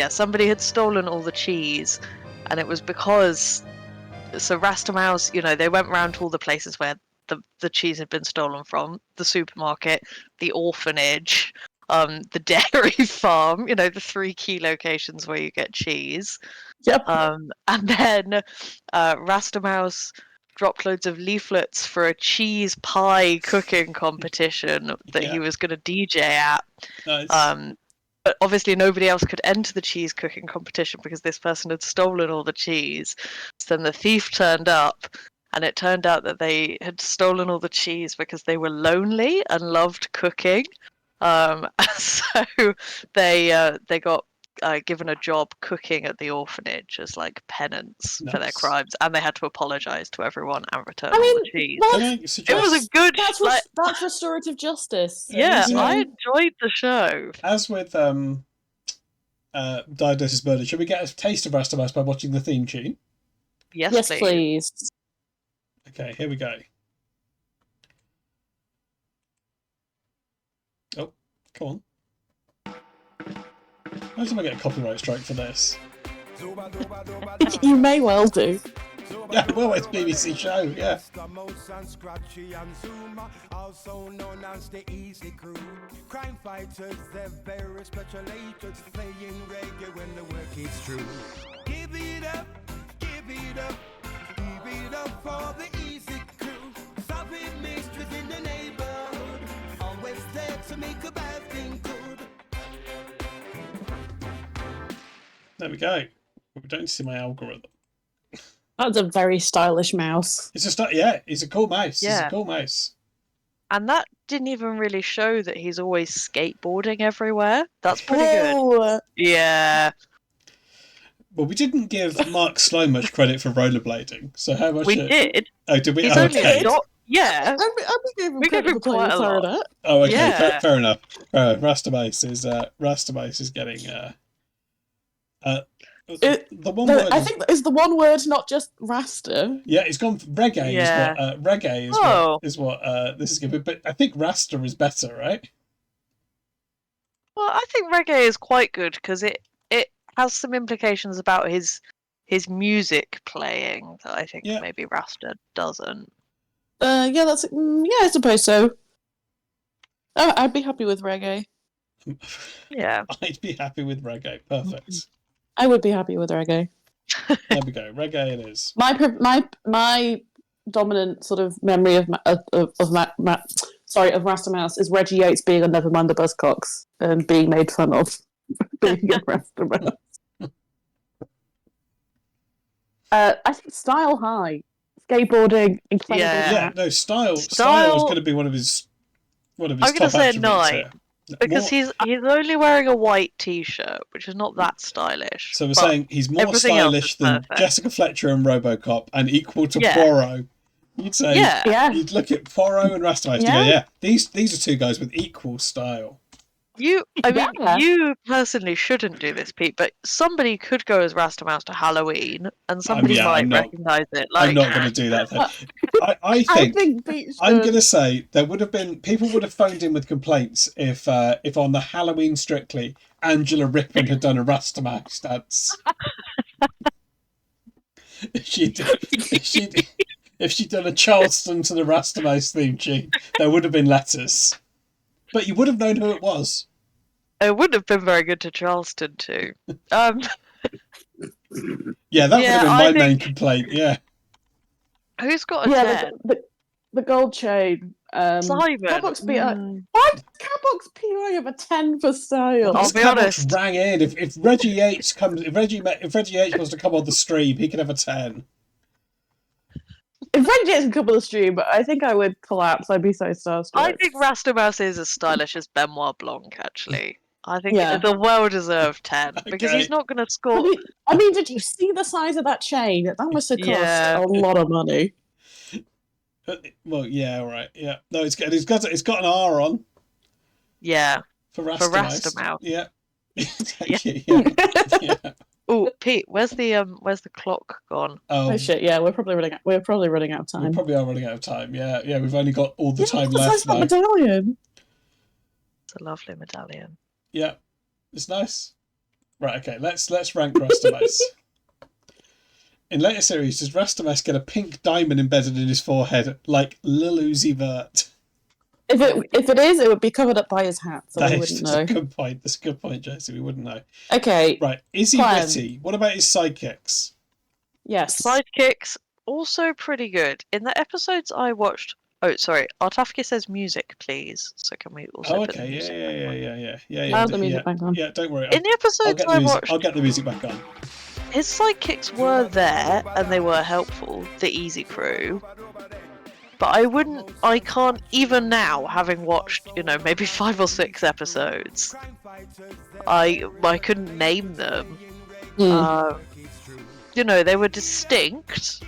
[SPEAKER 4] Somebody had stolen all the cheese, and it was because Rasta Mouse, they went round to all the places where the cheese had been stolen from: the supermarket, the orphanage, the dairy farm. The 3 key locations where you get cheese.
[SPEAKER 3] Yep.
[SPEAKER 4] And then Rasta Mouse dropped loads of leaflets for a cheese pie cooking competition that he was going to DJ at.
[SPEAKER 1] Nice.
[SPEAKER 4] But obviously nobody else could enter the cheese cooking competition because this person had stolen all the cheese. So then the thief turned up, and it turned out that they had stolen all the cheese because they were lonely and loved cooking. So they got given a job cooking at the orphanage as like penance for their crimes, and they had to apologise to everyone and return all the cheese. It was a good.
[SPEAKER 3] That's restorative justice.
[SPEAKER 4] Yeah, I enjoyed the show.
[SPEAKER 1] As with Diagnosis Murder, should we get a taste of Rust Mouse by watching the theme tune?
[SPEAKER 4] Yes,
[SPEAKER 3] please.
[SPEAKER 1] Okay, here we go. Oh, come on. Imagine I get a copyright strike for this.
[SPEAKER 3] You may well do.
[SPEAKER 1] Yeah, well, it's BBC show, yeah.
[SPEAKER 2] Also known as the Easy Crew. Crime fighters, they're very speculated, playing reggae when the work is true. Give it up, give it up, give it up for the Easy Crew. Solving mysteries in the neighborhood, always there to make a bad thing good.
[SPEAKER 1] There we go. We don't see my algorithm.
[SPEAKER 3] That's a very stylish mouse.
[SPEAKER 1] It's just he's a cool mouse.
[SPEAKER 4] Yeah.
[SPEAKER 1] He's a cool mouse.
[SPEAKER 4] And that didn't even really show that he's always skateboarding everywhere. That's pretty good. Yeah.
[SPEAKER 1] Well, we didn't give Mark Sloan much credit for rollerblading. So how much?
[SPEAKER 4] We did.
[SPEAKER 1] Oh, did we?
[SPEAKER 4] He's
[SPEAKER 1] Oh,
[SPEAKER 4] only
[SPEAKER 1] okay.
[SPEAKER 3] Yeah.
[SPEAKER 4] We gave him quite a lot.
[SPEAKER 1] Oh, okay.
[SPEAKER 4] Yeah.
[SPEAKER 1] Fair enough. Rasta Mouse is getting the one word.
[SPEAKER 3] I think is the one word, not just Rasta.
[SPEAKER 1] Yeah, it's gone. Reggae
[SPEAKER 4] Yeah.
[SPEAKER 1] is what this is good. But I think Rasta is better, right?
[SPEAKER 4] Well, I think reggae is quite good because it has some implications about his music playing that I think maybe Rasta doesn't.
[SPEAKER 3] I suppose so. Oh, I'd be happy with reggae.
[SPEAKER 4] Yeah.
[SPEAKER 1] I'd be happy with reggae. Perfect.
[SPEAKER 3] I would be happy with reggae.
[SPEAKER 1] There we go. Reggae it is.
[SPEAKER 3] My dominant sort of memory of Rasta Mouse is Reggie Yates being on Nevermind the Buzzcocks and being made fun of being a Rasta Mouse. I think style high, skateboarding, incredible.
[SPEAKER 1] Yeah, no, style is going to be one of his
[SPEAKER 4] I'm
[SPEAKER 1] top
[SPEAKER 4] going to say
[SPEAKER 1] attributes
[SPEAKER 4] 9.
[SPEAKER 1] here.
[SPEAKER 4] Because he's only wearing a white t-shirt, which is not that stylish.
[SPEAKER 1] So we're saying he's more stylish than Jessica Fletcher and RoboCop and equal to Poirot. You'd say, you'd look at Poirot and Rasta Mouse together. Yeah, these are 2 guys with equal style.
[SPEAKER 4] You personally shouldn't do this, Pete, but somebody could go as Rasta Mouse to Halloween, and somebody might recognise it.
[SPEAKER 1] I'm not going to do that. I think I'm going to say people would have phoned in with complaints if on the Halloween Strictly, Angela Rippon had done a Rasta Mouse dance. If she'd done a Charleston to the Rasta Mouse theme tune, there would have been letters. But you would have known who it was.
[SPEAKER 4] It would have been very good to Charleston too.
[SPEAKER 1] Yeah, that would have been my main complaint. Yeah.
[SPEAKER 4] Who's got a 10?
[SPEAKER 3] The gold chain.
[SPEAKER 4] Simon.
[SPEAKER 3] Catbox PI. Why does Catbox PI have a 10 for style?
[SPEAKER 4] I'll be honest.
[SPEAKER 1] Rang in. If Reggie Yates was to come on the stream, he could have a 10.
[SPEAKER 3] If Reggie Yates could come on the stream, I think I would collapse. I'd be so starstruck.
[SPEAKER 4] I think Rasta Mouse is as stylish as Benoit Blanc, actually. I think
[SPEAKER 3] Yeah.
[SPEAKER 4] it's a well-deserved 10 because
[SPEAKER 1] Okay.
[SPEAKER 4] he's not going to
[SPEAKER 3] I
[SPEAKER 4] score.
[SPEAKER 3] mean, did you see the size of that chain? That must have cost
[SPEAKER 4] Yeah.
[SPEAKER 3] a lot of money.
[SPEAKER 1] Well, yeah, right, yeah. No, it's got an R on
[SPEAKER 4] Yeah,
[SPEAKER 1] for
[SPEAKER 4] for
[SPEAKER 1] Rastamouse.
[SPEAKER 4] Rastamouse.
[SPEAKER 1] Yeah.
[SPEAKER 4] Yeah.
[SPEAKER 1] Yeah.
[SPEAKER 4] Oh, Pete, where's the clock gone?
[SPEAKER 3] Oh shit! Yeah, we're probably running out of
[SPEAKER 1] We
[SPEAKER 3] time.
[SPEAKER 1] probably are running out of time. Yeah, yeah. We've only got all the time
[SPEAKER 3] Look at the size
[SPEAKER 1] left
[SPEAKER 3] of that
[SPEAKER 1] now.
[SPEAKER 3] medallion.
[SPEAKER 4] It's a lovely medallion.
[SPEAKER 1] Yeah, it's nice. Right. Okay. Let's rank Rastamouse. In later series, does Rastamouse get a pink diamond embedded in his forehead like Lil Uzi Vert?
[SPEAKER 3] If it is, it would be covered up by his hat, so we wouldn't know.
[SPEAKER 1] That's a good point. That's a good point, Josie. We wouldn't know.
[SPEAKER 3] Okay.
[SPEAKER 1] Right. Is he
[SPEAKER 3] Plan.
[SPEAKER 1] witty? What about his sidekicks?
[SPEAKER 3] Yes.
[SPEAKER 4] Sidekicks, also pretty good. In the episodes I watched... Oh, sorry. Artafka says music, please. So can we also
[SPEAKER 1] Oh,
[SPEAKER 4] put the
[SPEAKER 1] okay.
[SPEAKER 4] music back on?
[SPEAKER 1] Yeah.
[SPEAKER 3] I'll put the music back on.
[SPEAKER 1] Yeah, don't worry.
[SPEAKER 4] In the episodes I watched,
[SPEAKER 1] I'll get the music back on.
[SPEAKER 4] his sidekicks were there and they were helpful. The Easy Crew. But I can't, even now, having watched, maybe 5 or 6 episodes, I couldn't name them. They were distinct,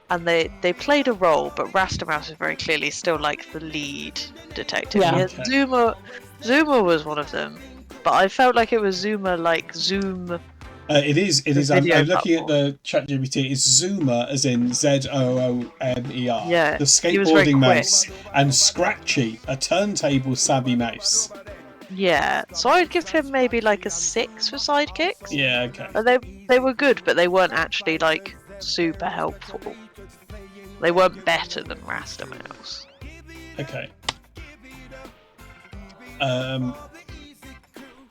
[SPEAKER 4] and they played a role, but Rastamouse is very clearly still like the lead detective.
[SPEAKER 3] Yeah.
[SPEAKER 4] Yes, Zuma was one of them, but I felt like it was Zuma like Zoom.
[SPEAKER 1] It is. I'm
[SPEAKER 4] video
[SPEAKER 1] looking at
[SPEAKER 4] platform.
[SPEAKER 1] the ChatGPT. It's Zoomer, as in Zoomer.
[SPEAKER 4] Yeah,
[SPEAKER 1] The
[SPEAKER 4] he was very
[SPEAKER 1] skateboarding
[SPEAKER 4] quick.
[SPEAKER 1] mouse, and Scratchy, a turntable savvy mouse.
[SPEAKER 4] Yeah, so I'd give him maybe like a 6 for sidekicks.
[SPEAKER 1] Yeah. Okay.
[SPEAKER 4] And they were good, but they weren't actually like super helpful. They weren't better than Rastamouse.
[SPEAKER 1] Okay.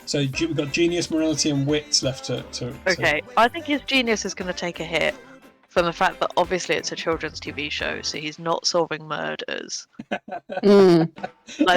[SPEAKER 1] So we've got genius, morality, and wits left to
[SPEAKER 4] Okay, I think his genius is going to take a hit from the fact that obviously it's a children's TV show, so he's not solving murders. Like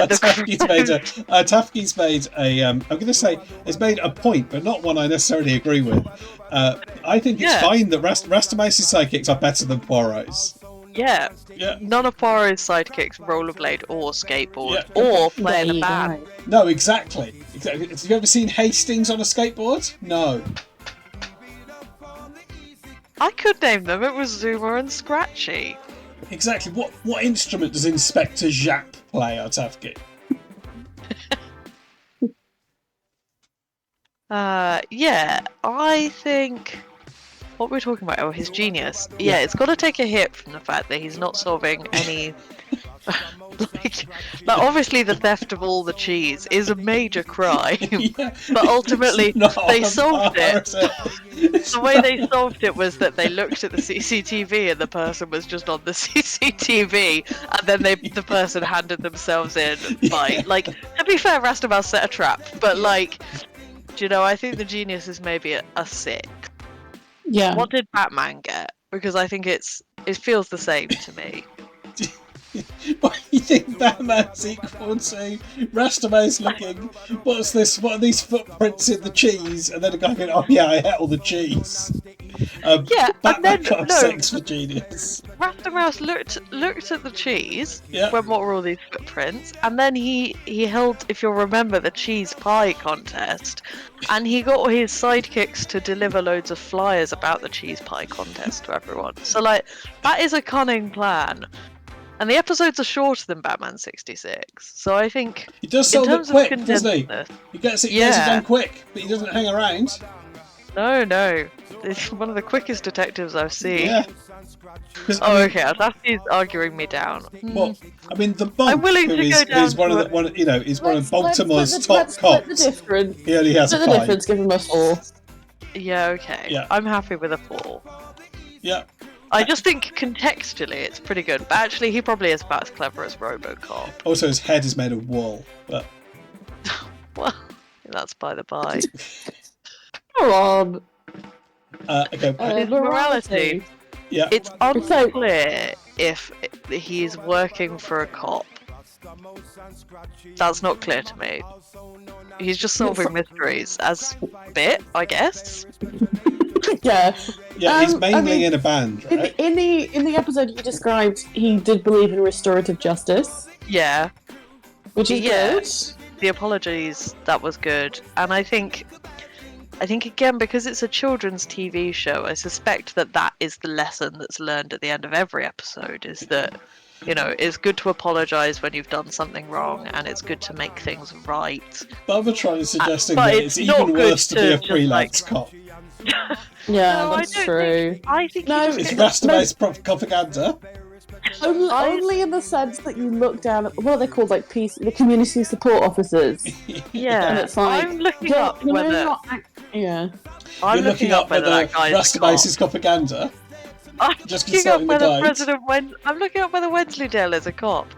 [SPEAKER 1] Tafky's made a. I'm going to say it's made a point, but not one I necessarily agree with. I think it's fine that Rastamouse's sidekicks are better than Poirot's.
[SPEAKER 4] Yeah.
[SPEAKER 1] Yeah.
[SPEAKER 4] None of Poirot's sidekicks rollerblade or skateboard
[SPEAKER 1] Yeah.
[SPEAKER 4] or play in
[SPEAKER 3] There
[SPEAKER 4] a
[SPEAKER 3] you
[SPEAKER 4] band.
[SPEAKER 3] go.
[SPEAKER 1] No, exactly. Have you ever seen Hastings on a skateboard? No.
[SPEAKER 4] I could name them. It was Zuma and Scratchy.
[SPEAKER 1] Exactly. What instrument does Inspector Japp play, Tafky?
[SPEAKER 4] Yeah, I think... What we're talking about, his genius. Yeah, it's got to take a hit from the fact that he's not solving any... like, obviously the theft of all the cheese is a major crime,
[SPEAKER 1] Yeah.
[SPEAKER 4] but ultimately they solved it.
[SPEAKER 1] It's
[SPEAKER 4] The way they solved it was that they looked at the CCTV and the person was just on the CCTV, and then the person handed themselves in by, like, to be fair, Rastamouse set a trap, but like, I think the genius is maybe a 6.
[SPEAKER 3] Yeah.
[SPEAKER 4] What did Batman get? Because I think it feels the same to me.
[SPEAKER 1] Why do you think Batman's equal to Rastamouse looking? What's this? What are these footprints in the cheese? And then a guy going, "Oh yeah, I ate all the cheese."
[SPEAKER 4] Yeah,
[SPEAKER 1] Batman
[SPEAKER 4] and then
[SPEAKER 1] got 6 for genius.
[SPEAKER 4] Rastamouse looked at the cheese.
[SPEAKER 1] Yeah.
[SPEAKER 4] When what were all these footprints? And then he held, if you'll remember, the cheese pie contest, and he got his sidekicks to deliver loads of flyers about the cheese pie contest to everyone. So like, that is a cunning plan. And the episodes are shorter than Batman 66, so I think
[SPEAKER 1] He does
[SPEAKER 4] in
[SPEAKER 1] solve it
[SPEAKER 4] terms of
[SPEAKER 1] quick, doesn't he?
[SPEAKER 4] condensedness,
[SPEAKER 1] He gets it
[SPEAKER 4] Yeah.
[SPEAKER 1] done quick, but he doesn't hang around.
[SPEAKER 4] no, it's one of the quickest detectives I've seen.
[SPEAKER 1] Yeah. 'Cause,
[SPEAKER 4] Oh, okay. He's arguing me down.
[SPEAKER 1] Well, I mean, the Bonk,
[SPEAKER 4] I'm willing
[SPEAKER 1] who
[SPEAKER 4] to
[SPEAKER 1] is,
[SPEAKER 4] go down
[SPEAKER 1] is one
[SPEAKER 4] to
[SPEAKER 1] of the one, is one of Baltimore's top
[SPEAKER 3] let's split the
[SPEAKER 1] cops.
[SPEAKER 3] difference.
[SPEAKER 1] He only has a
[SPEAKER 3] Split the
[SPEAKER 1] 5.
[SPEAKER 3] difference, give him a 4.
[SPEAKER 4] Yeah, okay.
[SPEAKER 1] Yeah.
[SPEAKER 4] I'm happy with a 4.
[SPEAKER 1] Yeah.
[SPEAKER 4] I just think contextually it's pretty good, but actually he probably is about as clever as RoboCop.
[SPEAKER 1] Also, his head is made of wool. But
[SPEAKER 4] Well, that's by the by.
[SPEAKER 3] Come on.
[SPEAKER 1] okay.
[SPEAKER 4] His morality.
[SPEAKER 1] Yeah.
[SPEAKER 4] It's unclear if he's working for a cop. That's not clear to me. He's just solving mysteries as bit, I guess.
[SPEAKER 3] Yeah.
[SPEAKER 1] Yeah, he's mainly
[SPEAKER 3] I mean,
[SPEAKER 1] in a band, right?
[SPEAKER 3] In the episode you described, he did believe in restorative justice,
[SPEAKER 4] Yeah.
[SPEAKER 3] which is
[SPEAKER 4] Yeah.
[SPEAKER 3] good.
[SPEAKER 4] the apologies, that was good. And I think again, because it's a children's TV show, I suspect that is the lesson that's learned at the end of every episode, is that, you know, it's good to apologise when you've done something wrong, and it's good to make things right.
[SPEAKER 1] Barbatron is suggesting
[SPEAKER 4] but
[SPEAKER 1] that
[SPEAKER 4] it's
[SPEAKER 1] it's
[SPEAKER 4] not
[SPEAKER 1] even
[SPEAKER 4] good
[SPEAKER 1] worse to be a
[SPEAKER 4] just,
[SPEAKER 1] freelance cop.
[SPEAKER 3] Yeah,
[SPEAKER 4] No,
[SPEAKER 3] that's
[SPEAKER 4] I don't
[SPEAKER 3] true.
[SPEAKER 4] I think
[SPEAKER 3] No,
[SPEAKER 4] you
[SPEAKER 1] It's
[SPEAKER 4] just get...
[SPEAKER 1] Rastamai's propaganda.
[SPEAKER 3] Only in the sense that you look down at what are they called, like the community support officers,
[SPEAKER 4] Yeah,
[SPEAKER 3] and it's like
[SPEAKER 4] I'm looking
[SPEAKER 3] you're-
[SPEAKER 4] up
[SPEAKER 3] you know,
[SPEAKER 4] whether...
[SPEAKER 3] yeah.
[SPEAKER 4] I'm
[SPEAKER 1] You're looking up
[SPEAKER 4] whether
[SPEAKER 1] whether
[SPEAKER 4] that guy's a cop.
[SPEAKER 1] Rastamai's propaganda.
[SPEAKER 4] I'm
[SPEAKER 1] Just
[SPEAKER 4] looking up
[SPEAKER 1] consulting the
[SPEAKER 4] whether
[SPEAKER 1] guide.
[SPEAKER 4] I'm looking up whether Wensleydale is a cop.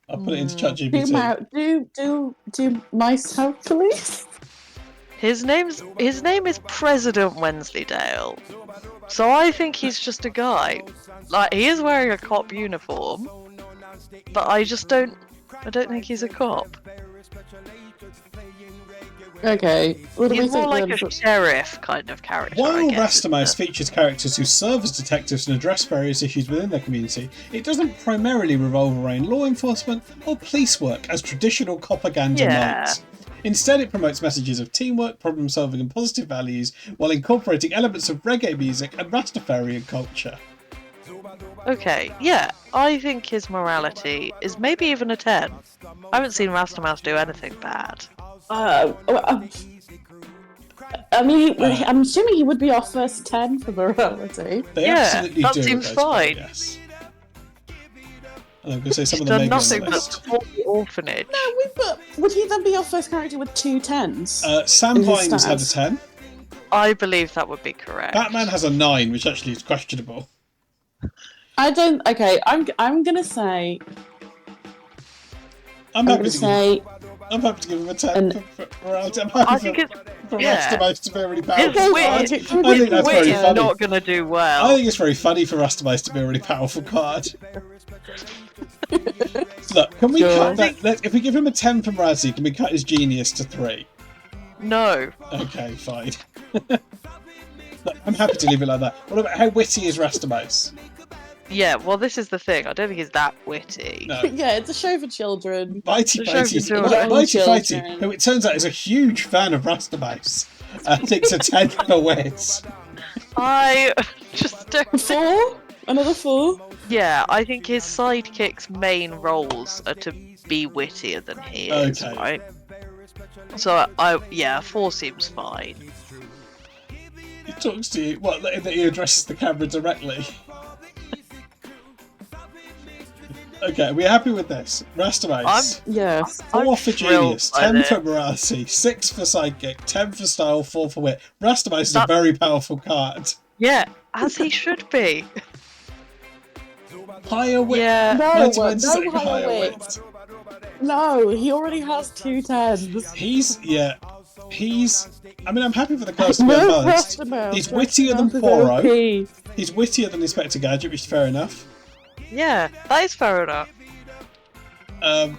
[SPEAKER 1] I'll put it into ChatGPT.
[SPEAKER 3] Do mice have police?
[SPEAKER 4] His name is President Wensleydale. So I think he's just a guy. Like, he is wearing a cop uniform, but I don't think he's a cop.
[SPEAKER 3] Okay. What do we
[SPEAKER 4] He's more
[SPEAKER 3] think
[SPEAKER 4] like
[SPEAKER 3] then?
[SPEAKER 4] a sheriff kind of character. I
[SPEAKER 1] While
[SPEAKER 4] guess,
[SPEAKER 1] Rastamais
[SPEAKER 4] isn't it?
[SPEAKER 1] features characters who serve as detectives and address various issues within their community, it doesn't primarily revolve around law enforcement or police work as traditional propaganda
[SPEAKER 4] Yeah.
[SPEAKER 1] might. Instead, it promotes messages of teamwork, problem solving, and positive values while incorporating elements of reggae music and Rastafarian culture.
[SPEAKER 4] Okay, yeah, I think his morality is maybe even a 10. I haven't seen Rastamouse do anything bad.
[SPEAKER 3] I mean, I'm assuming he would be our first 10 for morality.
[SPEAKER 1] They
[SPEAKER 4] Yeah,
[SPEAKER 1] absolutely
[SPEAKER 4] that
[SPEAKER 1] do.
[SPEAKER 4] seems
[SPEAKER 1] those people,
[SPEAKER 4] fine.
[SPEAKER 1] yes. And I'm going to say some
[SPEAKER 4] He's
[SPEAKER 1] of them
[SPEAKER 4] done
[SPEAKER 1] may be on the
[SPEAKER 4] nothing but
[SPEAKER 1] list.
[SPEAKER 4] support the orphanage.
[SPEAKER 3] Would he then be our first character with 2 10s?
[SPEAKER 1] Sam
[SPEAKER 3] in his
[SPEAKER 1] Vimes had a
[SPEAKER 3] stats?
[SPEAKER 1] 10.
[SPEAKER 4] I believe that would be correct.
[SPEAKER 1] Batman has a 9, which actually is questionable.
[SPEAKER 3] I don't. Okay, I'm gonna say.
[SPEAKER 1] I'm happy to give him a 10
[SPEAKER 3] And-
[SPEAKER 1] for morality. I'm
[SPEAKER 4] I
[SPEAKER 1] happy
[SPEAKER 4] think
[SPEAKER 1] for
[SPEAKER 4] yeah.
[SPEAKER 1] Rastamais to be a really
[SPEAKER 4] His
[SPEAKER 1] powerful
[SPEAKER 4] wit,
[SPEAKER 1] card.
[SPEAKER 3] His
[SPEAKER 1] I think that's
[SPEAKER 4] wit
[SPEAKER 1] very
[SPEAKER 4] is
[SPEAKER 1] funny.
[SPEAKER 4] not going to do well.
[SPEAKER 1] I think it's very funny for Rastamais to be a really powerful card. Look, can we
[SPEAKER 3] Sure.
[SPEAKER 1] cut that? If we give him a 10 for morality, can we cut his genius to 3?
[SPEAKER 4] No.
[SPEAKER 1] Okay, fine. Look, I'm happy to leave it like that. What about how witty is Rastamais?
[SPEAKER 4] Yeah, well, this is the thing. I don't think he's that witty.
[SPEAKER 1] No.
[SPEAKER 3] Yeah, it's a show for children.
[SPEAKER 1] Mighty
[SPEAKER 4] The show
[SPEAKER 1] Fighty,
[SPEAKER 4] for children.
[SPEAKER 1] Mighty Fighty,
[SPEAKER 3] Children.
[SPEAKER 1] who it turns out is a huge fan of Rastamais, thinks a 10 for wit.
[SPEAKER 4] I just don't.
[SPEAKER 3] 4? Another 4?
[SPEAKER 4] Yeah, I think his sidekick's main roles are to be wittier than he is,
[SPEAKER 1] Okay.
[SPEAKER 4] right? So, 4 seems fine.
[SPEAKER 1] He talks to you, what, that he addresses the camera directly. Okay, are we happy with this? Rastamais.
[SPEAKER 3] Yes.
[SPEAKER 1] 4 for
[SPEAKER 4] thrilled
[SPEAKER 1] genius,
[SPEAKER 4] by
[SPEAKER 1] 10
[SPEAKER 4] this.
[SPEAKER 1] for morality, 6 for sidekick, 10 for style, 4 for wit. Rastamais is a
[SPEAKER 4] That-
[SPEAKER 1] very powerful card.
[SPEAKER 4] Yeah, as he should be.
[SPEAKER 1] Higher wit.
[SPEAKER 4] Yeah.
[SPEAKER 3] No,
[SPEAKER 1] Mighty Wins is
[SPEAKER 3] no
[SPEAKER 1] like
[SPEAKER 3] higher
[SPEAKER 1] higher
[SPEAKER 3] wit.
[SPEAKER 1] wit.
[SPEAKER 3] No, he already has 2 10s.
[SPEAKER 1] I mean, I'm happy for the cards to be
[SPEAKER 3] No,
[SPEAKER 1] unbalanced.
[SPEAKER 3] Rastamais.
[SPEAKER 1] He's wittier than
[SPEAKER 3] Rastamais is
[SPEAKER 1] Poro.
[SPEAKER 3] OP.
[SPEAKER 1] He's wittier than Inspector Gadget, which is fair enough.
[SPEAKER 4] Yeah, that is fair enough.
[SPEAKER 1] And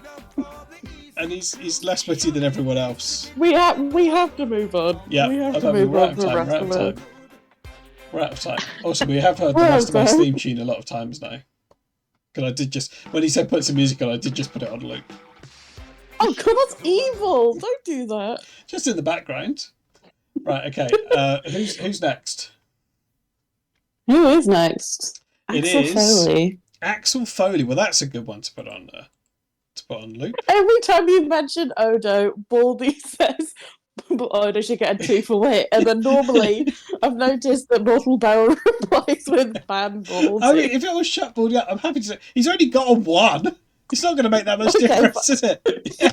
[SPEAKER 1] he's less witty than everyone else.
[SPEAKER 3] We have to move on.
[SPEAKER 1] Yeah,
[SPEAKER 3] we have
[SPEAKER 1] I
[SPEAKER 3] to
[SPEAKER 1] mean,
[SPEAKER 3] move
[SPEAKER 1] we're out
[SPEAKER 3] on
[SPEAKER 1] of
[SPEAKER 3] from
[SPEAKER 1] time. We're out of
[SPEAKER 3] Rastamais.
[SPEAKER 1] time. We're out of time. Also, we have heard the
[SPEAKER 3] We're out
[SPEAKER 1] rest
[SPEAKER 3] of
[SPEAKER 1] of our
[SPEAKER 3] time.
[SPEAKER 1] theme tune a lot of times now. Because I did just, when he said put some music on, I did just put it on loop.
[SPEAKER 3] Oh god, that's evil! Don't do that.
[SPEAKER 1] Just in the background. Right, okay. Who's next?
[SPEAKER 3] Who is next?
[SPEAKER 1] It
[SPEAKER 3] Axel
[SPEAKER 1] is-
[SPEAKER 3] Foley.
[SPEAKER 1] Axel Foley. Well, that's a good one to put on loop.
[SPEAKER 3] Every time you mention Odo, Baldy says Odo should get a 2 for wit, and then normally I've noticed that Mortal Barrel replies with ban Baldy.
[SPEAKER 1] I mean, if it was shut ball, yeah, I'm happy to say he's only got a 1. It's not going to make that much
[SPEAKER 3] Okay,
[SPEAKER 1] difference, is it?
[SPEAKER 3] Give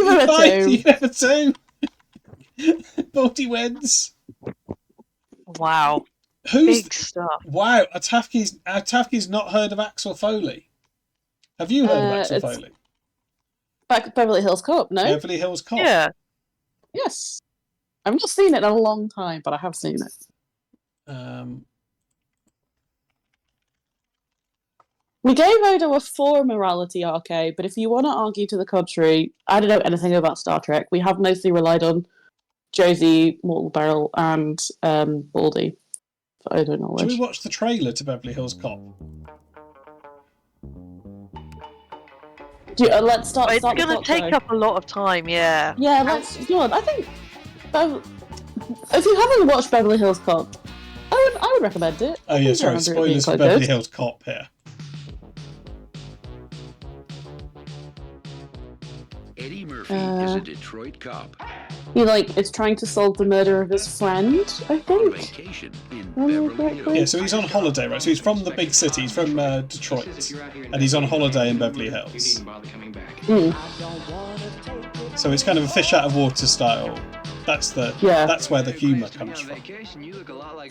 [SPEAKER 3] him a
[SPEAKER 1] Fine,
[SPEAKER 3] 2.
[SPEAKER 1] you can have a 2. Baldy wins.
[SPEAKER 4] Wow.
[SPEAKER 1] Who's
[SPEAKER 4] Big stuff.
[SPEAKER 1] wow? Atafki's not heard of Axel Foley. Have you heard of Axel
[SPEAKER 3] it's-
[SPEAKER 1] Foley?
[SPEAKER 3] Back Beverly Hills Cop, no?
[SPEAKER 1] Beverly Hills Cop.
[SPEAKER 4] Yeah.
[SPEAKER 3] Yes. I've not seen it in a long time, but I have seen it. We gave Odo a 4 morality arcade, but if you want to argue to the contrary, I don't know anything about Star Trek. We have mostly relied on Josie, Mortal Barrel, and Baldy for Odo
[SPEAKER 1] Should
[SPEAKER 3] knowledge.
[SPEAKER 1] we watch the trailer to Beverly Hills Cop?
[SPEAKER 3] Let's start.
[SPEAKER 4] It's
[SPEAKER 3] Start the
[SPEAKER 4] going to
[SPEAKER 3] clock,
[SPEAKER 4] take
[SPEAKER 3] though.
[SPEAKER 4] up a lot of time, yeah.
[SPEAKER 3] Yeah, let's do it. I think if you haven't watched Beverly Hills Cop, I would recommend it.
[SPEAKER 1] Oh yeah, sorry. Spoilers for Beverly Hills Cop here.
[SPEAKER 7] Eddie Murphy is a Detroit cop
[SPEAKER 3] He is trying to solve the murder of his friend, I
[SPEAKER 7] on
[SPEAKER 3] think.
[SPEAKER 7] vacation in
[SPEAKER 3] Remember
[SPEAKER 7] Beverly
[SPEAKER 3] correctly?
[SPEAKER 1] Yeah,
[SPEAKER 7] Hills.
[SPEAKER 1] so he's on holiday, right? So he's from the big city. He's from Detroit, and he's on holiday in Beverly Hills. So it's kind of a fish out of water style. That's where the humour comes from.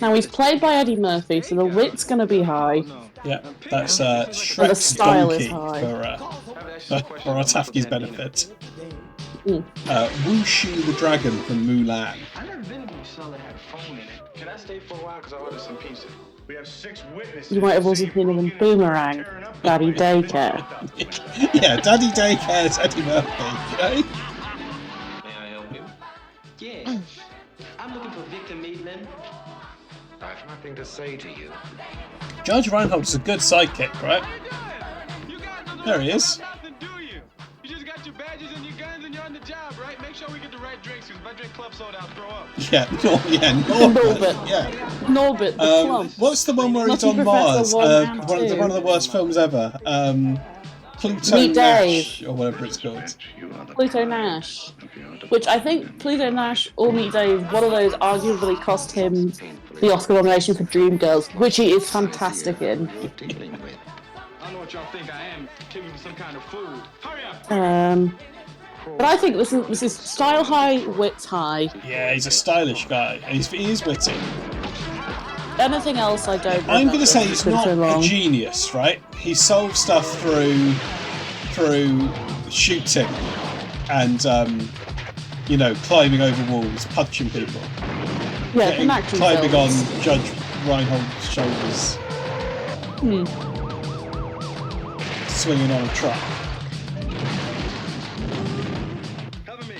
[SPEAKER 3] Now he's played by Eddie Murphy, so the wit's going to be high.
[SPEAKER 1] Yeah, that's
[SPEAKER 3] And the
[SPEAKER 1] Shrek's
[SPEAKER 3] style is
[SPEAKER 1] donkey
[SPEAKER 3] high.
[SPEAKER 1] for Otafki's benefit.
[SPEAKER 3] Mm.
[SPEAKER 1] Wushu the dragon from Mulan.
[SPEAKER 8] I never been to a cell that had a phone in it. Can I stay for a while? Because I ordered some pizza. We have 6 witnesses.
[SPEAKER 3] You might have also seen him in Boomerang, Daddy Daycare.
[SPEAKER 1] Yeah, Daddy Daycare's Eddie Murphy. You know?
[SPEAKER 8] May I help you? Yeah. I'm looking for Victor Maitland. I have nothing to say to you.
[SPEAKER 1] Judge Reinhold is a good sidekick, right? There he is.
[SPEAKER 9] You just got your badges and your guns and you're on the job, right? Make sure we get the right drinks, because if I drink club soda, I'll throw up.
[SPEAKER 1] Yeah, Norbert. Yeah.
[SPEAKER 3] Norbert, the plump.
[SPEAKER 1] What's the one where he's
[SPEAKER 3] Nutty
[SPEAKER 1] on Mars?
[SPEAKER 3] Professor 1 and
[SPEAKER 1] One of
[SPEAKER 3] 2.
[SPEAKER 1] the worst films ever. Pluto
[SPEAKER 3] Meet
[SPEAKER 1] Nash, or whatever it's called.
[SPEAKER 3] Pluto Nash. Which I think Pluto Nash or Meet Dave, one of those arguably cost him the Oscar nomination for Dreamgirls, which he is fantastic in.
[SPEAKER 9] I don't know what y'all think I am. Giving me some kind of food. Hurry up!
[SPEAKER 3] But I think this is style high, wit high.
[SPEAKER 1] Yeah, he's a stylish guy. And he is witty.
[SPEAKER 3] Anything else I don't
[SPEAKER 1] I'm going
[SPEAKER 3] remember.
[SPEAKER 1] to say
[SPEAKER 3] It's
[SPEAKER 1] he's
[SPEAKER 3] been
[SPEAKER 1] not
[SPEAKER 3] so
[SPEAKER 1] a
[SPEAKER 3] long.
[SPEAKER 1] genius, right? He solves stuff through shooting and climbing over walls, punching people,
[SPEAKER 3] Yeah, it's an action
[SPEAKER 1] climbing
[SPEAKER 3] film.
[SPEAKER 1] on Judge Reinhold's shoulders, swinging on a truck.
[SPEAKER 9] Cover me.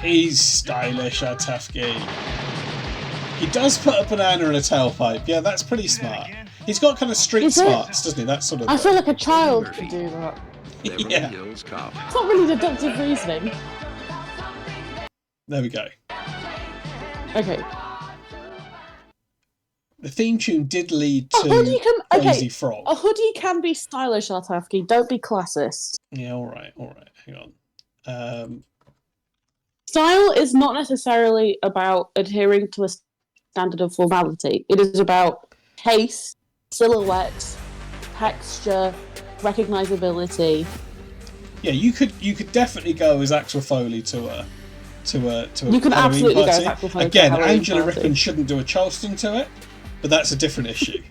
[SPEAKER 1] He's stylish, Otafki. He does put a banana in a tailpipe. Yeah, that's pretty smart. He's got kind of street
[SPEAKER 3] Is it?
[SPEAKER 1] smarts, doesn't he? That sort of
[SPEAKER 3] I
[SPEAKER 1] thing.
[SPEAKER 3] feel like a child could do that.
[SPEAKER 7] Beverly
[SPEAKER 1] Yeah.
[SPEAKER 7] Hills cop.
[SPEAKER 3] It's not really deductive reasoning.
[SPEAKER 1] There we go.
[SPEAKER 3] Okay.
[SPEAKER 1] The theme tune did lead
[SPEAKER 3] A
[SPEAKER 1] to
[SPEAKER 3] hoodie can
[SPEAKER 1] Crazy Frog.
[SPEAKER 3] A hoodie can be stylish, Artafki. Don't be classist.
[SPEAKER 1] Yeah, all right. Hang on.
[SPEAKER 3] Style is not necessarily about adhering to a standard of formality. It is about taste, silhouette, texture, recognizability.
[SPEAKER 1] Yeah, you could definitely go as Axel Foley to a
[SPEAKER 3] You can
[SPEAKER 1] Halloween
[SPEAKER 3] absolutely go
[SPEAKER 1] party.
[SPEAKER 3] as Axel Foley to a
[SPEAKER 1] Again,
[SPEAKER 3] Halloween
[SPEAKER 1] Angela
[SPEAKER 3] party.
[SPEAKER 1] Rippon shouldn't do a Charleston to it, but that's a different issue.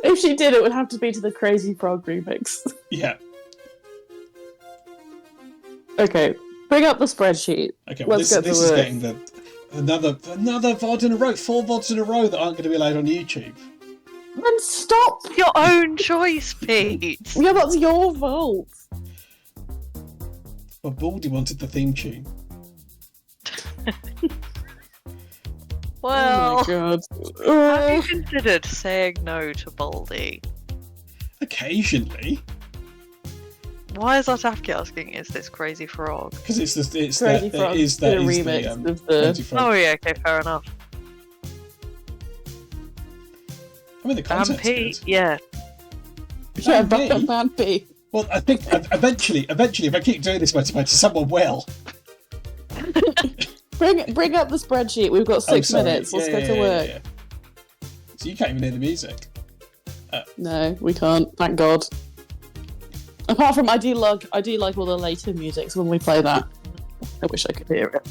[SPEAKER 3] If she did, it would have to be to the Crazy Frog remix.
[SPEAKER 1] Yeah.
[SPEAKER 3] Okay, bring up the spreadsheet.
[SPEAKER 1] Okay. Well,
[SPEAKER 3] Let's
[SPEAKER 1] this
[SPEAKER 3] get to
[SPEAKER 1] is
[SPEAKER 3] work.
[SPEAKER 1] getting another VOD in a row, 4 VODs in a row that aren't going to be allowed on YouTube.
[SPEAKER 3] Then stop!
[SPEAKER 4] Your own choice, Pete.
[SPEAKER 3] Yeah, that's your fault.
[SPEAKER 1] Well, Baldy wanted the theme tune.
[SPEAKER 4] Well,
[SPEAKER 3] Oh my god.
[SPEAKER 4] have you considered saying no to Baldy?
[SPEAKER 1] Occasionally,
[SPEAKER 4] Why is Otafki asking, is this Crazy Frog?
[SPEAKER 1] because it's
[SPEAKER 3] Crazy
[SPEAKER 1] that
[SPEAKER 3] Frog
[SPEAKER 1] it is
[SPEAKER 3] did
[SPEAKER 1] that
[SPEAKER 3] a
[SPEAKER 1] is
[SPEAKER 3] remix
[SPEAKER 1] the
[SPEAKER 3] of the-
[SPEAKER 1] Crazy Frog.
[SPEAKER 4] Oh yeah, okay, fair enough.
[SPEAKER 1] I mean, the concept's
[SPEAKER 4] Pete,
[SPEAKER 1] good.
[SPEAKER 4] yeah.
[SPEAKER 3] Yeah,
[SPEAKER 1] Band
[SPEAKER 3] back
[SPEAKER 1] B?
[SPEAKER 3] up Band B.
[SPEAKER 1] Well, I think eventually, if I keep doing this, someone will.
[SPEAKER 3] Bring up the spreadsheet. We've got 6
[SPEAKER 1] sorry.
[SPEAKER 3] minutes. Let's
[SPEAKER 1] Yeah,
[SPEAKER 3] go to work.
[SPEAKER 1] yeah. So you can't even hear the music.
[SPEAKER 3] No, we can't. Thank God. Apart from, I do like all the later music. So when we play that, I wish I could hear it.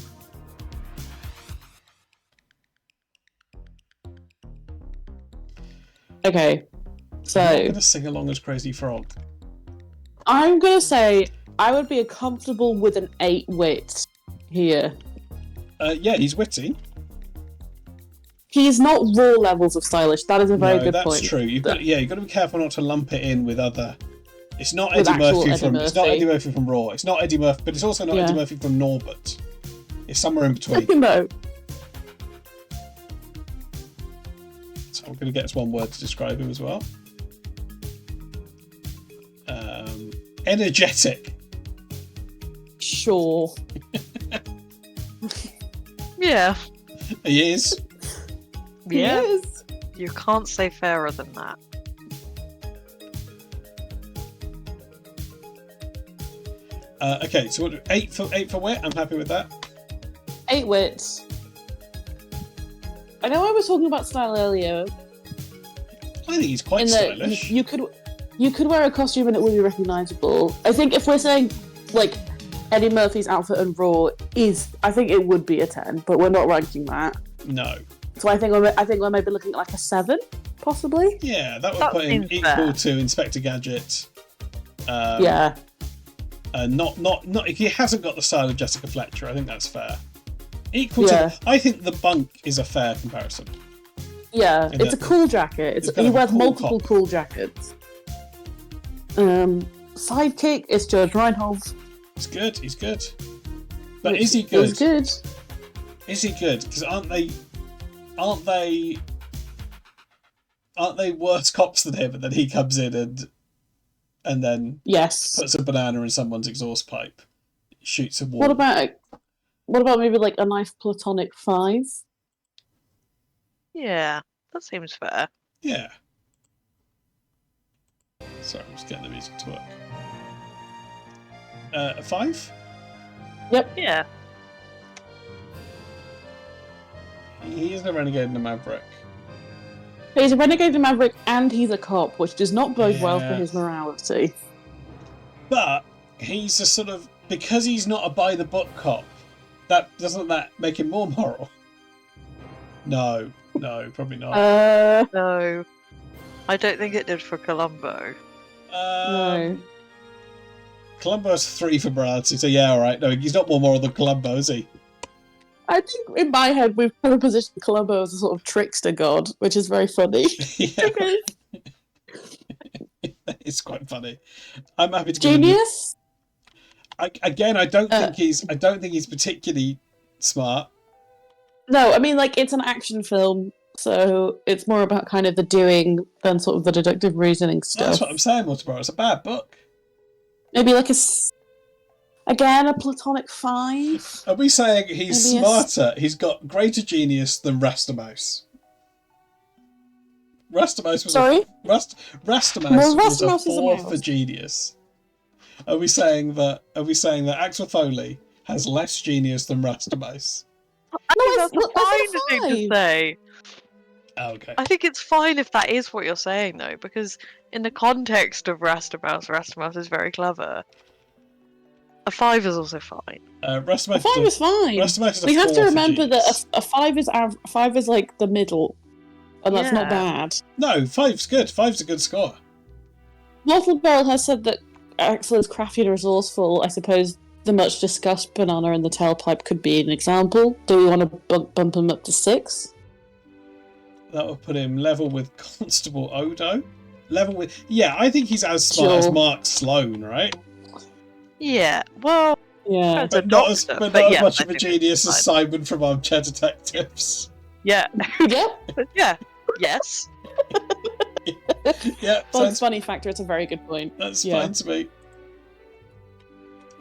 [SPEAKER 3] Okay,
[SPEAKER 1] I'm
[SPEAKER 3] so
[SPEAKER 1] going to sing along as Crazy Frog.
[SPEAKER 3] I'm gonna say I would be comfortable with an 8 wit here.
[SPEAKER 1] Yeah, he's witty.
[SPEAKER 3] He's not raw levels of stylish. That is a very
[SPEAKER 1] No,
[SPEAKER 3] good
[SPEAKER 1] that's
[SPEAKER 3] point.
[SPEAKER 1] true. You've got to be careful not to lump it in with other. It's not
[SPEAKER 3] With
[SPEAKER 1] Eddie
[SPEAKER 3] actual
[SPEAKER 1] Murphy
[SPEAKER 3] Eddie
[SPEAKER 1] from. It's not
[SPEAKER 3] Murphy.
[SPEAKER 1] Eddie Murphy from Raw. It's not Eddie Murphy, but it's also not
[SPEAKER 3] Yeah.
[SPEAKER 1] Eddie Murphy from Norbert. It's somewhere in between.
[SPEAKER 3] No.
[SPEAKER 1] So I'm going to get us one word to describe him as well. Energetic.
[SPEAKER 3] Sure.
[SPEAKER 4] Yeah.
[SPEAKER 1] He is.
[SPEAKER 4] Yeah.
[SPEAKER 3] He is.
[SPEAKER 4] You can't say fairer than that.
[SPEAKER 1] Okay, so what, 8 for wit? I'm happy with that.
[SPEAKER 3] 8 wits. I know I was talking about style earlier.
[SPEAKER 1] I think he's quite
[SPEAKER 3] In that
[SPEAKER 1] stylish.
[SPEAKER 3] you could wear a costume and it would be recognisable. I think if we're saying like Eddie Murphy's outfit and Raw I think it would be a 10, but we're not ranking that.
[SPEAKER 1] No.
[SPEAKER 3] So I think we're maybe looking at like a 7, possibly.
[SPEAKER 1] Yeah, that would
[SPEAKER 4] That
[SPEAKER 1] put him
[SPEAKER 4] seems
[SPEAKER 1] equal
[SPEAKER 4] fair.
[SPEAKER 1] to Inspector Gadget.
[SPEAKER 3] Yeah.
[SPEAKER 1] Not he hasn't got the style of Jessica Fletcher. I think that's fair. Equal
[SPEAKER 3] Yeah.
[SPEAKER 1] to. I think the Bunk is a fair comparison.
[SPEAKER 3] Yeah,
[SPEAKER 1] And
[SPEAKER 3] it's a cool jacket.
[SPEAKER 1] it's kind
[SPEAKER 3] He
[SPEAKER 1] of a
[SPEAKER 3] wears
[SPEAKER 1] cool
[SPEAKER 3] multiple
[SPEAKER 1] cop.
[SPEAKER 3] cool jackets. Sidekick is George Reinhold.
[SPEAKER 1] He's good. He's good. But is he good?
[SPEAKER 3] He's good.
[SPEAKER 1] Is he good? Because aren't they worse cops than him? And then he comes in and then
[SPEAKER 3] Yes.
[SPEAKER 1] puts a banana in someone's exhaust pipe, shoots a wall.
[SPEAKER 3] What about maybe like a nice platonic 5?
[SPEAKER 4] Yeah, that seems fair.
[SPEAKER 1] Yeah. Sorry, I'm just getting the music to work. A 5?
[SPEAKER 3] Yep.
[SPEAKER 4] Yeah.
[SPEAKER 1] He is a renegade and a maverick.
[SPEAKER 3] He's a renegade and maverick, and he's a cop, which does not bode well for
[SPEAKER 1] Yeah.
[SPEAKER 3] his morality.
[SPEAKER 1] But he's a sort of, because he's not a by the book cop, doesn't that make him more moral? No, probably not.
[SPEAKER 4] No. I don't think it did for Columbo.
[SPEAKER 3] No.
[SPEAKER 1] Columbo's 3 for morality, so yeah, alright. No, he's not more moral than Columbo, is he?
[SPEAKER 3] I think in my head we've kind of positioned Columbo as a sort of trickster god, which is very funny.
[SPEAKER 1] Yeah,
[SPEAKER 3] Okay.
[SPEAKER 1] it's quite funny. I'm happy to give him-
[SPEAKER 3] Genius?
[SPEAKER 1] I don't think he's particularly smart.
[SPEAKER 3] No, I mean, like, it's an action film, so it's more about kind of the doing than sort of the deductive reasoning stuff.
[SPEAKER 1] That's what I'm saying, Waterborough. It's a bad book.
[SPEAKER 3] Maybe like again, a platonic 5?
[SPEAKER 1] Are we saying he's
[SPEAKER 3] Maybe a
[SPEAKER 1] smarter? He's got greater genius than Rastamouse. Rastamouse was
[SPEAKER 3] Sorry?
[SPEAKER 1] Rastamouse
[SPEAKER 3] Well,
[SPEAKER 1] was a
[SPEAKER 3] Rastamouse is a
[SPEAKER 1] 4
[SPEAKER 3] mouse.
[SPEAKER 1] for genius. Are we saying that Axel Foley has less genius than Rastamouse?
[SPEAKER 4] I think
[SPEAKER 3] I
[SPEAKER 4] that's a fine thing to say.
[SPEAKER 1] Oh, okay.
[SPEAKER 4] I think it's fine if that is what you're saying, though, because in the context of Rastamouse is very clever. A 5 is also fine.
[SPEAKER 1] Rastamouse
[SPEAKER 3] A 5 is fine.
[SPEAKER 1] Rastamouse is a
[SPEAKER 3] We have
[SPEAKER 1] 4
[SPEAKER 3] to
[SPEAKER 1] for
[SPEAKER 3] remember
[SPEAKER 1] genius.
[SPEAKER 3] that a 5 is like the middle, and that's not
[SPEAKER 4] Yeah.
[SPEAKER 3] bad.
[SPEAKER 1] No, 5's good. 5's a good score.
[SPEAKER 3] Mortal Barrel has said that Axel is crafty and resourceful. I suppose the much discussed banana in the tailpipe could be an example. Do we want to bump him up to 6?
[SPEAKER 1] That will put him level with Constable Odo. I think he's as smart as
[SPEAKER 3] Sure.
[SPEAKER 1] Mark Sloan, right?
[SPEAKER 4] Yeah, well,
[SPEAKER 3] Yeah.
[SPEAKER 4] it's a
[SPEAKER 1] But not as
[SPEAKER 4] doctor,
[SPEAKER 1] but
[SPEAKER 4] but
[SPEAKER 1] not as
[SPEAKER 4] yes,
[SPEAKER 1] much
[SPEAKER 4] I
[SPEAKER 1] of a
[SPEAKER 4] think it's
[SPEAKER 1] genius as
[SPEAKER 4] fine.
[SPEAKER 1] Simon from Armchair Detectives.
[SPEAKER 4] Yeah,
[SPEAKER 3] Yep.
[SPEAKER 4] yeah, yes.
[SPEAKER 1] Yeah,
[SPEAKER 3] Bugs
[SPEAKER 1] sounds,
[SPEAKER 3] Bunny factor, it's a very good point.
[SPEAKER 1] that's
[SPEAKER 3] yeah.
[SPEAKER 1] fine to me.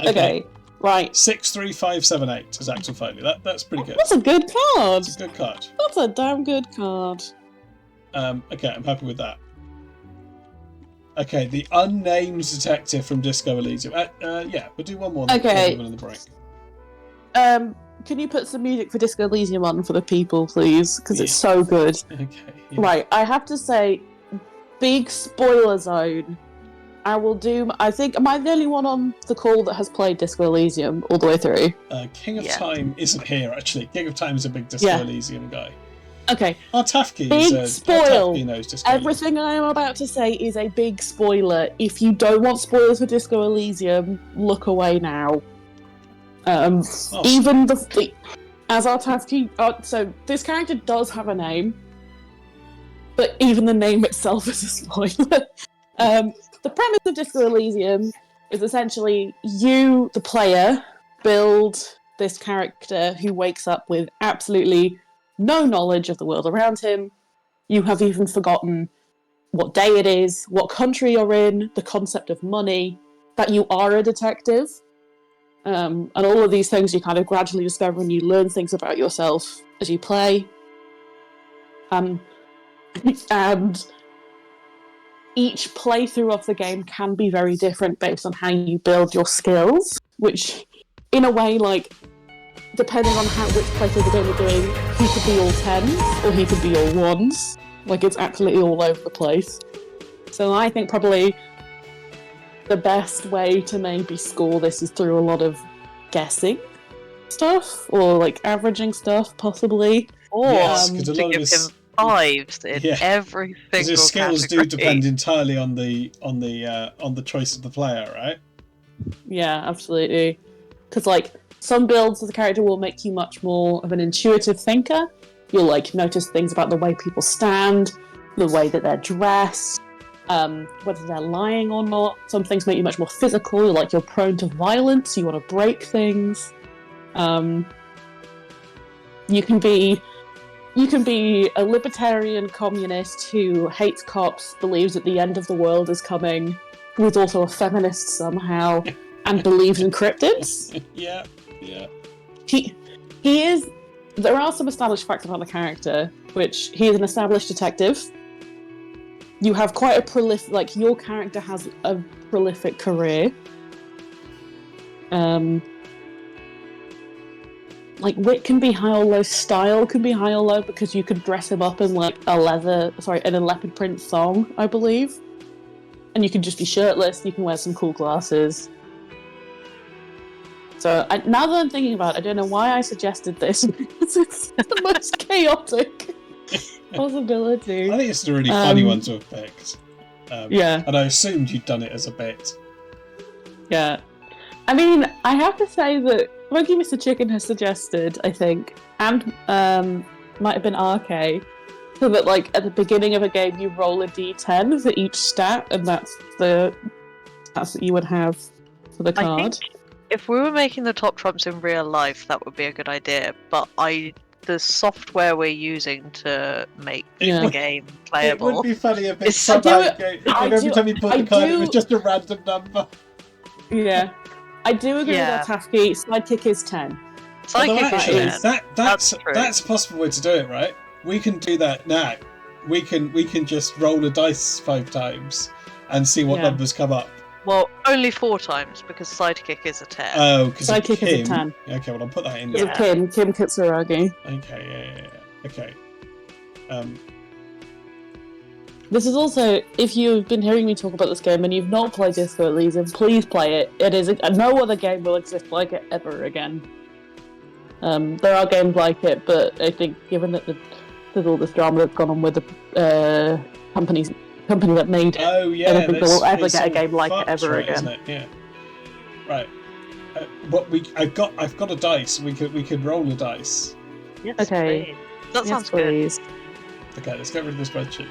[SPEAKER 3] Okay, right.
[SPEAKER 1] 6, 3, 5, 7, 8 is Axel Foley. That's pretty good.
[SPEAKER 3] That's a good card.
[SPEAKER 1] It's a good card.
[SPEAKER 3] That's a damn good card.
[SPEAKER 1] Okay, I'm happy with that. Okay, the unnamed detective from Disco Elysium. Yeah, we'll do one more. then
[SPEAKER 3] Okay.
[SPEAKER 1] before we go in the break.
[SPEAKER 3] Can you put some music for Disco Elysium on for the people, please? Because it's
[SPEAKER 1] Yeah.
[SPEAKER 3] so good.
[SPEAKER 1] Okay. Yeah.
[SPEAKER 3] Right, I have to say, big spoiler zone. I think, am I the only one on the call that has played Disco Elysium all the way through?
[SPEAKER 1] King of
[SPEAKER 4] Yeah.
[SPEAKER 1] Time isn't here, actually. King of Time is a big Disco
[SPEAKER 3] Yeah.
[SPEAKER 1] Elysium guy.
[SPEAKER 3] Okay,
[SPEAKER 1] Tafke
[SPEAKER 3] Big spoil.
[SPEAKER 1] knows Disco Elysium.
[SPEAKER 3] everything I am about to say is a big spoiler. If you don't want spoilers for Disco Elysium, look away now.
[SPEAKER 1] Oh.
[SPEAKER 3] Even as our Tafke, so this character does have a name, but even the name itself is a spoiler. The premise of Disco Elysium is essentially you, the player, build this character who wakes up with absolutely no knowledge of the world around him. You have even forgotten what day it is, what country you're in, the concept of money, that you are a detective. And all of these things you kind of gradually discover, and you learn things about yourself as you play. And each playthrough of the game can be very different based on how you build your skills, which, in a way, like, depending on which playthrough of the game you're doing, he could be all 10s, or he could be all 1s. Like, it's absolutely all over the place. So I think probably the best way to maybe score this is through a lot of guessing stuff, or, like, averaging stuff, possibly.
[SPEAKER 4] Or
[SPEAKER 1] Yes, 'cause a
[SPEAKER 4] to
[SPEAKER 1] lot of
[SPEAKER 4] give
[SPEAKER 1] his-
[SPEAKER 4] him 5s in
[SPEAKER 1] Yeah.
[SPEAKER 4] every
[SPEAKER 1] Because
[SPEAKER 4] single
[SPEAKER 1] his skills
[SPEAKER 4] category.
[SPEAKER 1] do depend entirely on the choice of the player, right?
[SPEAKER 3] Yeah, absolutely. Because, like, some builds of the character will make you much more of an intuitive thinker. You'll, like, notice things about the way people stand, the way that they're dressed, whether they're lying or not. Some things make you much more physical, like you're prone to violence, you want to break things. You can be a libertarian communist who hates cops, believes that the end of the world is coming, who's also a feminist somehow, and believes in cryptids.
[SPEAKER 1] Yeah.
[SPEAKER 3] He is. There are some established facts about the character, which he is an established detective. You have quite a prolific, like, your character has a prolific career. Like, wit can be high or low, style can be high or low, because you could dress him up in, like, in a leopard print thong, I believe. And you can just be shirtless, you can wear some cool glasses. So, now that I'm thinking about it, I don't know why I suggested this, because it's the most chaotic possibility.
[SPEAKER 1] I think it's a really funny one to have picked.
[SPEAKER 3] Yeah.
[SPEAKER 1] And I assumed you'd done it as a bit.
[SPEAKER 3] Yeah. I mean, I have to say that Monkey Mr. Chicken has suggested, I think, and might have been RK, so that, like, at the beginning of a game you roll a d10 for each stat, and that's what you would have for the card.
[SPEAKER 4] I think if we were making the top trumps in real life, that would be a good idea. But the software we're using to make the game playable.
[SPEAKER 1] It would be funny if it's
[SPEAKER 3] every
[SPEAKER 1] time you put the card, it was just a random number.
[SPEAKER 3] Yeah. I do agree with that, Tafki. Sidekick is 10.
[SPEAKER 1] Although
[SPEAKER 4] Sidekick
[SPEAKER 1] actually,
[SPEAKER 4] is 10.
[SPEAKER 1] that's
[SPEAKER 4] true.
[SPEAKER 1] that's a possible way to do it, right? We can do that now. We can just roll a dice 5 times and see what numbers come up.
[SPEAKER 4] Well, only 4 times, because sidekick is a 10.
[SPEAKER 1] Oh, because
[SPEAKER 3] Sidekick is a 10.
[SPEAKER 1] Okay, well, I'll put that in.
[SPEAKER 3] Because of Kim Kitsuragi.
[SPEAKER 1] Okay, yeah. Okay.
[SPEAKER 3] This is also, if you've been hearing me talk about this game and you've not played Disco Elysium, please play it. It is no other game will exist like it ever again. There are games like it, but I think given that there's all this drama that's gone on with the company that made it, I don't think we'll ever get a game like it ever again.
[SPEAKER 1] Isn't it? Yeah. Right. I've got a dice. We could roll a dice.
[SPEAKER 4] Yes,
[SPEAKER 3] Okay.
[SPEAKER 4] please. That sounds good.
[SPEAKER 1] Okay, let's get rid of the spreadsheet.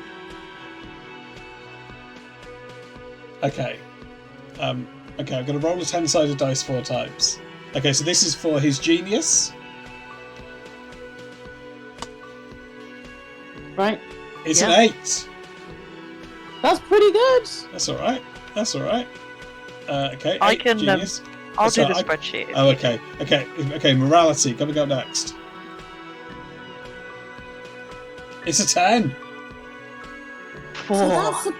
[SPEAKER 1] Okay. Okay, I'm going to roll a 10-sided dice 4 times. Okay, so this is for his genius.
[SPEAKER 3] Right.
[SPEAKER 1] It's an 8.
[SPEAKER 3] That's pretty good.
[SPEAKER 1] That's all right. Okay.
[SPEAKER 4] I can.
[SPEAKER 1] Genius.
[SPEAKER 4] I'll
[SPEAKER 1] Sorry,
[SPEAKER 4] do the spreadsheet.
[SPEAKER 1] Oh, okay. Okay. Morality. Gotta go next. It's a 10.
[SPEAKER 3] So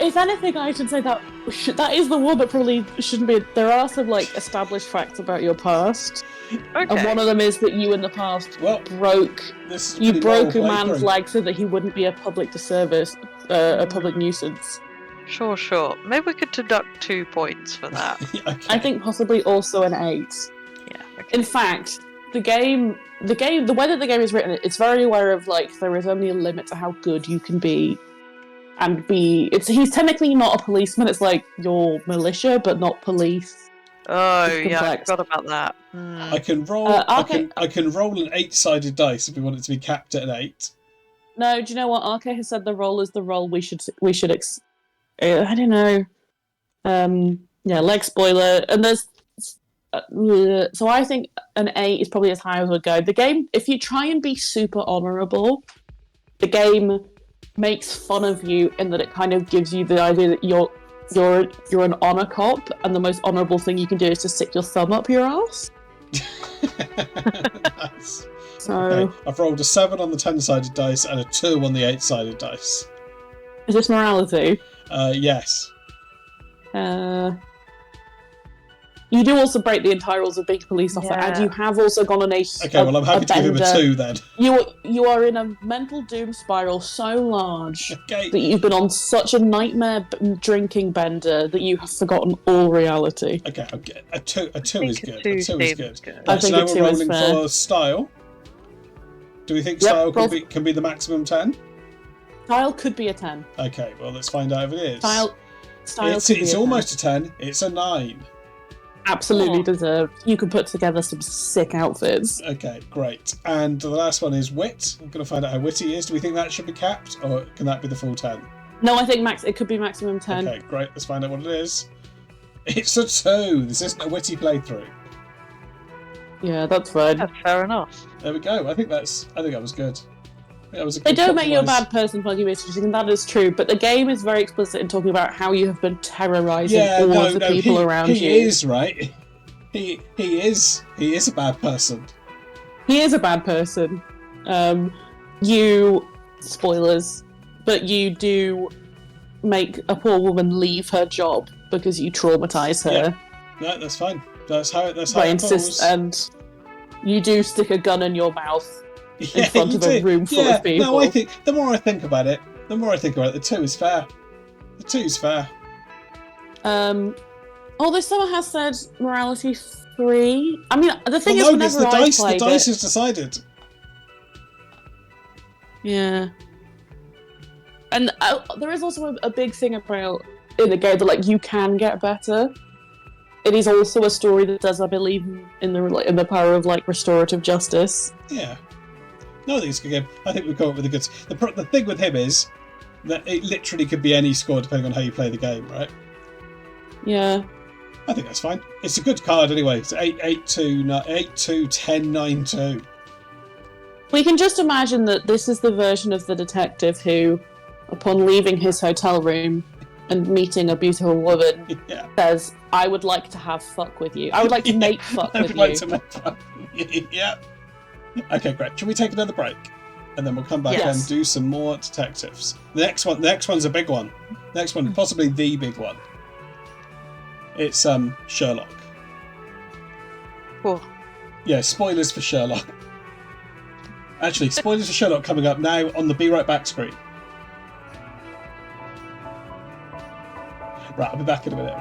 [SPEAKER 3] if anything, I should say that is the one that probably shouldn't be. There are some, like, established facts about your past, and one of them is that you in the past broke a man's leg so that he wouldn't be a public disservice, a public nuisance.
[SPEAKER 4] Sure. Maybe we could deduct 2 points for that.
[SPEAKER 1] Okay.
[SPEAKER 3] I think possibly also an 8.
[SPEAKER 4] Yeah. Okay.
[SPEAKER 3] In fact, the way that the game is written, it's very aware of, like, there is only a limit to how good you can be. And he's technically not a policeman, it's like your militia, but not police.
[SPEAKER 4] Oh, yeah, I forgot about that.
[SPEAKER 1] I can roll I can roll an 8-sided dice if we want it to be capped at an 8.
[SPEAKER 3] No, do you know what? RK has said the roll is the roll we should I don't know. Yeah, leg spoiler. And there's so I think an 8 is probably as high as we'll go. The game, if you try and be super honourable, the game makes fun of you in that it kind of gives you the idea that you're an honor cop, and the most honorable thing you can do is to stick your thumb up your ass.
[SPEAKER 1] Nice.
[SPEAKER 3] So
[SPEAKER 1] Okay, I've rolled a 7 on the 10-sided dice and a 2 on the 8-sided dice.
[SPEAKER 3] is this morality?
[SPEAKER 1] Yes.
[SPEAKER 3] You do also break the entire rules of being a police officer, and
[SPEAKER 4] Yeah.
[SPEAKER 3] you have also gone on a
[SPEAKER 1] Okay, well, I'm happy to give him a
[SPEAKER 3] bender.
[SPEAKER 1] 2 then.
[SPEAKER 3] You are in a mental doom spiral so large
[SPEAKER 1] Okay.
[SPEAKER 3] that you've been on such a nightmare drinking bender that you have forgotten all reality.
[SPEAKER 1] Okay, I'll get a 2. A 2
[SPEAKER 4] think
[SPEAKER 1] is
[SPEAKER 4] a
[SPEAKER 1] good.
[SPEAKER 4] 2
[SPEAKER 1] A 2 is
[SPEAKER 4] seems
[SPEAKER 1] good.
[SPEAKER 4] good.
[SPEAKER 3] I
[SPEAKER 1] Right, so
[SPEAKER 3] think
[SPEAKER 1] now
[SPEAKER 3] a
[SPEAKER 1] we're
[SPEAKER 3] 2 is
[SPEAKER 1] rolling
[SPEAKER 3] fair.
[SPEAKER 1] for style. Do we think
[SPEAKER 3] Yep,
[SPEAKER 1] style
[SPEAKER 3] roll-
[SPEAKER 1] can be the maximum 10?
[SPEAKER 3] Style could be a 10.
[SPEAKER 1] Okay, well, let's find out if it is.
[SPEAKER 3] Style
[SPEAKER 1] It's
[SPEAKER 3] could be a 10.
[SPEAKER 1] almost a 10. It's a 9.
[SPEAKER 3] Absolutely
[SPEAKER 4] Oh.
[SPEAKER 3] deserved. You could put together some sick outfits.
[SPEAKER 1] Okay, great. And the last one is wit. I'm going to find out how witty he is. Do we think that should be capped, or can that be the full 10?
[SPEAKER 3] No, I think it could be maximum 10.
[SPEAKER 1] Okay, great. Let's find out what it is. It's a 2. This isn't a witty playthrough.
[SPEAKER 3] Yeah, that's fine.
[SPEAKER 4] Yeah, fair enough.
[SPEAKER 1] There we go. I think that was good. That was a
[SPEAKER 3] They
[SPEAKER 1] good
[SPEAKER 3] don't make you a
[SPEAKER 1] compromise.
[SPEAKER 3] bad person for arguing, and that is true, but the game is very explicit in talking about how you have been terrorizing all of the people around you.
[SPEAKER 1] He is, right? He is a bad person.
[SPEAKER 3] He is a bad person. Spoilers, but you do make a poor woman leave her job because you traumatize her.
[SPEAKER 1] Yeah. No, that's fine. That's how it goes.
[SPEAKER 3] And you do stick a gun in your mouth in front of a room full of people.
[SPEAKER 1] No, I think the more I think about it, the 2 is fair. The 2 is fair.
[SPEAKER 3] Although someone has said morality 3. I mean, the thing
[SPEAKER 1] Well, no,
[SPEAKER 3] is,
[SPEAKER 1] because
[SPEAKER 3] whenever I played
[SPEAKER 1] the dice
[SPEAKER 3] it,
[SPEAKER 1] is decided.
[SPEAKER 3] yeah. And there is also a big thing about in the game that like you can get better. It is also a story that does, I believe, in the power of like restorative justice.
[SPEAKER 1] Yeah. No, I think it's a good game. I think we've come up with a good. The thing with him is that it literally could be any score depending on how you play the game, right?
[SPEAKER 3] Yeah.
[SPEAKER 1] I think that's fine. It's a good card anyway. It's 8-2, 10, 9-2.
[SPEAKER 3] We can just imagine that this is the version of the detective who, upon leaving his hotel room and meeting a beautiful woman, says, "I would like to have fuck with you. I would like to make fuck
[SPEAKER 1] I
[SPEAKER 3] with
[SPEAKER 1] would
[SPEAKER 3] you."
[SPEAKER 1] like to make fuck with you. Yeah. Okay, great. Shall we take another break? And then we'll come back
[SPEAKER 3] Yes.
[SPEAKER 1] and do some more detectives. The next one's a big one. Next one, possibly the big one. It's Sherlock.
[SPEAKER 4] Cool.
[SPEAKER 1] Yeah, spoilers for Sherlock. Actually, spoilers for Sherlock coming up now on the Be Right Back screen. Right, I'll be back in a minute.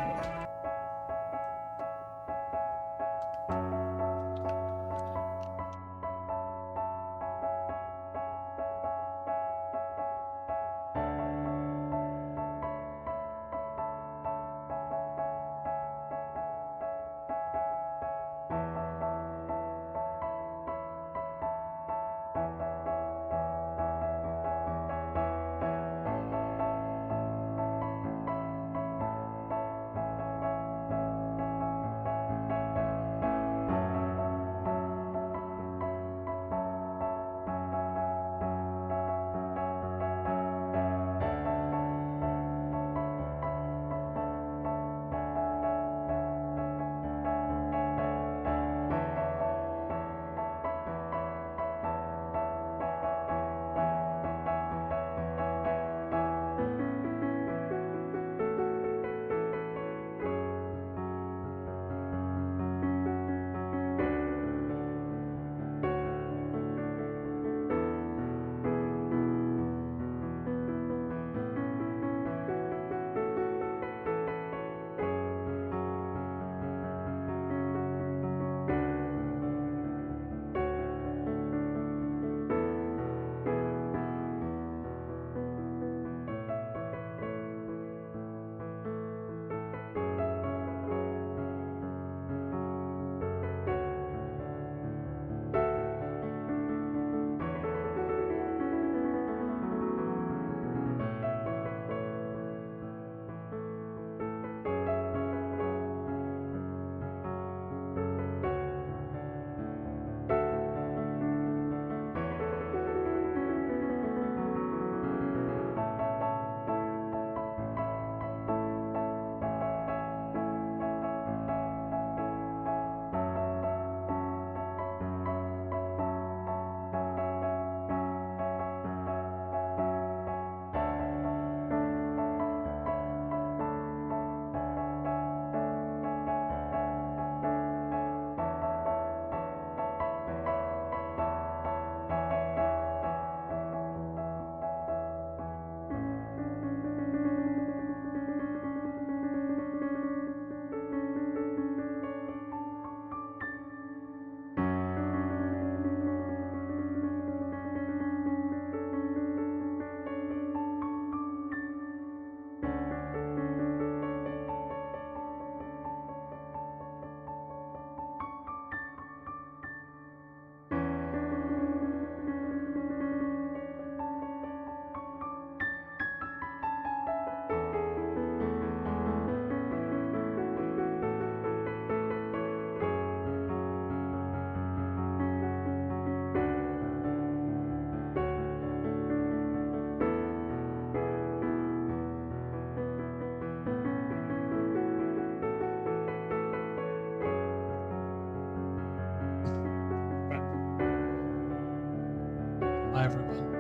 [SPEAKER 1] Hi everyone.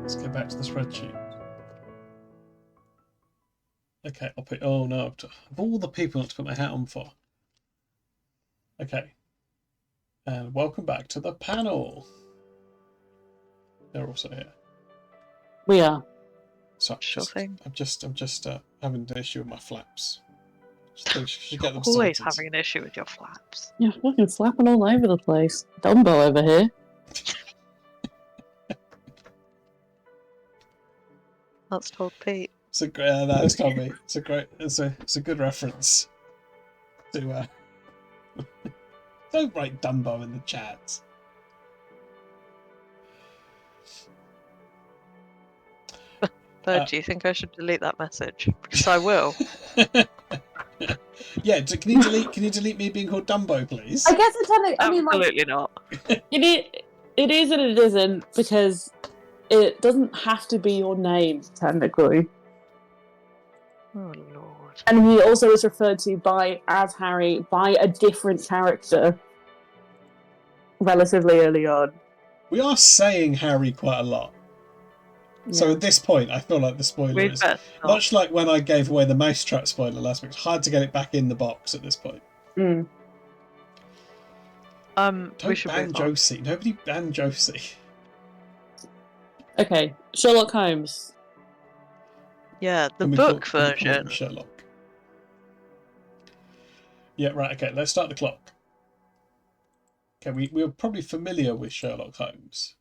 [SPEAKER 1] Let's go back to the spreadsheet. Okay, I'll put. Oh no! Of all the people not to put my hat on for. Okay. And welcome back to the panel. They're also here.
[SPEAKER 3] We are.
[SPEAKER 1] So
[SPEAKER 4] Sure thing.
[SPEAKER 1] I'm just having an issue with my flaps. Should get them
[SPEAKER 4] Always
[SPEAKER 1] sorted.
[SPEAKER 4] having an issue with your flaps.
[SPEAKER 3] You're fucking flapping all over the place. Dumbo over here.
[SPEAKER 4] That's told Pete.
[SPEAKER 1] It's a great. That is Tommy. It's a great. It's a good reference. To don't write Dumbo in the chat.
[SPEAKER 4] Bird, do you think I should delete that message? Because I will.
[SPEAKER 1] Yeah, can you delete me being called Dumbo, please?
[SPEAKER 3] I guess it's only. I mean, like,
[SPEAKER 4] Absolutely not.
[SPEAKER 3] it is and it isn't, because it doesn't have to be your name technically.
[SPEAKER 4] Oh lord.
[SPEAKER 3] And he also is referred to as Harry by a different character relatively early on.
[SPEAKER 1] We are saying Harry quite a lot. So at this point, I feel like the spoiler
[SPEAKER 4] We'd
[SPEAKER 1] is
[SPEAKER 4] better not.
[SPEAKER 1] much like when I gave away the mousetrap spoiler last week. It's hard to get it back in the box at this point.
[SPEAKER 3] Mm.
[SPEAKER 4] We
[SPEAKER 1] Don't
[SPEAKER 4] should
[SPEAKER 1] ban
[SPEAKER 4] move on.
[SPEAKER 1] Josie. Nobody ban Josie.
[SPEAKER 3] Okay, Sherlock Holmes.
[SPEAKER 4] Yeah, the
[SPEAKER 1] Can we
[SPEAKER 4] book
[SPEAKER 1] call him
[SPEAKER 4] version.
[SPEAKER 1] Sherlock. Yeah, right. Okay, let's start the clock. Okay, we're probably familiar with Sherlock Holmes.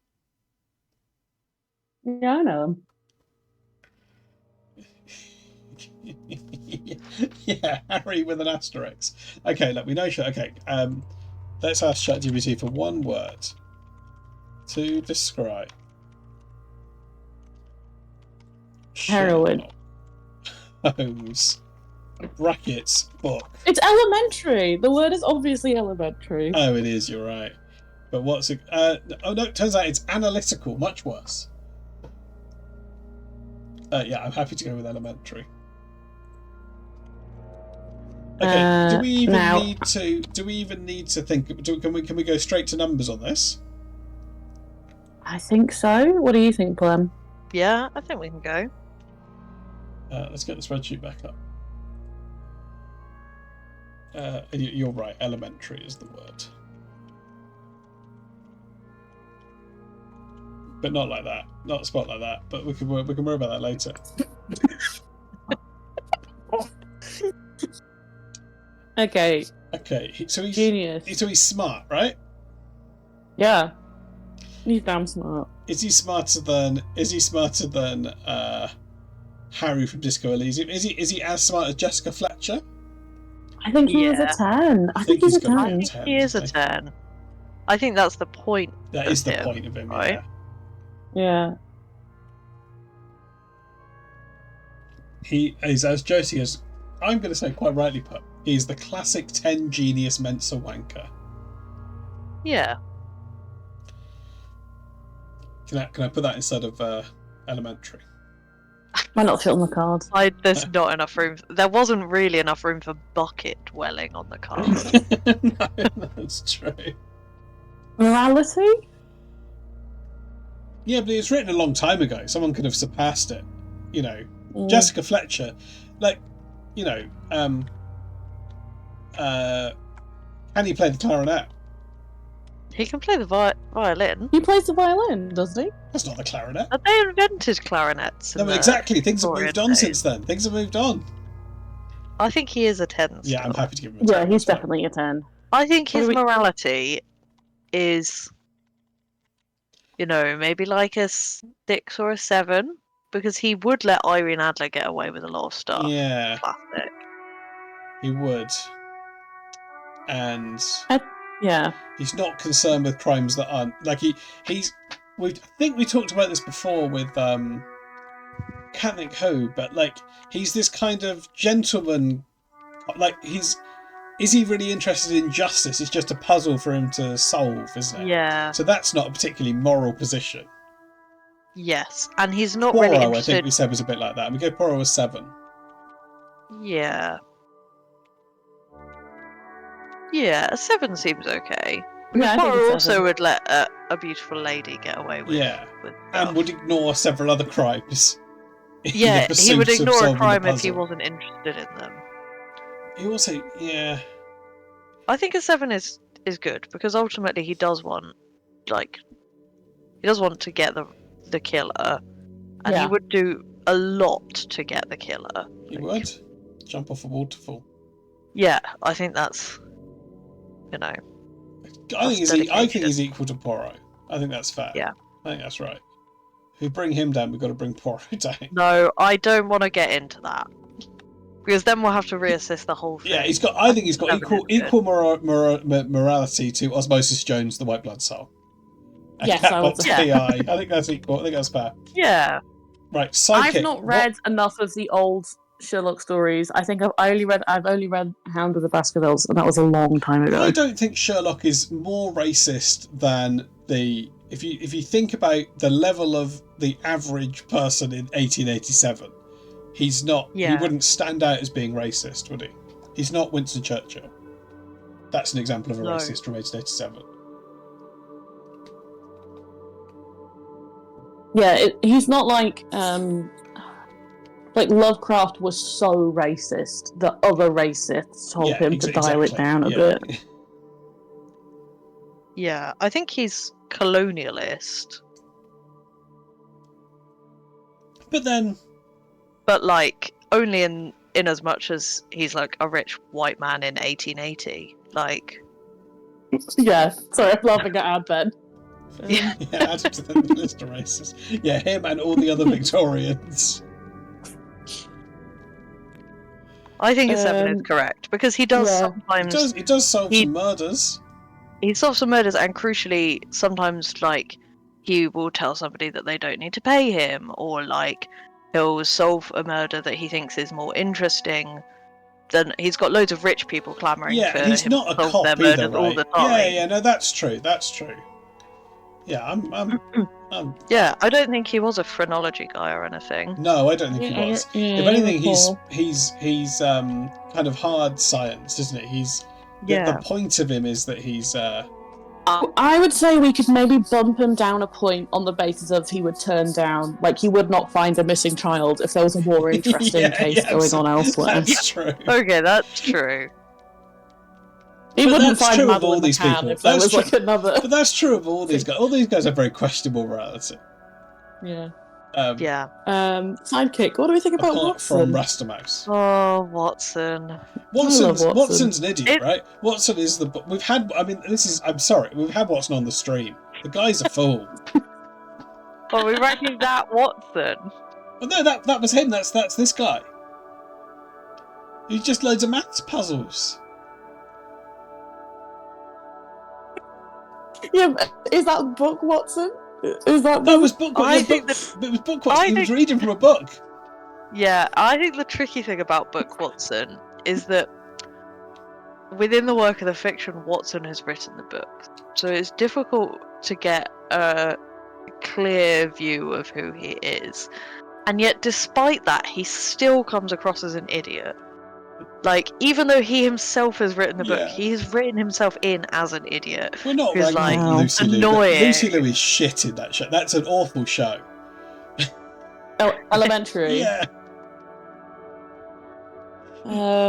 [SPEAKER 3] Yeah, I know him.
[SPEAKER 1] Yeah, Harry with an asterisk. Okay, look, we know. Okay, let's ask ChatGPT for one word to describe
[SPEAKER 3] Heroin.
[SPEAKER 1] Sherlock Holmes. Brackets book.
[SPEAKER 3] It's elementary. The word is obviously elementary.
[SPEAKER 1] Oh, it is. You're right. But what's it? Oh no! It turns out it's analytical. Much worse. Yeah, I'm happy to go with elementary. Okay. Do we even need to think? Can we go straight to numbers on this?
[SPEAKER 3] I think so. What do you think, Clem?
[SPEAKER 4] Yeah, I think we can go.
[SPEAKER 1] Let's get the spreadsheet back up. You're right. Elementary is the word, but not like that. Not spot like that. But we can worry about that later.
[SPEAKER 3] Okay.
[SPEAKER 1] Okay. So he's
[SPEAKER 3] Genius.
[SPEAKER 1] So he's smart, right?
[SPEAKER 3] Yeah. He's damn smart.
[SPEAKER 1] Is he smarter than Harry from Disco Elysium? Is he as smart as Jessica Fletcher?
[SPEAKER 3] I think he was a 10. I think he's a
[SPEAKER 1] got to be
[SPEAKER 3] 10.
[SPEAKER 1] a
[SPEAKER 4] I think he is a 10. I think that's the point.
[SPEAKER 1] That is the point of him,
[SPEAKER 4] right?
[SPEAKER 3] Yeah.
[SPEAKER 1] He is, as Josie has, I'm going to say quite rightly put, he's the classic 10 genius Mensa wanker.
[SPEAKER 4] Yeah.
[SPEAKER 1] Can I put that instead of elementary?
[SPEAKER 3] Might not fit on the card.
[SPEAKER 4] There's not enough room. There wasn't really enough room for bucket dwelling on the card.
[SPEAKER 1] No, that's true.
[SPEAKER 3] Morality?
[SPEAKER 1] Yeah, but it was written a long time ago. Someone could have surpassed it. You know,
[SPEAKER 3] Mm.
[SPEAKER 1] Jessica Fletcher, like, you know, can he play the clarinet?
[SPEAKER 4] He can play the violin.
[SPEAKER 3] He plays the violin, doesn't he?
[SPEAKER 1] That's not the clarinet.
[SPEAKER 4] But they invented clarinets.
[SPEAKER 1] No, but exactly. Things have moved on since then. Things have moved on.
[SPEAKER 4] I think he is a 10.
[SPEAKER 1] Yeah,
[SPEAKER 4] still.
[SPEAKER 1] I'm happy to give him a 10.
[SPEAKER 3] Yeah, he's definitely a 10.
[SPEAKER 4] I think his
[SPEAKER 3] What do we-
[SPEAKER 4] morality is, you know, maybe like a 6 or a 7, because he would let Irene Adler get away with a lot of stuff.
[SPEAKER 1] Yeah,
[SPEAKER 4] Classic.
[SPEAKER 1] he would. And
[SPEAKER 3] Yeah.
[SPEAKER 1] he's not concerned with crimes that aren't like he's. I think we talked about this before with can't think who, but like he's this kind of gentleman. Like is he really interested in justice? It's just a puzzle for him to solve, isn't it?
[SPEAKER 4] Yeah.
[SPEAKER 1] So that's not a particularly moral position.
[SPEAKER 4] Yes, and he's not
[SPEAKER 1] Poirot,
[SPEAKER 4] really
[SPEAKER 1] I
[SPEAKER 4] interested.
[SPEAKER 1] think we said was a bit like that. We gave Poirot a 7.
[SPEAKER 4] Yeah. Yeah, a 7 seems okay.
[SPEAKER 3] Yeah, I think
[SPEAKER 4] Poirot
[SPEAKER 3] it's
[SPEAKER 4] also
[SPEAKER 3] 7.
[SPEAKER 4] would let a beautiful lady get away with.
[SPEAKER 1] Yeah.
[SPEAKER 4] With
[SPEAKER 1] And
[SPEAKER 4] stuff.
[SPEAKER 1] would ignore several other crimes. in the
[SPEAKER 4] Yeah, he would
[SPEAKER 1] pursuit of
[SPEAKER 4] ignore a
[SPEAKER 1] solving the
[SPEAKER 4] crime if he
[SPEAKER 1] puzzle.
[SPEAKER 4] wasn't interested in them.
[SPEAKER 1] He also, yeah.
[SPEAKER 4] I think a 7 is good because ultimately he does want to get the killer, and he
[SPEAKER 3] Yeah.
[SPEAKER 4] would do a lot to get the killer.
[SPEAKER 1] He would jump off a waterfall.
[SPEAKER 4] Yeah, I think that's
[SPEAKER 1] I
[SPEAKER 4] that's
[SPEAKER 1] think
[SPEAKER 4] dedication.
[SPEAKER 1] he's equal to Poirot. I think that's fair.
[SPEAKER 4] Yeah.
[SPEAKER 1] I think that's right. If we bring him down, we've got to bring Poirot down.
[SPEAKER 4] No, I don't want to get into that because then we'll have to reassess the whole thing.
[SPEAKER 1] Yeah, I think he's got
[SPEAKER 4] 7 is
[SPEAKER 1] equal morality to Osmosis Jones, the White Blood Soul. And
[SPEAKER 3] Yes, I would
[SPEAKER 1] Catbox
[SPEAKER 3] say.
[SPEAKER 1] PI. I think that's equal. I think that's fair.
[SPEAKER 4] Yeah.
[SPEAKER 1] Right, sidekick.
[SPEAKER 3] I've not read enough of the old Sherlock stories. I think I've only read Hound of the Baskervilles, and that was a long time ago.
[SPEAKER 1] I don't think Sherlock is more racist than if you think about the level of the average person in 1887, he's not.
[SPEAKER 4] Yeah.
[SPEAKER 1] He wouldn't stand out as being racist, would he? He's not Winston Churchill. That's an example of a racist from 1887.
[SPEAKER 3] Yeah, he's not like Lovecraft was so racist that other racists told him to dial it down a bit.
[SPEAKER 4] Yeah, I think he's colonialist. But like only in as much as he's like a rich white man in 1880. Like
[SPEAKER 3] Yeah, sorry, I'm laughing at Ad Ben.
[SPEAKER 1] Yeah, add it to the list of races. Yeah, him and all the other Victorians.
[SPEAKER 4] I think a 7 is correct because he does sometimes.
[SPEAKER 1] He does solve some murders.
[SPEAKER 4] He solves some murders, and crucially, sometimes like he will tell somebody that they don't need to pay him, or like he'll solve a murder that he thinks is more interesting. Then he's got loads of rich people clamoring for
[SPEAKER 1] and he's
[SPEAKER 4] him
[SPEAKER 1] not
[SPEAKER 4] to
[SPEAKER 1] a
[SPEAKER 4] solve
[SPEAKER 1] cop
[SPEAKER 4] their
[SPEAKER 1] either,
[SPEAKER 4] murders all
[SPEAKER 1] right?
[SPEAKER 4] the time.
[SPEAKER 1] Yeah, no, that's true. That's true. Yeah, I'm
[SPEAKER 4] Yeah, I don't think he was a phrenology guy or anything.
[SPEAKER 1] No, I don't think he was.
[SPEAKER 3] Yeah,
[SPEAKER 1] if anything,
[SPEAKER 3] cool.
[SPEAKER 1] he's kind of hard science, isn't it? The point of him is that he's.
[SPEAKER 3] I would say we could maybe bump him down a point on the basis of he would turn down, like he would not find a missing child if there was a more interesting case going on elsewhere.
[SPEAKER 1] That's true.
[SPEAKER 4] Okay, that's true.
[SPEAKER 3] He
[SPEAKER 1] But
[SPEAKER 3] wouldn't
[SPEAKER 1] that's
[SPEAKER 3] find
[SPEAKER 1] true of
[SPEAKER 3] Madeline
[SPEAKER 1] all these
[SPEAKER 3] McCann
[SPEAKER 1] people.
[SPEAKER 3] if there
[SPEAKER 1] That's
[SPEAKER 3] was
[SPEAKER 1] true.
[SPEAKER 3] like another.
[SPEAKER 1] But that's true of all these guys. All these guys have very questionable morality.
[SPEAKER 3] Yeah.
[SPEAKER 4] Yeah.
[SPEAKER 3] Sidekick. What do we think about
[SPEAKER 1] Apart
[SPEAKER 3] Watson?
[SPEAKER 1] from Rastamouse.
[SPEAKER 4] Oh, Watson.
[SPEAKER 1] Watson's an idiot, right? Watson is we've had. I mean, I'm sorry. We've had Watson on the stream. The guy's a fool.
[SPEAKER 4] Well, we reckon that Watson.
[SPEAKER 1] Well, no, that was him. That's this guy. He's just loads of maths puzzles.
[SPEAKER 3] Yeah, but is that book Watson?
[SPEAKER 1] That was book. It was book Watson. He was reading from a book.
[SPEAKER 4] Yeah, I think the tricky thing about Book Watson is that within the work of the fiction, Watson has written the book, so it's difficult to get a clear view of who he is. And yet, despite that, he still comes across as an idiot. Like, even though he himself has written the book, he has written himself in as an idiot.
[SPEAKER 1] We're not
[SPEAKER 4] who's
[SPEAKER 1] ranking
[SPEAKER 4] like
[SPEAKER 1] Lucy Liu.
[SPEAKER 4] annoying.
[SPEAKER 1] Lucy Liu is shit in that show. That's an awful show.
[SPEAKER 3] Elementary.
[SPEAKER 1] Yeah.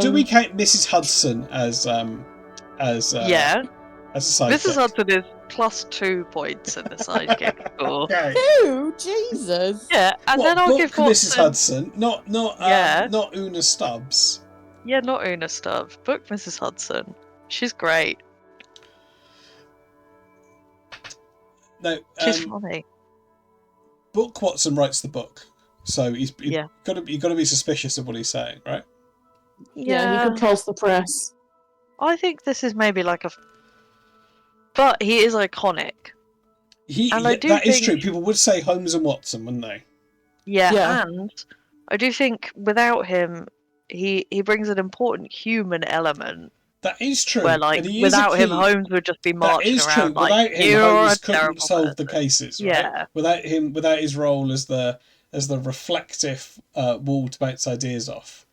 [SPEAKER 1] Do we count Mrs. Hudson as
[SPEAKER 4] yeah.
[SPEAKER 1] as a sidekick?
[SPEAKER 4] Mrs. Hudson is +2 points in the sidekick score.
[SPEAKER 1] Okay.
[SPEAKER 3] Ew, Jesus.
[SPEAKER 4] Yeah, and then I'll give
[SPEAKER 1] Mrs.
[SPEAKER 4] Watson.
[SPEAKER 1] Hudson, not Una Stubbs.
[SPEAKER 4] Yeah, not Una Stubbs. Book Mrs. Hudson. She's great.
[SPEAKER 1] No,
[SPEAKER 4] She's funny.
[SPEAKER 1] Book Watson writes the book, so he's
[SPEAKER 4] Yeah.
[SPEAKER 1] got to be suspicious of what he's saying, right?
[SPEAKER 3] Yeah, he controls the press.
[SPEAKER 4] I think this is maybe like a. But he is iconic.
[SPEAKER 1] That is true. People would say Holmes and Watson, wouldn't they?
[SPEAKER 4] Yeah, and I do think without him, he brings an important human element.
[SPEAKER 1] That is true.
[SPEAKER 4] Where like
[SPEAKER 1] and he is
[SPEAKER 4] without
[SPEAKER 1] a
[SPEAKER 4] him,
[SPEAKER 1] key.
[SPEAKER 4] Holmes would just be marching
[SPEAKER 1] That is
[SPEAKER 4] around
[SPEAKER 1] true.
[SPEAKER 4] like
[SPEAKER 1] Without him,
[SPEAKER 4] you're
[SPEAKER 1] Holmes
[SPEAKER 4] a
[SPEAKER 1] couldn't
[SPEAKER 4] terrible
[SPEAKER 1] solve the
[SPEAKER 4] person."
[SPEAKER 1] cases, right?
[SPEAKER 4] Yeah.
[SPEAKER 1] Without his role as the reflective wall to bounce ideas off,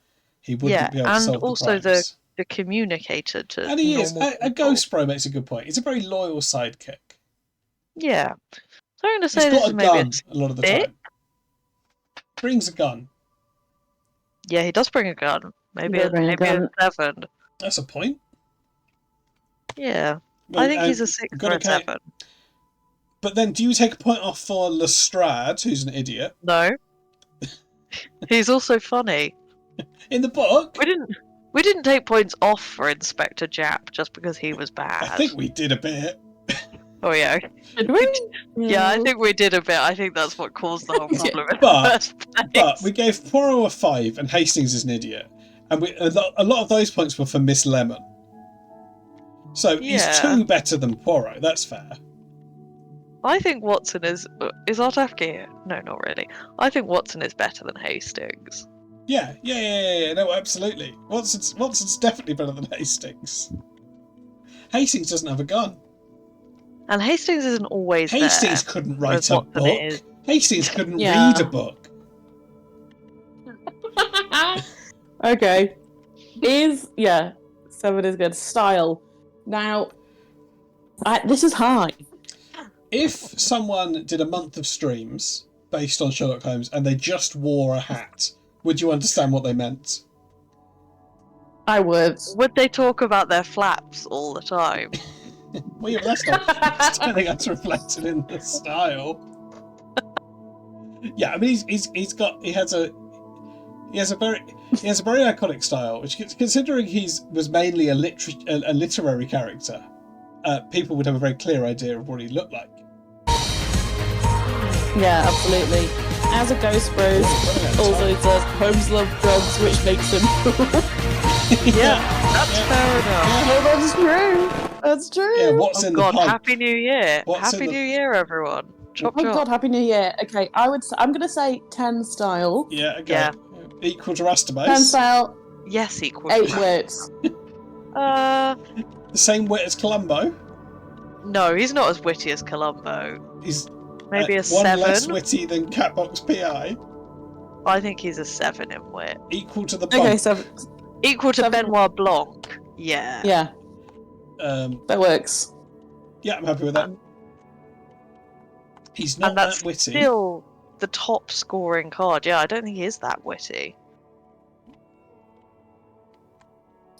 [SPEAKER 1] he wouldn't be able to solve
[SPEAKER 4] and
[SPEAKER 1] the
[SPEAKER 4] also
[SPEAKER 1] crimes.
[SPEAKER 4] the a communicator to
[SPEAKER 1] And he is.
[SPEAKER 4] normal
[SPEAKER 1] A
[SPEAKER 4] people.
[SPEAKER 1] Ghost Bro makes a good point. He's a very loyal sidekick.
[SPEAKER 4] Yeah. So I'm going to
[SPEAKER 1] He's
[SPEAKER 4] say this
[SPEAKER 1] got
[SPEAKER 4] is
[SPEAKER 1] a
[SPEAKER 4] maybe
[SPEAKER 1] gun a lot of the
[SPEAKER 4] six?
[SPEAKER 1] time. Brings a gun.
[SPEAKER 4] Yeah, he does bring a gun. Maybe
[SPEAKER 3] does bring a
[SPEAKER 4] maybe
[SPEAKER 3] gun.
[SPEAKER 4] a 7.
[SPEAKER 1] That's a point.
[SPEAKER 4] Yeah.
[SPEAKER 1] Well,
[SPEAKER 4] I think he's a 6
[SPEAKER 1] good
[SPEAKER 4] or a
[SPEAKER 1] account.
[SPEAKER 4] 7.
[SPEAKER 1] But then, do you take a point off for Lestrade, who's an idiot?
[SPEAKER 4] No. He's also funny.
[SPEAKER 1] In the book?
[SPEAKER 4] We didn't take points off for Inspector Japp just because he was bad.
[SPEAKER 1] I think we did a bit.
[SPEAKER 4] Oh yeah.
[SPEAKER 3] Did we?
[SPEAKER 4] Yeah, I think we did a bit. I think that's what caused the whole problem in
[SPEAKER 1] But-
[SPEAKER 4] the first place.
[SPEAKER 1] But we gave Poirot a 5 and Hastings is an idiot. And a lot of those points were for Miss Lemon. So he's
[SPEAKER 4] Yeah.
[SPEAKER 1] 2 better than Poirot, that's fair.
[SPEAKER 4] I think Watson is Artafke. No, not really. I think Watson is better than Hastings.
[SPEAKER 1] Yeah, no, absolutely. Watson's definitely better than Hastings. Hastings doesn't have a gun.
[SPEAKER 4] And Hastings isn't always
[SPEAKER 1] Hastings
[SPEAKER 4] there.
[SPEAKER 1] couldn't
[SPEAKER 4] whereas
[SPEAKER 1] write a
[SPEAKER 4] Watson
[SPEAKER 1] book.
[SPEAKER 4] is.
[SPEAKER 1] Hastings couldn't
[SPEAKER 3] Yeah.
[SPEAKER 1] read a book.
[SPEAKER 3] Okay. 7 is good. Style. Now, this is high.
[SPEAKER 1] If someone did a month of streams based on Sherlock Holmes and they just wore a hat, would you understand what they meant?
[SPEAKER 3] I would.
[SPEAKER 4] Would they talk about their flaps all the time?
[SPEAKER 1] Well, yeah, but that's not. I don't think that's reflected in the style. Yeah, I mean, he has a very iconic style, which, considering was mainly a literary character, people would have a very clear idea of what he looked like.
[SPEAKER 3] Yeah, absolutely. As a ghost bro, also he says Holmes loves drugs, which makes him cool.
[SPEAKER 4] Yeah, that's fair enough.
[SPEAKER 3] Oh, that's true. That's true.
[SPEAKER 1] Yeah, what's
[SPEAKER 4] Oh
[SPEAKER 1] in
[SPEAKER 4] God!
[SPEAKER 1] the pipe?
[SPEAKER 4] Happy New Year!
[SPEAKER 1] What's
[SPEAKER 4] Happy
[SPEAKER 1] in the-
[SPEAKER 4] New Year, everyone! Chop
[SPEAKER 3] Oh
[SPEAKER 4] chop.
[SPEAKER 3] God, Happy New Year. Okay, I'm gonna say 10 style.
[SPEAKER 1] Yeah, okay.
[SPEAKER 4] Yeah.
[SPEAKER 1] Equal to
[SPEAKER 3] 10
[SPEAKER 1] Rastabase.
[SPEAKER 3] style,
[SPEAKER 4] Yes, equal.
[SPEAKER 3] 8 words.
[SPEAKER 1] The same wit as Columbo.
[SPEAKER 4] No, he's not as witty as Columbo.
[SPEAKER 1] He's
[SPEAKER 4] Maybe a
[SPEAKER 1] one
[SPEAKER 4] 7.
[SPEAKER 1] less witty than Catbox PI.
[SPEAKER 4] I think he's a 7 in wit.
[SPEAKER 1] Equal to the
[SPEAKER 3] Okay,
[SPEAKER 1] bump.
[SPEAKER 3] 7.
[SPEAKER 4] Equal to
[SPEAKER 3] 7.
[SPEAKER 4] Benoit Blanc. Yeah.
[SPEAKER 3] Yeah, that works.
[SPEAKER 1] Yeah, I'm happy with that. He's not
[SPEAKER 4] And that's
[SPEAKER 1] that witty.
[SPEAKER 4] still the top scoring card. Yeah, I don't think he is that witty.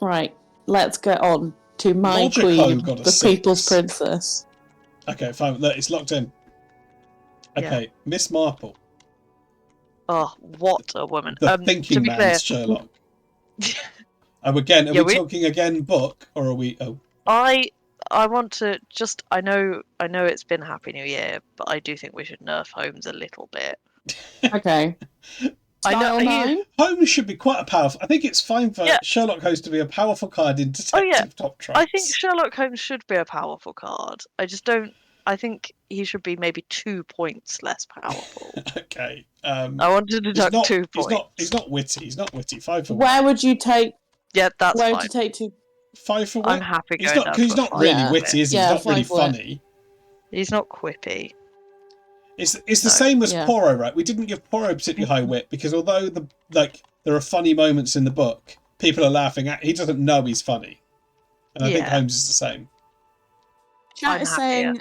[SPEAKER 3] Right, let's get on to my
[SPEAKER 1] Logico
[SPEAKER 3] queen,
[SPEAKER 1] got a
[SPEAKER 3] the
[SPEAKER 1] 6.
[SPEAKER 3] People's Princess.
[SPEAKER 1] Okay, fine. Look, it's locked in. Okay, Miss Marple,
[SPEAKER 4] Oh, what a woman.
[SPEAKER 1] the
[SPEAKER 4] to
[SPEAKER 1] thinking
[SPEAKER 4] be
[SPEAKER 1] man's
[SPEAKER 4] clear,
[SPEAKER 1] Sherlock. Again, are
[SPEAKER 4] Yeah,
[SPEAKER 1] we talking again book or are we? Oh,
[SPEAKER 4] I want to just. I know it's been Happy New Year, but I do think we should nerf Holmes a little bit.
[SPEAKER 3] Okay.
[SPEAKER 4] I know.
[SPEAKER 3] Style 9?
[SPEAKER 1] Holmes should be quite a powerful. I think it's fine for
[SPEAKER 4] Yeah.
[SPEAKER 1] Sherlock Holmes to be a powerful card in detective top traps.
[SPEAKER 4] I think Sherlock Holmes should be a powerful card. I just don't. I think he should be maybe 2 points less powerful.
[SPEAKER 1] Okay.
[SPEAKER 4] I want to deduct 2 points.
[SPEAKER 1] He's not witty. He's not witty. 5 for
[SPEAKER 3] Where would you take?
[SPEAKER 4] Yeah, that's
[SPEAKER 3] Where
[SPEAKER 4] fine.
[SPEAKER 3] would you take to?
[SPEAKER 1] 5 for wit.
[SPEAKER 4] I'm happy
[SPEAKER 1] He's
[SPEAKER 4] going
[SPEAKER 1] not.
[SPEAKER 4] down
[SPEAKER 1] He's
[SPEAKER 4] to a
[SPEAKER 1] not
[SPEAKER 4] 5.
[SPEAKER 1] really
[SPEAKER 3] Yeah.
[SPEAKER 1] witty, is he?
[SPEAKER 3] Yeah,
[SPEAKER 1] He's not really
[SPEAKER 3] 5 for wit.
[SPEAKER 1] funny.
[SPEAKER 4] He's not quippy.
[SPEAKER 1] It's the
[SPEAKER 4] No.
[SPEAKER 1] same as
[SPEAKER 3] Yeah.
[SPEAKER 1] Poirot, right? We didn't give Poirot particularly high wit because although there are funny moments in the book, people are laughing at. He doesn't know he's funny, and I think
[SPEAKER 4] Yeah.
[SPEAKER 1] Holmes is the same.
[SPEAKER 3] Chat is
[SPEAKER 4] happier.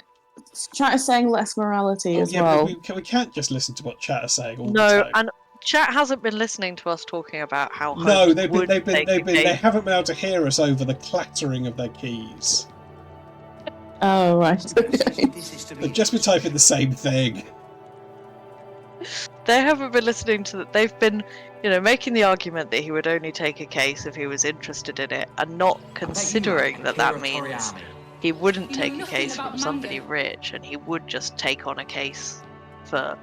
[SPEAKER 3] saying less morality as
[SPEAKER 1] yeah,
[SPEAKER 3] well.
[SPEAKER 1] but we can't just listen to what chat are saying all the
[SPEAKER 4] No,
[SPEAKER 1] time.
[SPEAKER 4] and chat hasn't been listening to us talking about how Holmes
[SPEAKER 1] No, they
[SPEAKER 4] would take a case.
[SPEAKER 1] haven't been able to hear us over the clattering of their keys.
[SPEAKER 3] Oh right. Okay.
[SPEAKER 1] They've just been typing the same thing.
[SPEAKER 4] They haven't been listening to that. They've been, making the argument that he would only take a case if he was interested in it, and not considering that means he wouldn't take a case from somebody rich, and he would just take on a case for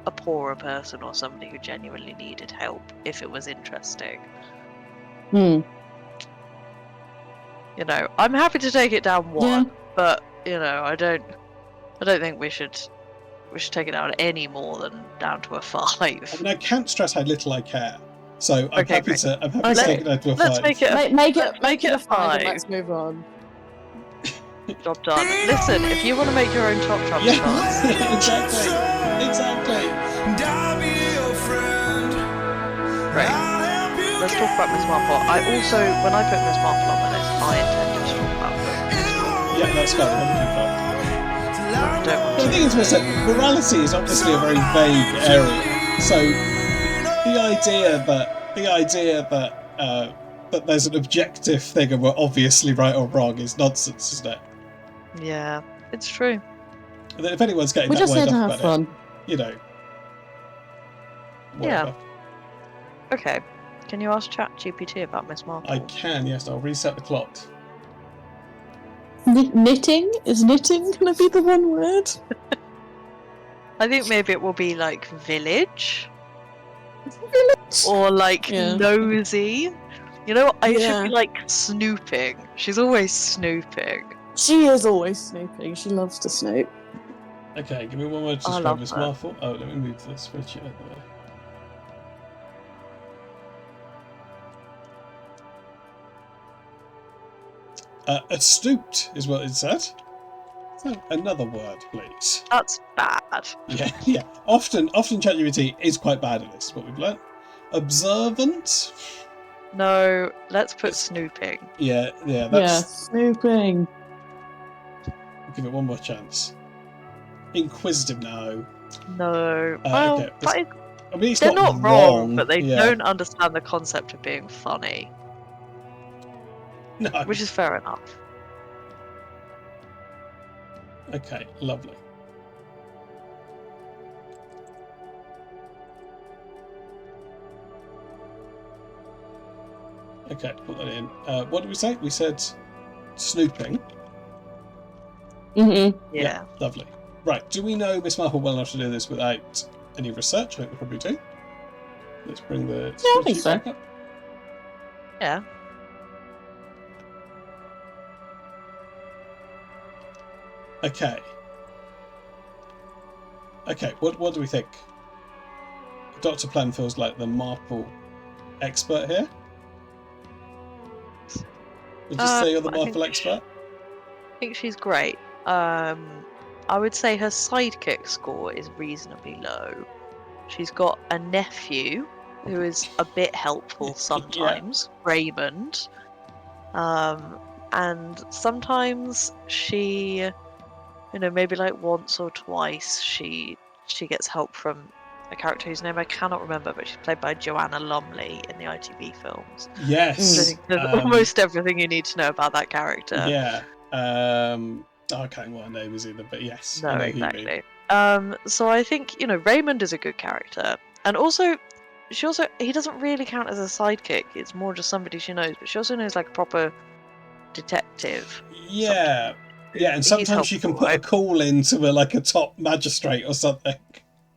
[SPEAKER 4] a poorer person or somebody who genuinely needed help if it was interesting. I'm happy to take it down 1,
[SPEAKER 3] Yeah.
[SPEAKER 4] but I don't think we should take it down any more than down to a 5.
[SPEAKER 1] I mean, I can't stress how little I care. So I'm
[SPEAKER 4] Okay,
[SPEAKER 1] happy
[SPEAKER 4] great.
[SPEAKER 1] to
[SPEAKER 3] Okay.
[SPEAKER 1] take it down to a 5.
[SPEAKER 4] Let's make it
[SPEAKER 3] Make it a 5 and
[SPEAKER 4] 5.
[SPEAKER 3] let's move on.
[SPEAKER 4] Job done. Listen, if you want to make your own top trump
[SPEAKER 1] Yeah,
[SPEAKER 4] cards,
[SPEAKER 1] exactly.
[SPEAKER 2] And I'll be your friend.
[SPEAKER 4] Right.
[SPEAKER 2] I'll help you
[SPEAKER 4] let's talk about Miss Marple. I also, when I put Miss Marple on the list, I intended to talk about books.
[SPEAKER 1] Yeah, that's fair. That'd be fun.
[SPEAKER 4] I don't want
[SPEAKER 1] But the thing is, was that morality is obviously a very vague area. So the idea that there's an objective thing and we're obviously right or wrong is nonsense, isn't it?
[SPEAKER 4] Yeah, it's true.
[SPEAKER 1] And then if anyone's getting
[SPEAKER 3] We're
[SPEAKER 1] that
[SPEAKER 3] just here
[SPEAKER 1] worked
[SPEAKER 3] to
[SPEAKER 1] up
[SPEAKER 3] have
[SPEAKER 1] about
[SPEAKER 3] fun.
[SPEAKER 1] it, you know. Whatever.
[SPEAKER 4] Yeah. Okay. Can you ask ChatGPT about Miss Marple?
[SPEAKER 1] I can, yes. I'll reset the clock.
[SPEAKER 3] Knitting? Is knitting going to be the one word?
[SPEAKER 4] I think maybe it will be like village. Or like
[SPEAKER 3] Yeah.
[SPEAKER 4] nosy. You know what? It should
[SPEAKER 3] Yeah.
[SPEAKER 4] be like snooping. She's always snooping.
[SPEAKER 3] She is always snooping. She loves to snoop.
[SPEAKER 1] Okay, give me one more to
[SPEAKER 4] I
[SPEAKER 1] describe
[SPEAKER 4] love
[SPEAKER 1] Miss
[SPEAKER 4] her.
[SPEAKER 1] Marple. Oh, let me move the spreadsheet out the way. Astute is what it said. So, another word, please.
[SPEAKER 4] That's bad.
[SPEAKER 1] Yeah, yeah. Often ChatGPT is quite bad at this, is what we've learned. Observant?
[SPEAKER 4] No, let's put snooping.
[SPEAKER 1] Yeah,
[SPEAKER 3] Yeah,
[SPEAKER 1] that's...
[SPEAKER 3] snooping.
[SPEAKER 1] Give it one more chance. Inquisitive, no.
[SPEAKER 4] No. Well,
[SPEAKER 1] okay.
[SPEAKER 4] that is,
[SPEAKER 1] I mean, it's
[SPEAKER 4] they're not wrong, but they
[SPEAKER 1] yeah.
[SPEAKER 4] don't understand the concept of being funny,
[SPEAKER 1] No.
[SPEAKER 4] which is fair enough.
[SPEAKER 1] Okay, lovely. Okay, put that in. What did we say? We said snooping.
[SPEAKER 3] Mm-hmm.
[SPEAKER 4] Yeah.
[SPEAKER 1] Lovely. Right, do we know Miss Marple well enough to do this without any research? I think we probably do. Let's bring the
[SPEAKER 3] I think
[SPEAKER 1] spreadsheet
[SPEAKER 3] so.
[SPEAKER 1] back up.
[SPEAKER 4] Yeah.
[SPEAKER 1] Okay. Okay, what do we think? Dr. Plan feels like the Marple expert here. Would you say you're the
[SPEAKER 4] I think
[SPEAKER 1] Marple expert?
[SPEAKER 4] I think she's great. I would say her sidekick score is reasonably low. She's got a nephew who is a bit helpful sometimes, Raymond. And sometimes she, maybe like once or twice she gets help from a character whose name I cannot remember, but she's played by Joanna Lumley in the ITV films.
[SPEAKER 1] Yes.
[SPEAKER 4] I think there's almost everything you need to know about that character.
[SPEAKER 1] Yeah. I can't remember what her name is either, but yes.
[SPEAKER 4] No,
[SPEAKER 1] I know who you mean.
[SPEAKER 4] exactly. So I think, Raymond is a good character. And also, he doesn't really count as a sidekick. It's more just somebody she knows, but she also knows like a proper detective.
[SPEAKER 1] Yeah. Yeah, and
[SPEAKER 4] He's
[SPEAKER 1] sometimes she can
[SPEAKER 4] helpful,
[SPEAKER 1] put a
[SPEAKER 4] right?
[SPEAKER 1] call into a top magistrate or something.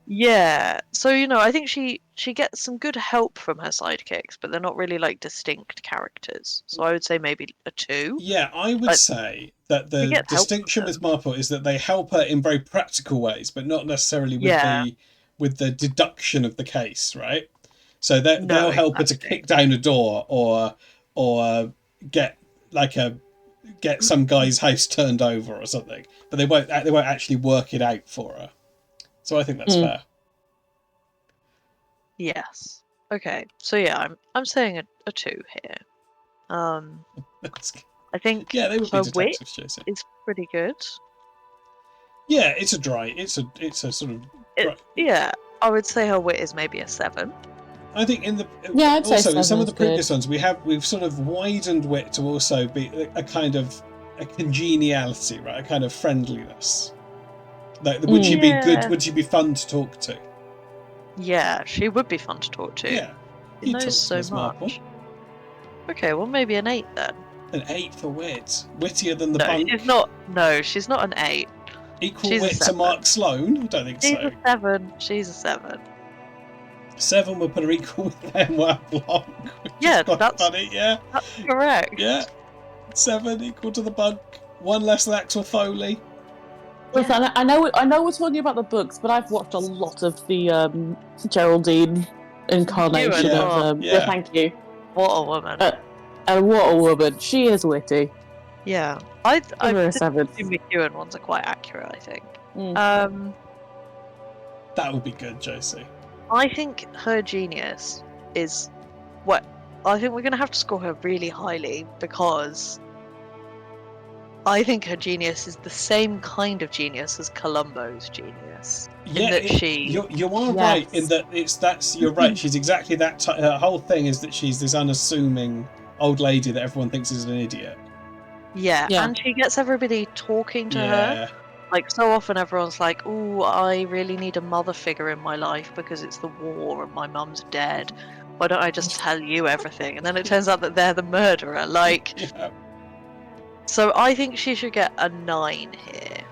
[SPEAKER 4] Yeah. So, I think she gets some good help from her sidekicks, but they're not really like distinct characters. So I would say maybe a 2.
[SPEAKER 1] Yeah, I would say that the
[SPEAKER 4] get help
[SPEAKER 1] distinction
[SPEAKER 4] from
[SPEAKER 1] with Marple is that they help her in very practical ways, but not necessarily with the deduction of the case, right? So they'll help her to kick down a door or get some guy's house turned over or something, but they won't actually work it out for her. So I think that's fair.
[SPEAKER 4] Yes. Okay. So yeah, I'm saying a 2 here. I think
[SPEAKER 1] they would be
[SPEAKER 4] her wit
[SPEAKER 1] detectives, Jason.
[SPEAKER 4] is pretty good.
[SPEAKER 1] Yeah, it's a sort of
[SPEAKER 4] Yeah, I would say her wit is maybe a 7.
[SPEAKER 1] I think
[SPEAKER 3] I'd say
[SPEAKER 1] also in some of the
[SPEAKER 3] 7's
[SPEAKER 1] previous
[SPEAKER 3] good.
[SPEAKER 1] ones we've sort of widened wit to also be a kind of a congeniality, right? A kind of friendliness. Like, would she be good? Would she be fun to talk to?
[SPEAKER 4] Yeah, she would be fun to talk to.
[SPEAKER 1] Yeah,
[SPEAKER 4] she knows so much. Okay, well maybe an 8 then.
[SPEAKER 1] An 8 for wit, wittier than the
[SPEAKER 4] no,
[SPEAKER 1] punk.
[SPEAKER 4] She's not. No, she's not an 8.
[SPEAKER 1] Equal
[SPEAKER 4] she's
[SPEAKER 1] wit to Mark Sloan? I don't think
[SPEAKER 4] she's
[SPEAKER 1] so.
[SPEAKER 4] A 7. She's a 7.
[SPEAKER 1] 7 would put her equal with Benoit Blanc.
[SPEAKER 4] That's
[SPEAKER 1] funny. Yeah,
[SPEAKER 4] that's correct.
[SPEAKER 1] Yeah, 7 equal to the punk. 1 less than Axel Foley.
[SPEAKER 3] Listen, I know we're talking about the books, but I've watched a lot of the Geraldine incarnation of thank you.
[SPEAKER 4] What a woman.
[SPEAKER 3] And what a woman. She is witty.
[SPEAKER 4] Yeah. I
[SPEAKER 3] think the
[SPEAKER 4] 7. McEwen ones are quite accurate, I think.
[SPEAKER 1] That would be good, Josie.
[SPEAKER 4] I think her genius is I think we're going to have to score her really highly because I think her genius is the same kind of genius as Columbo's genius.
[SPEAKER 1] Yeah,
[SPEAKER 4] in that
[SPEAKER 1] you are
[SPEAKER 3] Yes.
[SPEAKER 1] right in that you're right. She's exactly that. Her whole thing is that she's this unassuming old lady that everyone thinks is an idiot.
[SPEAKER 4] Yeah,
[SPEAKER 3] Yeah.
[SPEAKER 4] and she gets everybody talking to her.
[SPEAKER 1] Yeah,
[SPEAKER 4] Like, so often everyone's like, oh, I really need a mother figure in my life because it's the war and my mum's dead. Why don't I just tell you everything? And then it turns out that they're the murderer. Like,
[SPEAKER 1] yeah.
[SPEAKER 4] so I think she should get a 9 here.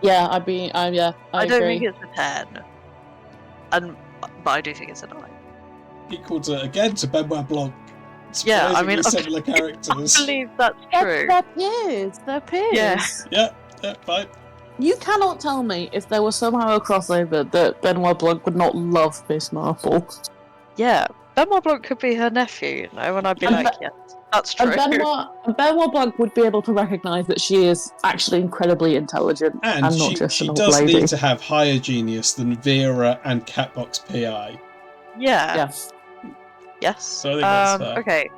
[SPEAKER 3] Yeah, I
[SPEAKER 4] don't
[SPEAKER 3] agree.
[SPEAKER 4] think it's a 10. But I do think it's a 9.
[SPEAKER 1] Equal to again to Benoit Blanc.
[SPEAKER 4] Yeah, I mean,
[SPEAKER 1] similar characters.
[SPEAKER 4] I believe that's true.
[SPEAKER 3] They're peers. They're peers.
[SPEAKER 4] Yeah.
[SPEAKER 1] Yeah, fine.
[SPEAKER 3] You cannot tell me if there was somehow a crossover that Benoit Blanc would not love Miss Marple.
[SPEAKER 4] Yeah, Benoit Blanc could be her nephew, you know, and I'd be
[SPEAKER 3] And
[SPEAKER 4] like, yes, that's true.
[SPEAKER 3] And Benoit Blanc would be able to recognise that she is actually incredibly intelligent and not just
[SPEAKER 1] she
[SPEAKER 3] an old
[SPEAKER 1] does
[SPEAKER 3] lady.
[SPEAKER 1] need to have higher genius than Vera and Catbox PI.
[SPEAKER 4] Yeah.
[SPEAKER 3] Yes.
[SPEAKER 4] Yes.
[SPEAKER 1] So I think that's fair.
[SPEAKER 4] Okay.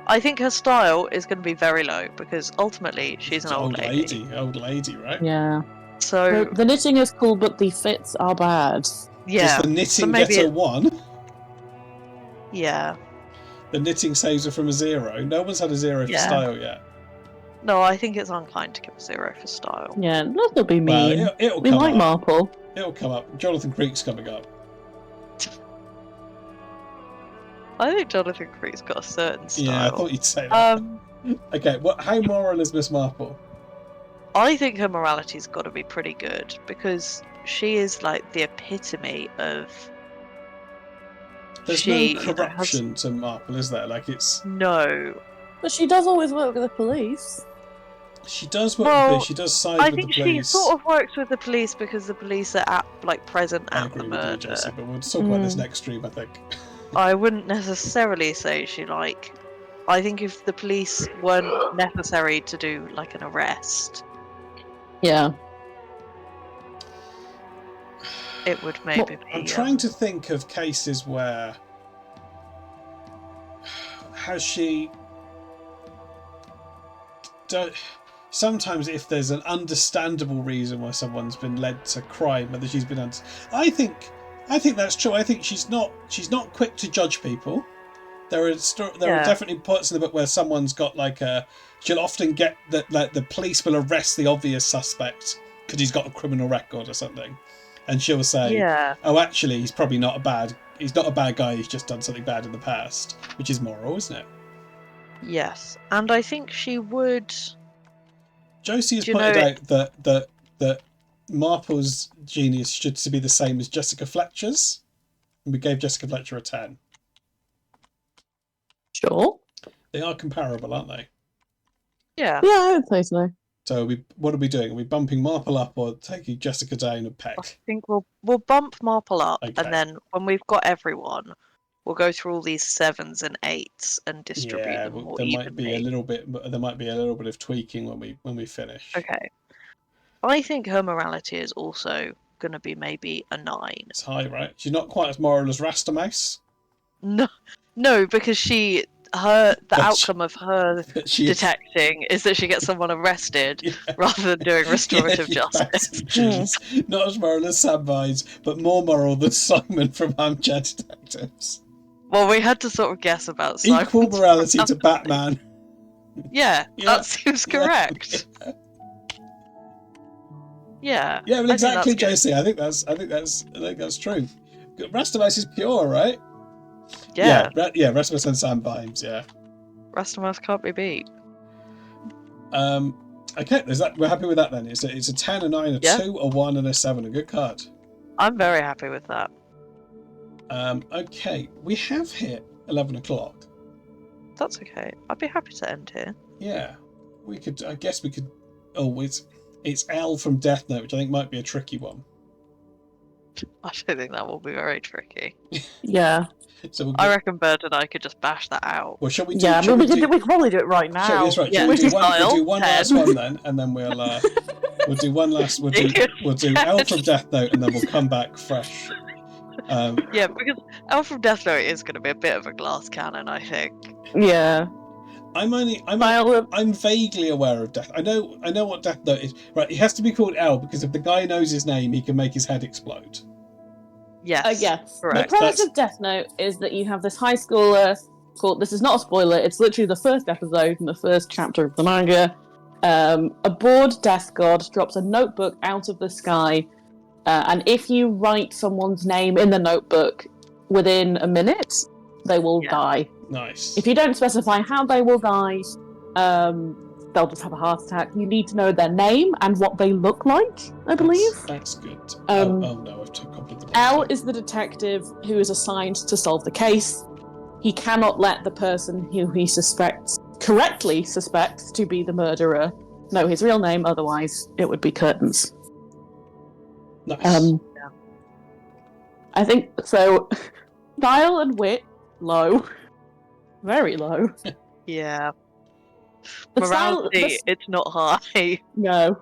[SPEAKER 4] I think her style is going to be very low because ultimately she's an old lady.
[SPEAKER 1] Old lady, right?
[SPEAKER 3] Yeah.
[SPEAKER 4] So
[SPEAKER 3] the knitting is cool, but the fits are bad.
[SPEAKER 4] yeah.
[SPEAKER 1] Does the knitting
[SPEAKER 4] so maybe
[SPEAKER 1] get a 1?
[SPEAKER 4] Yeah.
[SPEAKER 1] The knitting saves her from a 0. No one's had a 0 for
[SPEAKER 4] Yeah.
[SPEAKER 1] style yet.
[SPEAKER 4] No, I think it's unkind to give a 0 for style.
[SPEAKER 3] Yeah, let's not be mean.
[SPEAKER 1] Well, it'll
[SPEAKER 3] we
[SPEAKER 1] come
[SPEAKER 3] like
[SPEAKER 1] up.
[SPEAKER 3] Marple.
[SPEAKER 1] It'll come up. Jonathan Creek's coming up.
[SPEAKER 4] I think Jonathan Creek's got a certain style.
[SPEAKER 1] Yeah, I thought you'd say that.
[SPEAKER 4] Um,
[SPEAKER 1] Okay, how moral is Miss Marple?
[SPEAKER 4] I think her morality's got to be pretty good because she is like the epitome of.
[SPEAKER 1] There's
[SPEAKER 4] she,
[SPEAKER 1] no corruption to Marple, is there? Like it's.
[SPEAKER 4] No.
[SPEAKER 3] But she does always work with the police.
[SPEAKER 1] She does work
[SPEAKER 4] Well,
[SPEAKER 1] with. She does side
[SPEAKER 4] I
[SPEAKER 1] with
[SPEAKER 4] think
[SPEAKER 1] the police.
[SPEAKER 4] she sort of works with the police because the police are present
[SPEAKER 1] I
[SPEAKER 4] at
[SPEAKER 1] agree
[SPEAKER 4] the
[SPEAKER 1] with you,
[SPEAKER 4] murder.
[SPEAKER 1] Jesse, but we'll talk about this next stream, I think.
[SPEAKER 4] I wouldn't necessarily say she like. I think if the police weren't necessary to do like an arrest,
[SPEAKER 3] Yeah.
[SPEAKER 4] it would maybe be.
[SPEAKER 1] I'm trying to think of cases where has she. Sometimes, if there's an understandable reason why someone's been led to crime, whether she's been. I think that's true. I think she's not quick to judge people. There are definitely parts in the book where someone's got like a. She'll often get that like the police will arrest the obvious suspect because he's got a criminal record or something, and she'll say, "Oh, actually, he's probably not a bad. He's not a bad guy. He's just done something bad in the past," which is moral, isn't it?
[SPEAKER 4] Yes, and I think she would.
[SPEAKER 1] Josie has pointed out that Marple's genius should be the same as Jessica Fletcher's, and we gave Jessica Fletcher a 10.
[SPEAKER 3] Sure.
[SPEAKER 1] They are comparable, aren't they?
[SPEAKER 4] Yeah.
[SPEAKER 3] Yeah, I would say so.
[SPEAKER 1] So what are we doing? Are we bumping Marple up or taking Jessica down a
[SPEAKER 4] I
[SPEAKER 1] peck?
[SPEAKER 4] think we'll bump Marple up,
[SPEAKER 1] Okay.
[SPEAKER 4] and then when we've got everyone, we'll go through all these 7s and 8s and distribute them more
[SPEAKER 1] there
[SPEAKER 4] evenly.
[SPEAKER 1] might be a little bit of tweaking when we finish.
[SPEAKER 4] Okay. I think her morality is also going to be maybe a 9.
[SPEAKER 1] It's high, right? She's not quite as moral as Rastamouse.
[SPEAKER 4] No, because the outcome of her detecting is that she gets someone arrested rather than doing restorative justice.
[SPEAKER 1] Not as moral as Sam Vines, but more moral than Simon from Armchair Detectives.
[SPEAKER 4] Well, we had to sort of guess about Simon.
[SPEAKER 1] Equal morality to Batman.
[SPEAKER 4] Yeah, that seems correct. Yeah.
[SPEAKER 1] Yeah, well, exactly,
[SPEAKER 4] I think that's
[SPEAKER 1] JC. I think that's true. Rastamouse is pure, right?
[SPEAKER 4] Yeah.
[SPEAKER 1] Yeah, Rastamouse and Sam Vimes, yeah.
[SPEAKER 4] Rastamouse can't be beat.
[SPEAKER 1] Okay, we're happy with that then. It's a 10, a 9, a 2, a 1, and a 7. A good card.
[SPEAKER 4] I'm very happy with that.
[SPEAKER 1] Okay, we have hit 11 o'clock.
[SPEAKER 4] That's okay. I'd be happy to end here.
[SPEAKER 1] Yeah, I guess we could. Oh, it's L from Death Note, which I think might be a tricky one.
[SPEAKER 4] I don't think that will be very tricky.
[SPEAKER 3] Yeah.
[SPEAKER 1] So
[SPEAKER 4] I reckon Bird and I could just bash that out.
[SPEAKER 1] Well, shall we do?
[SPEAKER 3] Yeah, we could probably do it right now.
[SPEAKER 1] That's right.
[SPEAKER 4] Yeah,
[SPEAKER 1] We'll do one
[SPEAKER 4] 10.
[SPEAKER 1] last one then, and then we'll do one last. We'll do L from Death Note, and then we'll come back fresh.
[SPEAKER 4] Yeah, because L from Death Note is going to be a bit of a glass cannon, I think.
[SPEAKER 3] Yeah.
[SPEAKER 1] I'm vaguely aware of Death. I know what Death Note is. Right, he has to be called L because if the guy knows his name, he can make his head explode.
[SPEAKER 4] Yes.
[SPEAKER 3] Yes.
[SPEAKER 4] Correct.
[SPEAKER 3] The premise of Death Note is that you have this high schooler called. This is not a spoiler. It's literally the first episode in the first chapter of the manga. A bored death god drops a notebook out of the sky, and if you write someone's name in the notebook within a minute, they will die.
[SPEAKER 1] Nice.
[SPEAKER 3] If you don't specify how they will die, they'll just have a heart attack. You need to know their name and what they look like, I believe.
[SPEAKER 1] That's good. Oh no, I've completed the
[SPEAKER 3] L is the detective who is assigned to solve the case. He cannot let the person who he correctly suspects to be the murderer know his real name, otherwise it would be curtains.
[SPEAKER 1] Nice.
[SPEAKER 3] I think so. Style and wit, low. Very low.
[SPEAKER 4] Yeah.
[SPEAKER 3] The
[SPEAKER 4] Morality, it's not high.
[SPEAKER 3] No.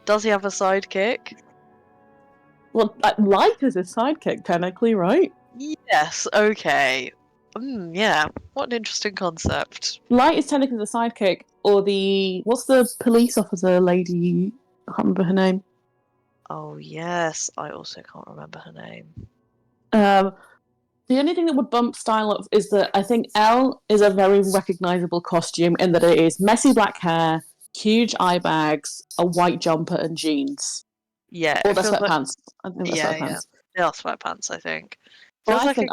[SPEAKER 4] Does he have a sidekick?
[SPEAKER 3] Well, Light is his sidekick, technically, right?
[SPEAKER 4] Yes, okay. Yeah, what an interesting concept.
[SPEAKER 3] Light is technically the sidekick, or what's the police officer lady? I can't remember her name.
[SPEAKER 4] Oh, yes, I also can't remember her name.
[SPEAKER 3] The only thing that would bump Style up is that I think L is a very recognisable costume in that it is messy black hair, huge eye bags, a white jumper, and jeans.
[SPEAKER 4] Yeah.
[SPEAKER 3] Or the sweatpants. I think they're sweatpants.
[SPEAKER 4] Yeah. They are sweatpants, I think.
[SPEAKER 3] Well,
[SPEAKER 4] Feels
[SPEAKER 3] I think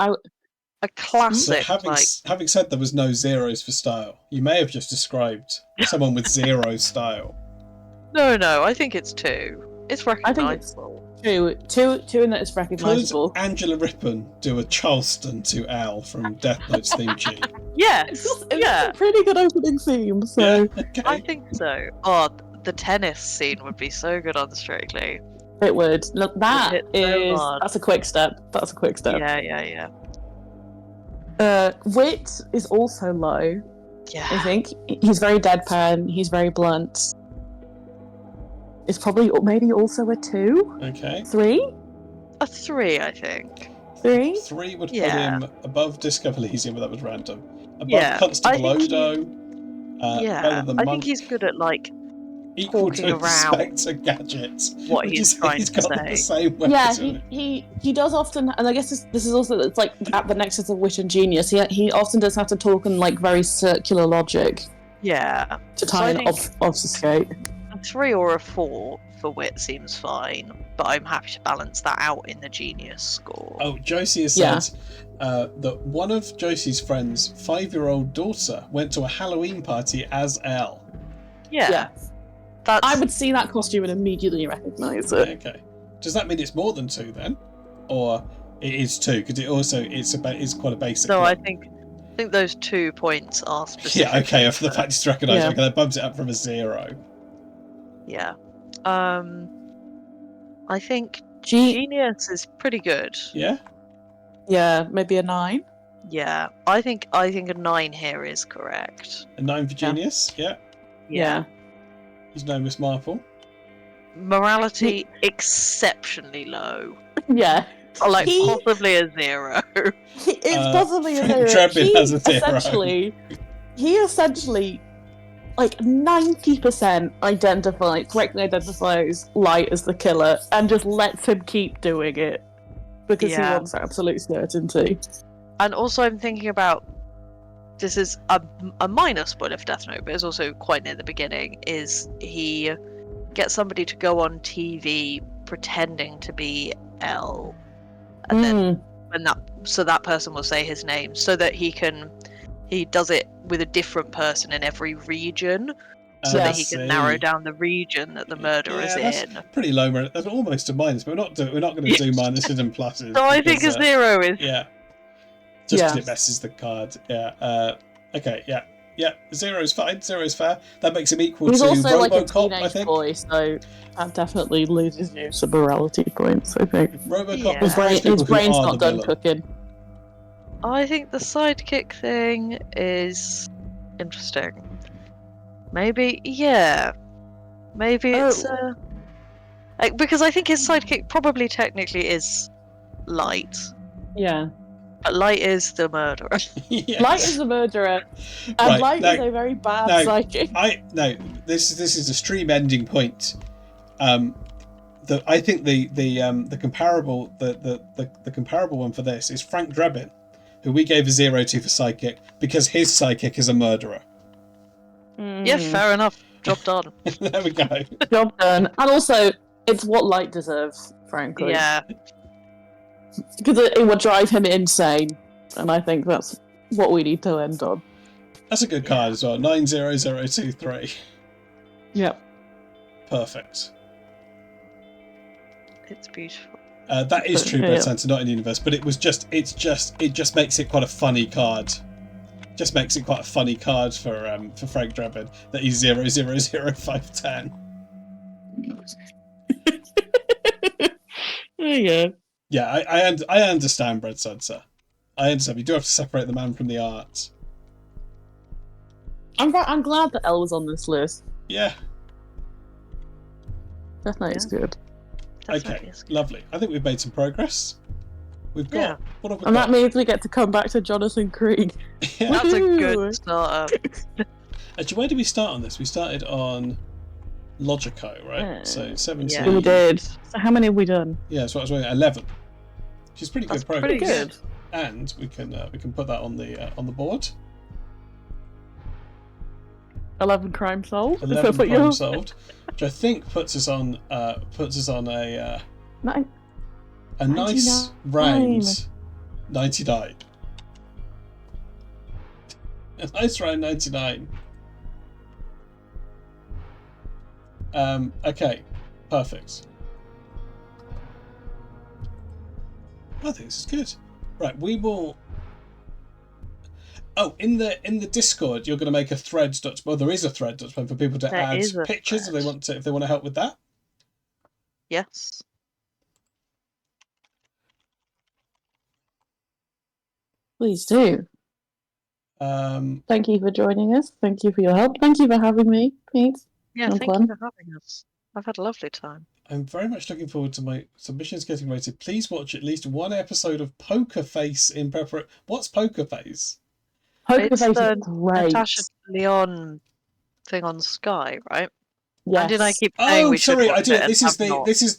[SPEAKER 4] a classic.
[SPEAKER 1] So having said there was no zeros for style, you may have just described someone with zero style.
[SPEAKER 4] No, I think it's 2. It's recognisable.
[SPEAKER 3] I think it's 2 in that it's recognisable.
[SPEAKER 1] Could Angela Rippon do a Charleston to Al from Death Note's theme tune?
[SPEAKER 4] Yes,
[SPEAKER 3] It's a pretty good opening theme, so...
[SPEAKER 1] Yeah, okay.
[SPEAKER 4] I think so. Oh, the tennis scene would be so good on Strictly.
[SPEAKER 3] It would. Look, that's a quick step. That's a quick step.
[SPEAKER 4] Yeah.
[SPEAKER 3] Wit is also low.
[SPEAKER 4] Yeah.
[SPEAKER 3] I think he's very deadpan. He's very blunt. It's probably maybe also a 2.
[SPEAKER 1] Okay.
[SPEAKER 3] 3.
[SPEAKER 4] A 3, I think.
[SPEAKER 3] 3.
[SPEAKER 1] 3 would put him above Disco Elysium, but that was random. Above Constable Odo. Better than
[SPEAKER 4] I
[SPEAKER 1] Monk.
[SPEAKER 4] think he's good at
[SPEAKER 1] equal
[SPEAKER 4] talking
[SPEAKER 1] to
[SPEAKER 4] around
[SPEAKER 1] Inspector Gadget.
[SPEAKER 4] what he's trying
[SPEAKER 1] he's
[SPEAKER 4] to
[SPEAKER 1] got
[SPEAKER 4] say.
[SPEAKER 1] The same weapon.
[SPEAKER 3] Yeah, he does often, and I guess this is also it's like at the nexus of wit and genius. He often does have to talk in very circular logic.
[SPEAKER 4] Yeah.
[SPEAKER 3] To try and obfuscate.
[SPEAKER 4] A 3 or a 4 for wit seems fine, but I'm happy to balance that out in the genius score.
[SPEAKER 1] Oh, Josie has said that one of Josie's friends' 5-year-old daughter went to a Halloween party as Elle.
[SPEAKER 4] Yeah.
[SPEAKER 3] I would see that costume and immediately recognise it.
[SPEAKER 1] Okay. Does that mean it's more than 2 then, or it is 2? Because it's quite a basic.
[SPEAKER 4] No,
[SPEAKER 1] one.
[SPEAKER 4] I think those 2 points are specific.
[SPEAKER 1] Yeah. Okay. For the fact it's recognised, okay, that bumps it up from a 0.
[SPEAKER 4] Yeah. I think genius is pretty good.
[SPEAKER 1] Yeah.
[SPEAKER 3] Yeah, maybe a 9.
[SPEAKER 4] Yeah, I think a 9 here is correct.
[SPEAKER 1] A 9 for genius. Yeah. He's no Miss Marple.
[SPEAKER 4] Morality exceptionally low.
[SPEAKER 3] Yeah.
[SPEAKER 4] Possibly a 0.
[SPEAKER 3] It's possibly a 0.
[SPEAKER 1] Trebin has a 0.
[SPEAKER 3] He essentially 90% correctly identifies Light as the killer and just lets him keep doing it because he wants absolute certainty.
[SPEAKER 4] And also I'm thinking about, this is a minor spoiler for Death Note, but it's also quite near the beginning, is he gets somebody to go on TV pretending to be L, and then that person will say his name, so that he does it with a different person in every region, so that he can narrow down the region that the murderer is in.
[SPEAKER 1] Pretty low. That's almost a minus, but we're not going to do minuses and pluses.
[SPEAKER 4] So I think a 0 is.
[SPEAKER 1] Yeah. Just because it messes the card. Yeah. Okay. Yeah. 0 is fine. 0 is fair. That makes him equal
[SPEAKER 3] He's
[SPEAKER 1] to
[SPEAKER 3] also
[SPEAKER 1] RoboCop,
[SPEAKER 3] a
[SPEAKER 1] I think.
[SPEAKER 3] boy, so that definitely loses you some morality points, I think.
[SPEAKER 1] RoboCop
[SPEAKER 3] His brain's not done cooking.
[SPEAKER 4] I think the sidekick thing is interesting. Maybe it's because I think his sidekick probably technically is Light.
[SPEAKER 3] Yeah.
[SPEAKER 4] But Light is the murderer.
[SPEAKER 1] Yes.
[SPEAKER 3] Light is a murderer, and
[SPEAKER 1] Right,
[SPEAKER 3] Light
[SPEAKER 1] no,
[SPEAKER 3] is a very bad
[SPEAKER 1] no,
[SPEAKER 3] psychic.
[SPEAKER 1] This is a stream ending point. I think the comparable the comparable one for this is Frank Drebin, who we gave a 0 to for psychic because his psychic is a murderer.
[SPEAKER 4] Yeah, fair enough. Job done.
[SPEAKER 1] There we go.
[SPEAKER 3] Job done. And also, it's what Light deserves, frankly.
[SPEAKER 4] Yeah.
[SPEAKER 3] Because it would drive him insane, and I think that's what we need to end on.
[SPEAKER 1] That's a good card as well. 90023.
[SPEAKER 3] Yep.
[SPEAKER 1] Perfect.
[SPEAKER 4] It's beautiful.
[SPEAKER 1] That is True Blood
[SPEAKER 3] Yeah.
[SPEAKER 1] Santa, not in the universe, but it just makes it quite a funny card. Just makes it quite a funny card for Frank Drebin that he's 000510.
[SPEAKER 3] There you go.
[SPEAKER 1] Yeah, I understand, Bread Santa. I understand. You do have to separate the man from the art.
[SPEAKER 3] I'm glad that Elle was on this list.
[SPEAKER 1] Yeah.
[SPEAKER 3] Definitely is good.
[SPEAKER 1] Okay, lovely. I think we've made some progress. We've got what have we
[SPEAKER 3] And
[SPEAKER 1] got?
[SPEAKER 3] that means we get to come back to Jonathan Krieg.
[SPEAKER 1] Yeah.
[SPEAKER 4] That's a
[SPEAKER 3] Woohoo!
[SPEAKER 4] good starter.
[SPEAKER 1] Actually, where did we start on this? We started on Logico, right? So 17.
[SPEAKER 4] Yeah.
[SPEAKER 3] We did. So how many have we done?
[SPEAKER 1] Yeah, that's what I was waiting. 11. Which is pretty good progress.
[SPEAKER 4] pretty good.
[SPEAKER 1] And we can put that on the board.
[SPEAKER 3] 11 crime solved.
[SPEAKER 1] 11
[SPEAKER 3] But
[SPEAKER 1] crimes solved, which I think puts us on a nice
[SPEAKER 3] 99.
[SPEAKER 1] round 99. A nice round 99. Okay, perfect. I think this is good. Right, we will. Oh, in the Discord, you're going to make a thread. Well, there is a thread for people to
[SPEAKER 4] There
[SPEAKER 1] add
[SPEAKER 4] is a
[SPEAKER 1] pictures
[SPEAKER 4] thread.
[SPEAKER 1] if they want to help with that.
[SPEAKER 4] Yes.
[SPEAKER 3] Please do. Thank you for joining us. Thank you for your help. Thank you for having me, Pete.
[SPEAKER 4] Yeah,
[SPEAKER 3] and
[SPEAKER 4] thank
[SPEAKER 3] Glenn.
[SPEAKER 4] you for having us. I've had a lovely time.
[SPEAKER 1] I'm very much looking forward to my submissions getting rated. Please watch at least one episode of Poker Face in preparation. What's Poker Face?
[SPEAKER 3] Poker
[SPEAKER 4] It's
[SPEAKER 3] Face
[SPEAKER 4] the
[SPEAKER 3] is great.
[SPEAKER 4] Natasha Leon thing on Sky, right?
[SPEAKER 3] Yes.
[SPEAKER 4] And did I keep saying
[SPEAKER 1] Oh,
[SPEAKER 4] we should
[SPEAKER 1] sorry, I
[SPEAKER 4] watch
[SPEAKER 1] do.
[SPEAKER 4] it and
[SPEAKER 1] This is
[SPEAKER 4] have
[SPEAKER 1] the
[SPEAKER 4] not?
[SPEAKER 1] this is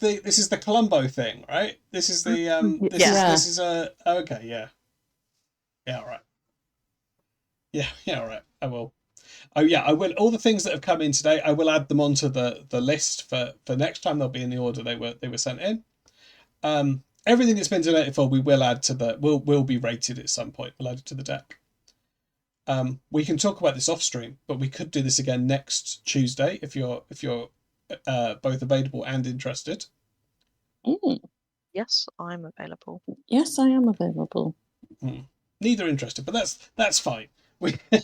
[SPEAKER 1] the Columbo thing, right? This is the this is a okay, yeah. Yeah, all right. Yeah, all right. I will. Oh yeah, I will. All the things that have come in today, I will add them onto the list for next time. They'll be in the order they were sent in. Everything that's been donated for, we will add to the will be rated at some point. We'll add it to the deck. We can talk about this off stream, but we could do this again next Tuesday if you're both available and interested.
[SPEAKER 4] Yes, I'm available.
[SPEAKER 3] Yes, I am available.
[SPEAKER 1] Neither interested, but that's fine.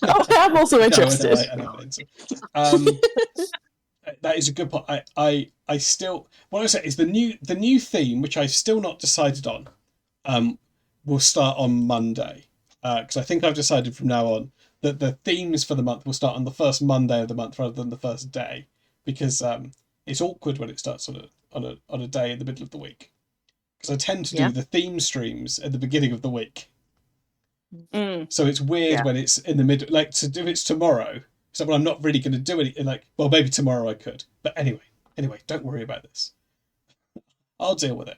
[SPEAKER 3] Oh, I'm also interested.
[SPEAKER 1] I know. That is a good point. I still what I say is the new theme, which I've still not decided on, will start on Monday. Because I think I've decided from now on that the themes for the month will start on the first Monday of the month rather than the first day, because it's awkward when it starts on a day in the middle of the week. Because I tend to do the theme streams at the beginning of the week. So it's weird when it's in the middle. Like if it's tomorrow, so well, I'm not really going to do anything. Like, well, maybe tomorrow I could, but anyway, don't worry about this. I'll deal with it.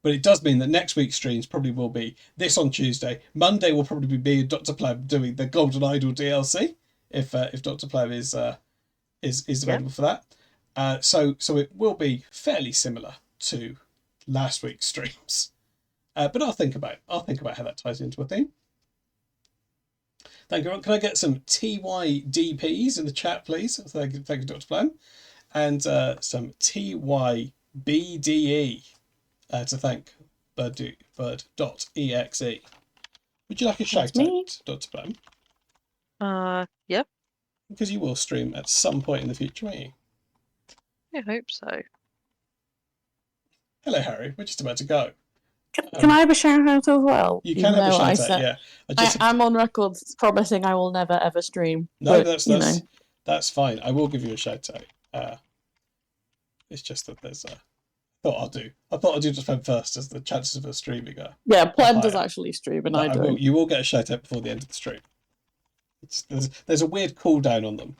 [SPEAKER 1] But it does mean that next week's streams probably will be this on Tuesday. Monday will probably be Dr. Pleb doing the Golden Idol DLC if Dr. Pleb is available for that. So it will be fairly similar to last week's streams. But I'll think about how that ties into a theme. Thank you. Can I get some TYDPs in the chat, please? Thank you, Dr. Pleb. And some TYBDE to thank bird.exe. Would you like a shout out, Dr. Pleb?
[SPEAKER 4] Yeah.
[SPEAKER 1] Because you will stream at some point in the future, won't you?
[SPEAKER 4] I hope so.
[SPEAKER 1] Hello, Harry. We're just about to go.
[SPEAKER 3] Can I have a shout out as well?
[SPEAKER 1] You can have a shout out, yeah.
[SPEAKER 3] I'm on record promising I will never ever stream.
[SPEAKER 1] No,
[SPEAKER 3] but, that's
[SPEAKER 1] fine. I will give you a shout out. It's just that there's I thought I'd do just first, as the chances of us streaming are.
[SPEAKER 3] Yeah, Plan does
[SPEAKER 1] higher.
[SPEAKER 3] actually stream, and
[SPEAKER 1] But
[SPEAKER 3] I don't.
[SPEAKER 1] you will get a shout out before the end of the stream. There's a weird cooldown on them.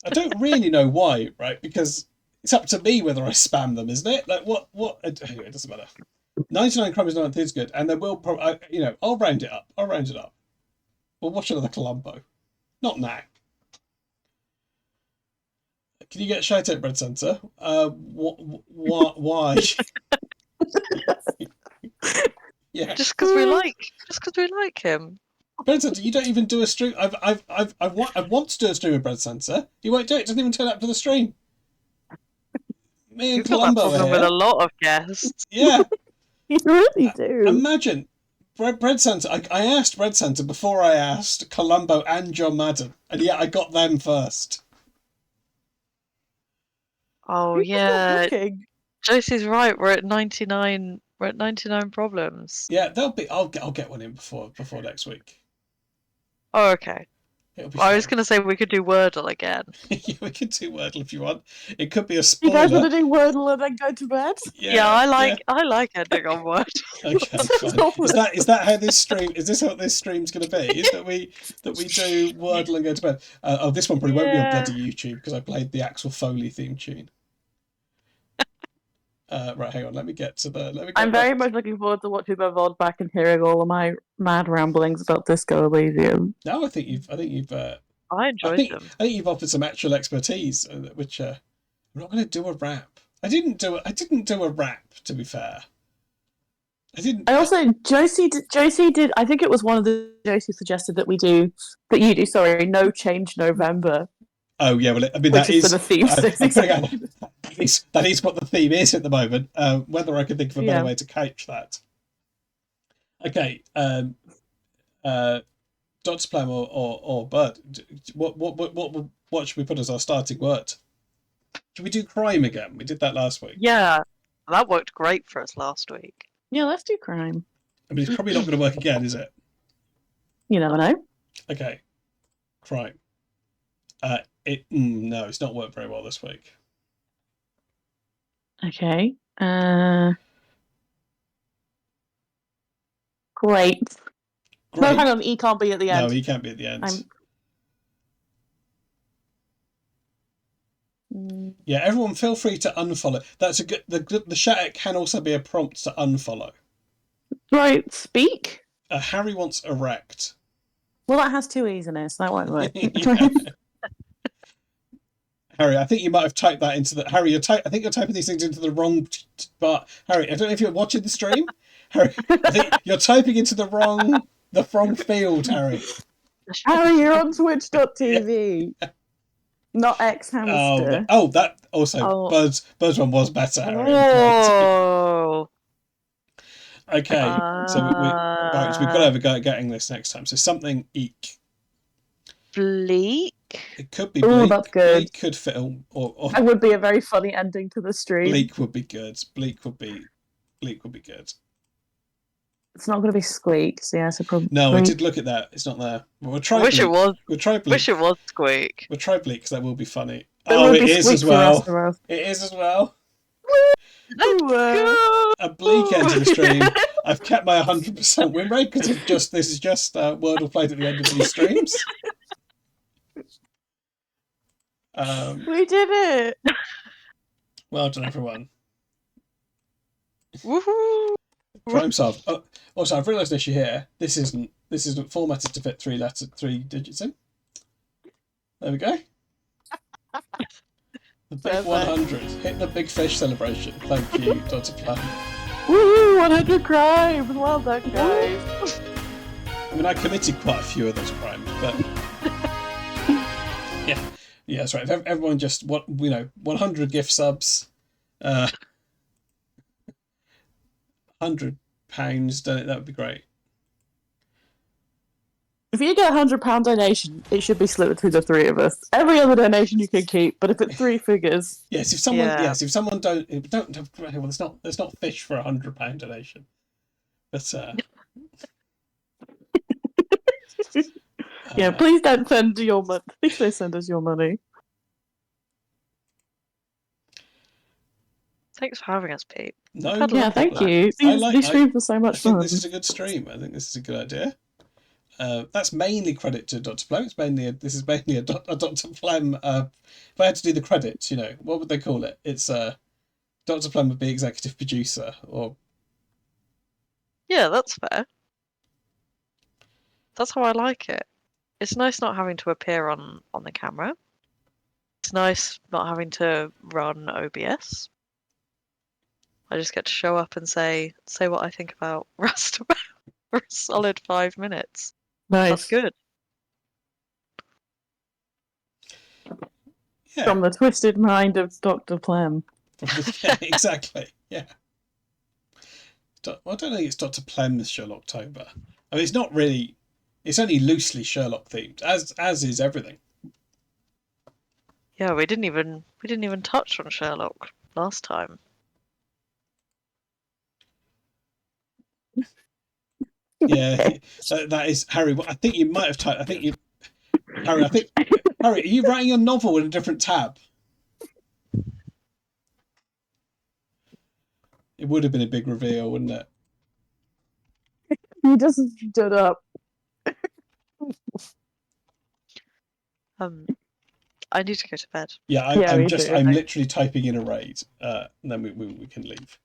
[SPEAKER 1] I don't really know why, right? Because it's up to me whether I spam them, isn't it? Like what? Anyway, it doesn't matter. 99 crime is not is good, and there will probably, I'll round it up. We'll watch another Columbo. Not now. Can you get shout out, Bread Centre? Why? Yeah.
[SPEAKER 4] Just because we like him.
[SPEAKER 1] Bread Centre, you don't even do a stream. I want to do a stream with Bread Centre. You won't do it. It doesn't even turn up to the stream. Me and
[SPEAKER 4] You've got that
[SPEAKER 1] Columbo are
[SPEAKER 4] problem
[SPEAKER 1] here.
[SPEAKER 4] with a lot of guests.
[SPEAKER 1] Yeah.
[SPEAKER 3] You really do.
[SPEAKER 1] Imagine Bread Centre. I asked Bread Centre before I asked Columbo and John Madden, and yet I got them first.
[SPEAKER 4] Oh
[SPEAKER 3] Who's
[SPEAKER 4] yeah,
[SPEAKER 3] looking?
[SPEAKER 4] Josie's right. We're at 99. We're at 99 problems.
[SPEAKER 1] Yeah, they'll be. I'll get one in before next week.
[SPEAKER 4] Oh, okay.
[SPEAKER 1] It'll be.
[SPEAKER 4] I was
[SPEAKER 1] fun.
[SPEAKER 4] going to say we could do Wordle again.
[SPEAKER 1] Yeah, we could do Wordle if you want. It could be a
[SPEAKER 3] You
[SPEAKER 1] spoiler.
[SPEAKER 3] guys want to do Wordle and then go to bed?
[SPEAKER 4] Yeah, I like ending on Wordle.
[SPEAKER 1] Okay, fine. Is that how this stream? Is this what this stream's going to be? Is that we do Wordle and go to bed? This one probably won't be on bloody YouTube because I played the Axel Foley theme tune. Right, hang on. Let me get to the.
[SPEAKER 3] I'm very much looking forward to watching my VOD back and hearing all of my mad ramblings about Disco Elysium.
[SPEAKER 1] No, I think you've.
[SPEAKER 4] I enjoyed them.
[SPEAKER 1] I think you've offered some actual expertise, which I'm not going to do a rap. I didn't do a rap, to be fair. I didn't.
[SPEAKER 3] I also Josie did. I think it was one of the Josie suggested that you do. Sorry, No Change November.
[SPEAKER 1] Oh yeah, well, I mean
[SPEAKER 3] which
[SPEAKER 1] that is
[SPEAKER 3] for the theme.
[SPEAKER 1] That is what the theme is at the moment. Whether I could think of a better way to couch that. Okay, Dr. Plum or Bud. What should we put as our starting word? Should we do crime again? We did that last week.
[SPEAKER 4] Yeah, that worked great for us last week.
[SPEAKER 3] Yeah, let's do crime.
[SPEAKER 1] I mean, it's probably not going to work again, is it?
[SPEAKER 3] You never know.
[SPEAKER 1] Okay, crime. No, it's not worked very well this week.
[SPEAKER 3] Okay. Great. No, hang on. E can't be at the end.
[SPEAKER 1] No, he can't be at the end. Yeah, everyone, feel free to unfollow. That's a good. The shout can also be a prompt to unfollow.
[SPEAKER 3] Right, speak.
[SPEAKER 1] Harry wants erect.
[SPEAKER 3] Well, that has two E's in it, so that won't work.
[SPEAKER 1] Harry, I think you might have typed that into the. Harry, I think you're typing these things into the wrong. But Harry, I don't know if you're watching the stream. Harry, I think you're typing into the wrong field, Harry.
[SPEAKER 3] Harry, you're on Twitch.tv. Yeah. Not X Hamster.
[SPEAKER 1] That also Bird's one was better, Harry.
[SPEAKER 4] Oh.
[SPEAKER 1] Okay, so we've got to have a go at getting this next time. So something eek.
[SPEAKER 4] Bleak.
[SPEAKER 1] It could be bleak.
[SPEAKER 3] Oh, that's good.
[SPEAKER 1] Bleak could fit, or
[SPEAKER 3] that would be a very funny ending to the stream.
[SPEAKER 1] Bleak would be good. Bleak would be good.
[SPEAKER 3] It's not going to be squeak, so yeah, so probably.
[SPEAKER 1] No, I did look at that. It's not there. We'll try.
[SPEAKER 4] Wish
[SPEAKER 1] bleak.
[SPEAKER 4] it was.
[SPEAKER 1] We'll try bleak.
[SPEAKER 4] Wish it was squeak.
[SPEAKER 1] We'll try bleak because that will be funny.
[SPEAKER 3] It
[SPEAKER 1] is as well. It is as well. A bleak end to the stream. I've kept my 100% win rate because this is just Wordle played at the end of these streams.
[SPEAKER 3] We did it.
[SPEAKER 1] Well done, everyone.
[SPEAKER 4] Woohoo!
[SPEAKER 1] Crime solved. Also, I've realised an issue here. This isn't formatted to fit three digits in. There we go. The big 100. Hit the big fish celebration. Thank you, Dr. Plum.
[SPEAKER 3] Woo! 100 crimes. Well done, guys.
[SPEAKER 1] I mean, I committed quite a few of those crimes, but yeah, that's right. If everyone just 100 gift subs, £100, done it. That would be great.
[SPEAKER 3] If you get £100 donation, it should be split between the three of us. Every other donation you can keep, but if it's three figures,
[SPEAKER 1] if someone don't well, there's not fish for £100 donation, but
[SPEAKER 3] yeah, please don't send your money. Please don't send us your money.
[SPEAKER 4] Thanks for having us, Pete.
[SPEAKER 1] No,
[SPEAKER 4] I've had a
[SPEAKER 3] Yeah,
[SPEAKER 4] lot of
[SPEAKER 3] thank
[SPEAKER 4] fun.
[SPEAKER 3] you. These streams were so
[SPEAKER 1] I
[SPEAKER 3] much
[SPEAKER 1] think
[SPEAKER 3] fun.
[SPEAKER 1] this is a good stream. I think this is a good idea. That's mainly credit to Dr. Plem. This is mainly a Dr. Plem. If I had to do the credits, you know, what would they call it? It's Dr. Plem would be executive producer, or
[SPEAKER 4] Yeah, that's fair. That's how I like it. It's nice not having to appear on the camera. It's nice not having to run OBS. I just get to show up and say what I think about Rust for a solid 5 minutes.
[SPEAKER 3] Nice.
[SPEAKER 4] That's good.
[SPEAKER 1] yeah,
[SPEAKER 3] From the twisted mind of Dr. Plem.
[SPEAKER 1] yeah, exactly. Yeah. Well, I don't think it's Dr. Plem's Sherlocktober. I mean, it's not really. It's only loosely Sherlock themed, as is everything.
[SPEAKER 4] Yeah, we didn't even touch on Sherlock last time.
[SPEAKER 1] Yeah, that is Harry. I think you might have typed. Harry. Harry, are you writing your novel in a different tab? It would have been a big reveal, wouldn't it?
[SPEAKER 3] He just stood up.
[SPEAKER 4] I need to go to bed.
[SPEAKER 1] Yeah, I'm literally typing in a raid, and then we can leave.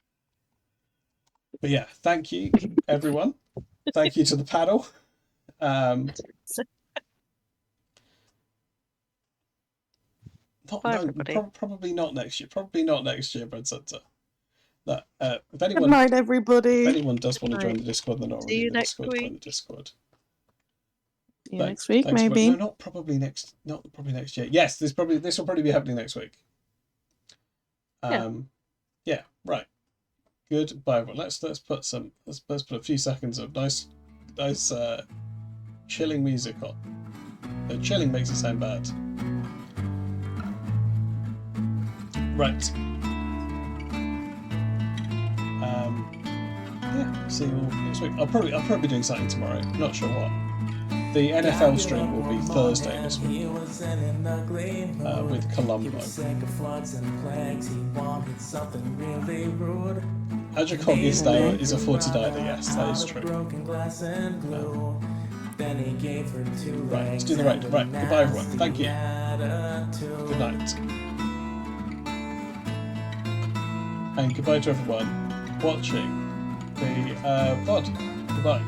[SPEAKER 1] But yeah, thank you everyone. Thank you to the panel. Probably not next year. Probably not next year, Bread Center. That if anyone,
[SPEAKER 3] good night, everybody.
[SPEAKER 1] If anyone does want to join the Discord, they're not already in the Discord. Join the Discord.
[SPEAKER 3] See you next week, maybe.
[SPEAKER 1] No, not probably next year. Yes, this will probably be happening next week. Yeah, right. Goodbye, everyone. Let's put a few seconds of nice chilling music on. No, chilling makes it sound bad. Right. Yeah, see you all next week. I'll probably be doing something tomorrow. Not sure what. The NFL stream will be Thursday this week with Columbo. Adjacog is a 49er, yes, that is true. Right, let's do the raid. Right, goodbye everyone. Thank you. Good night. And goodbye to everyone watching the VOD. Goodbye.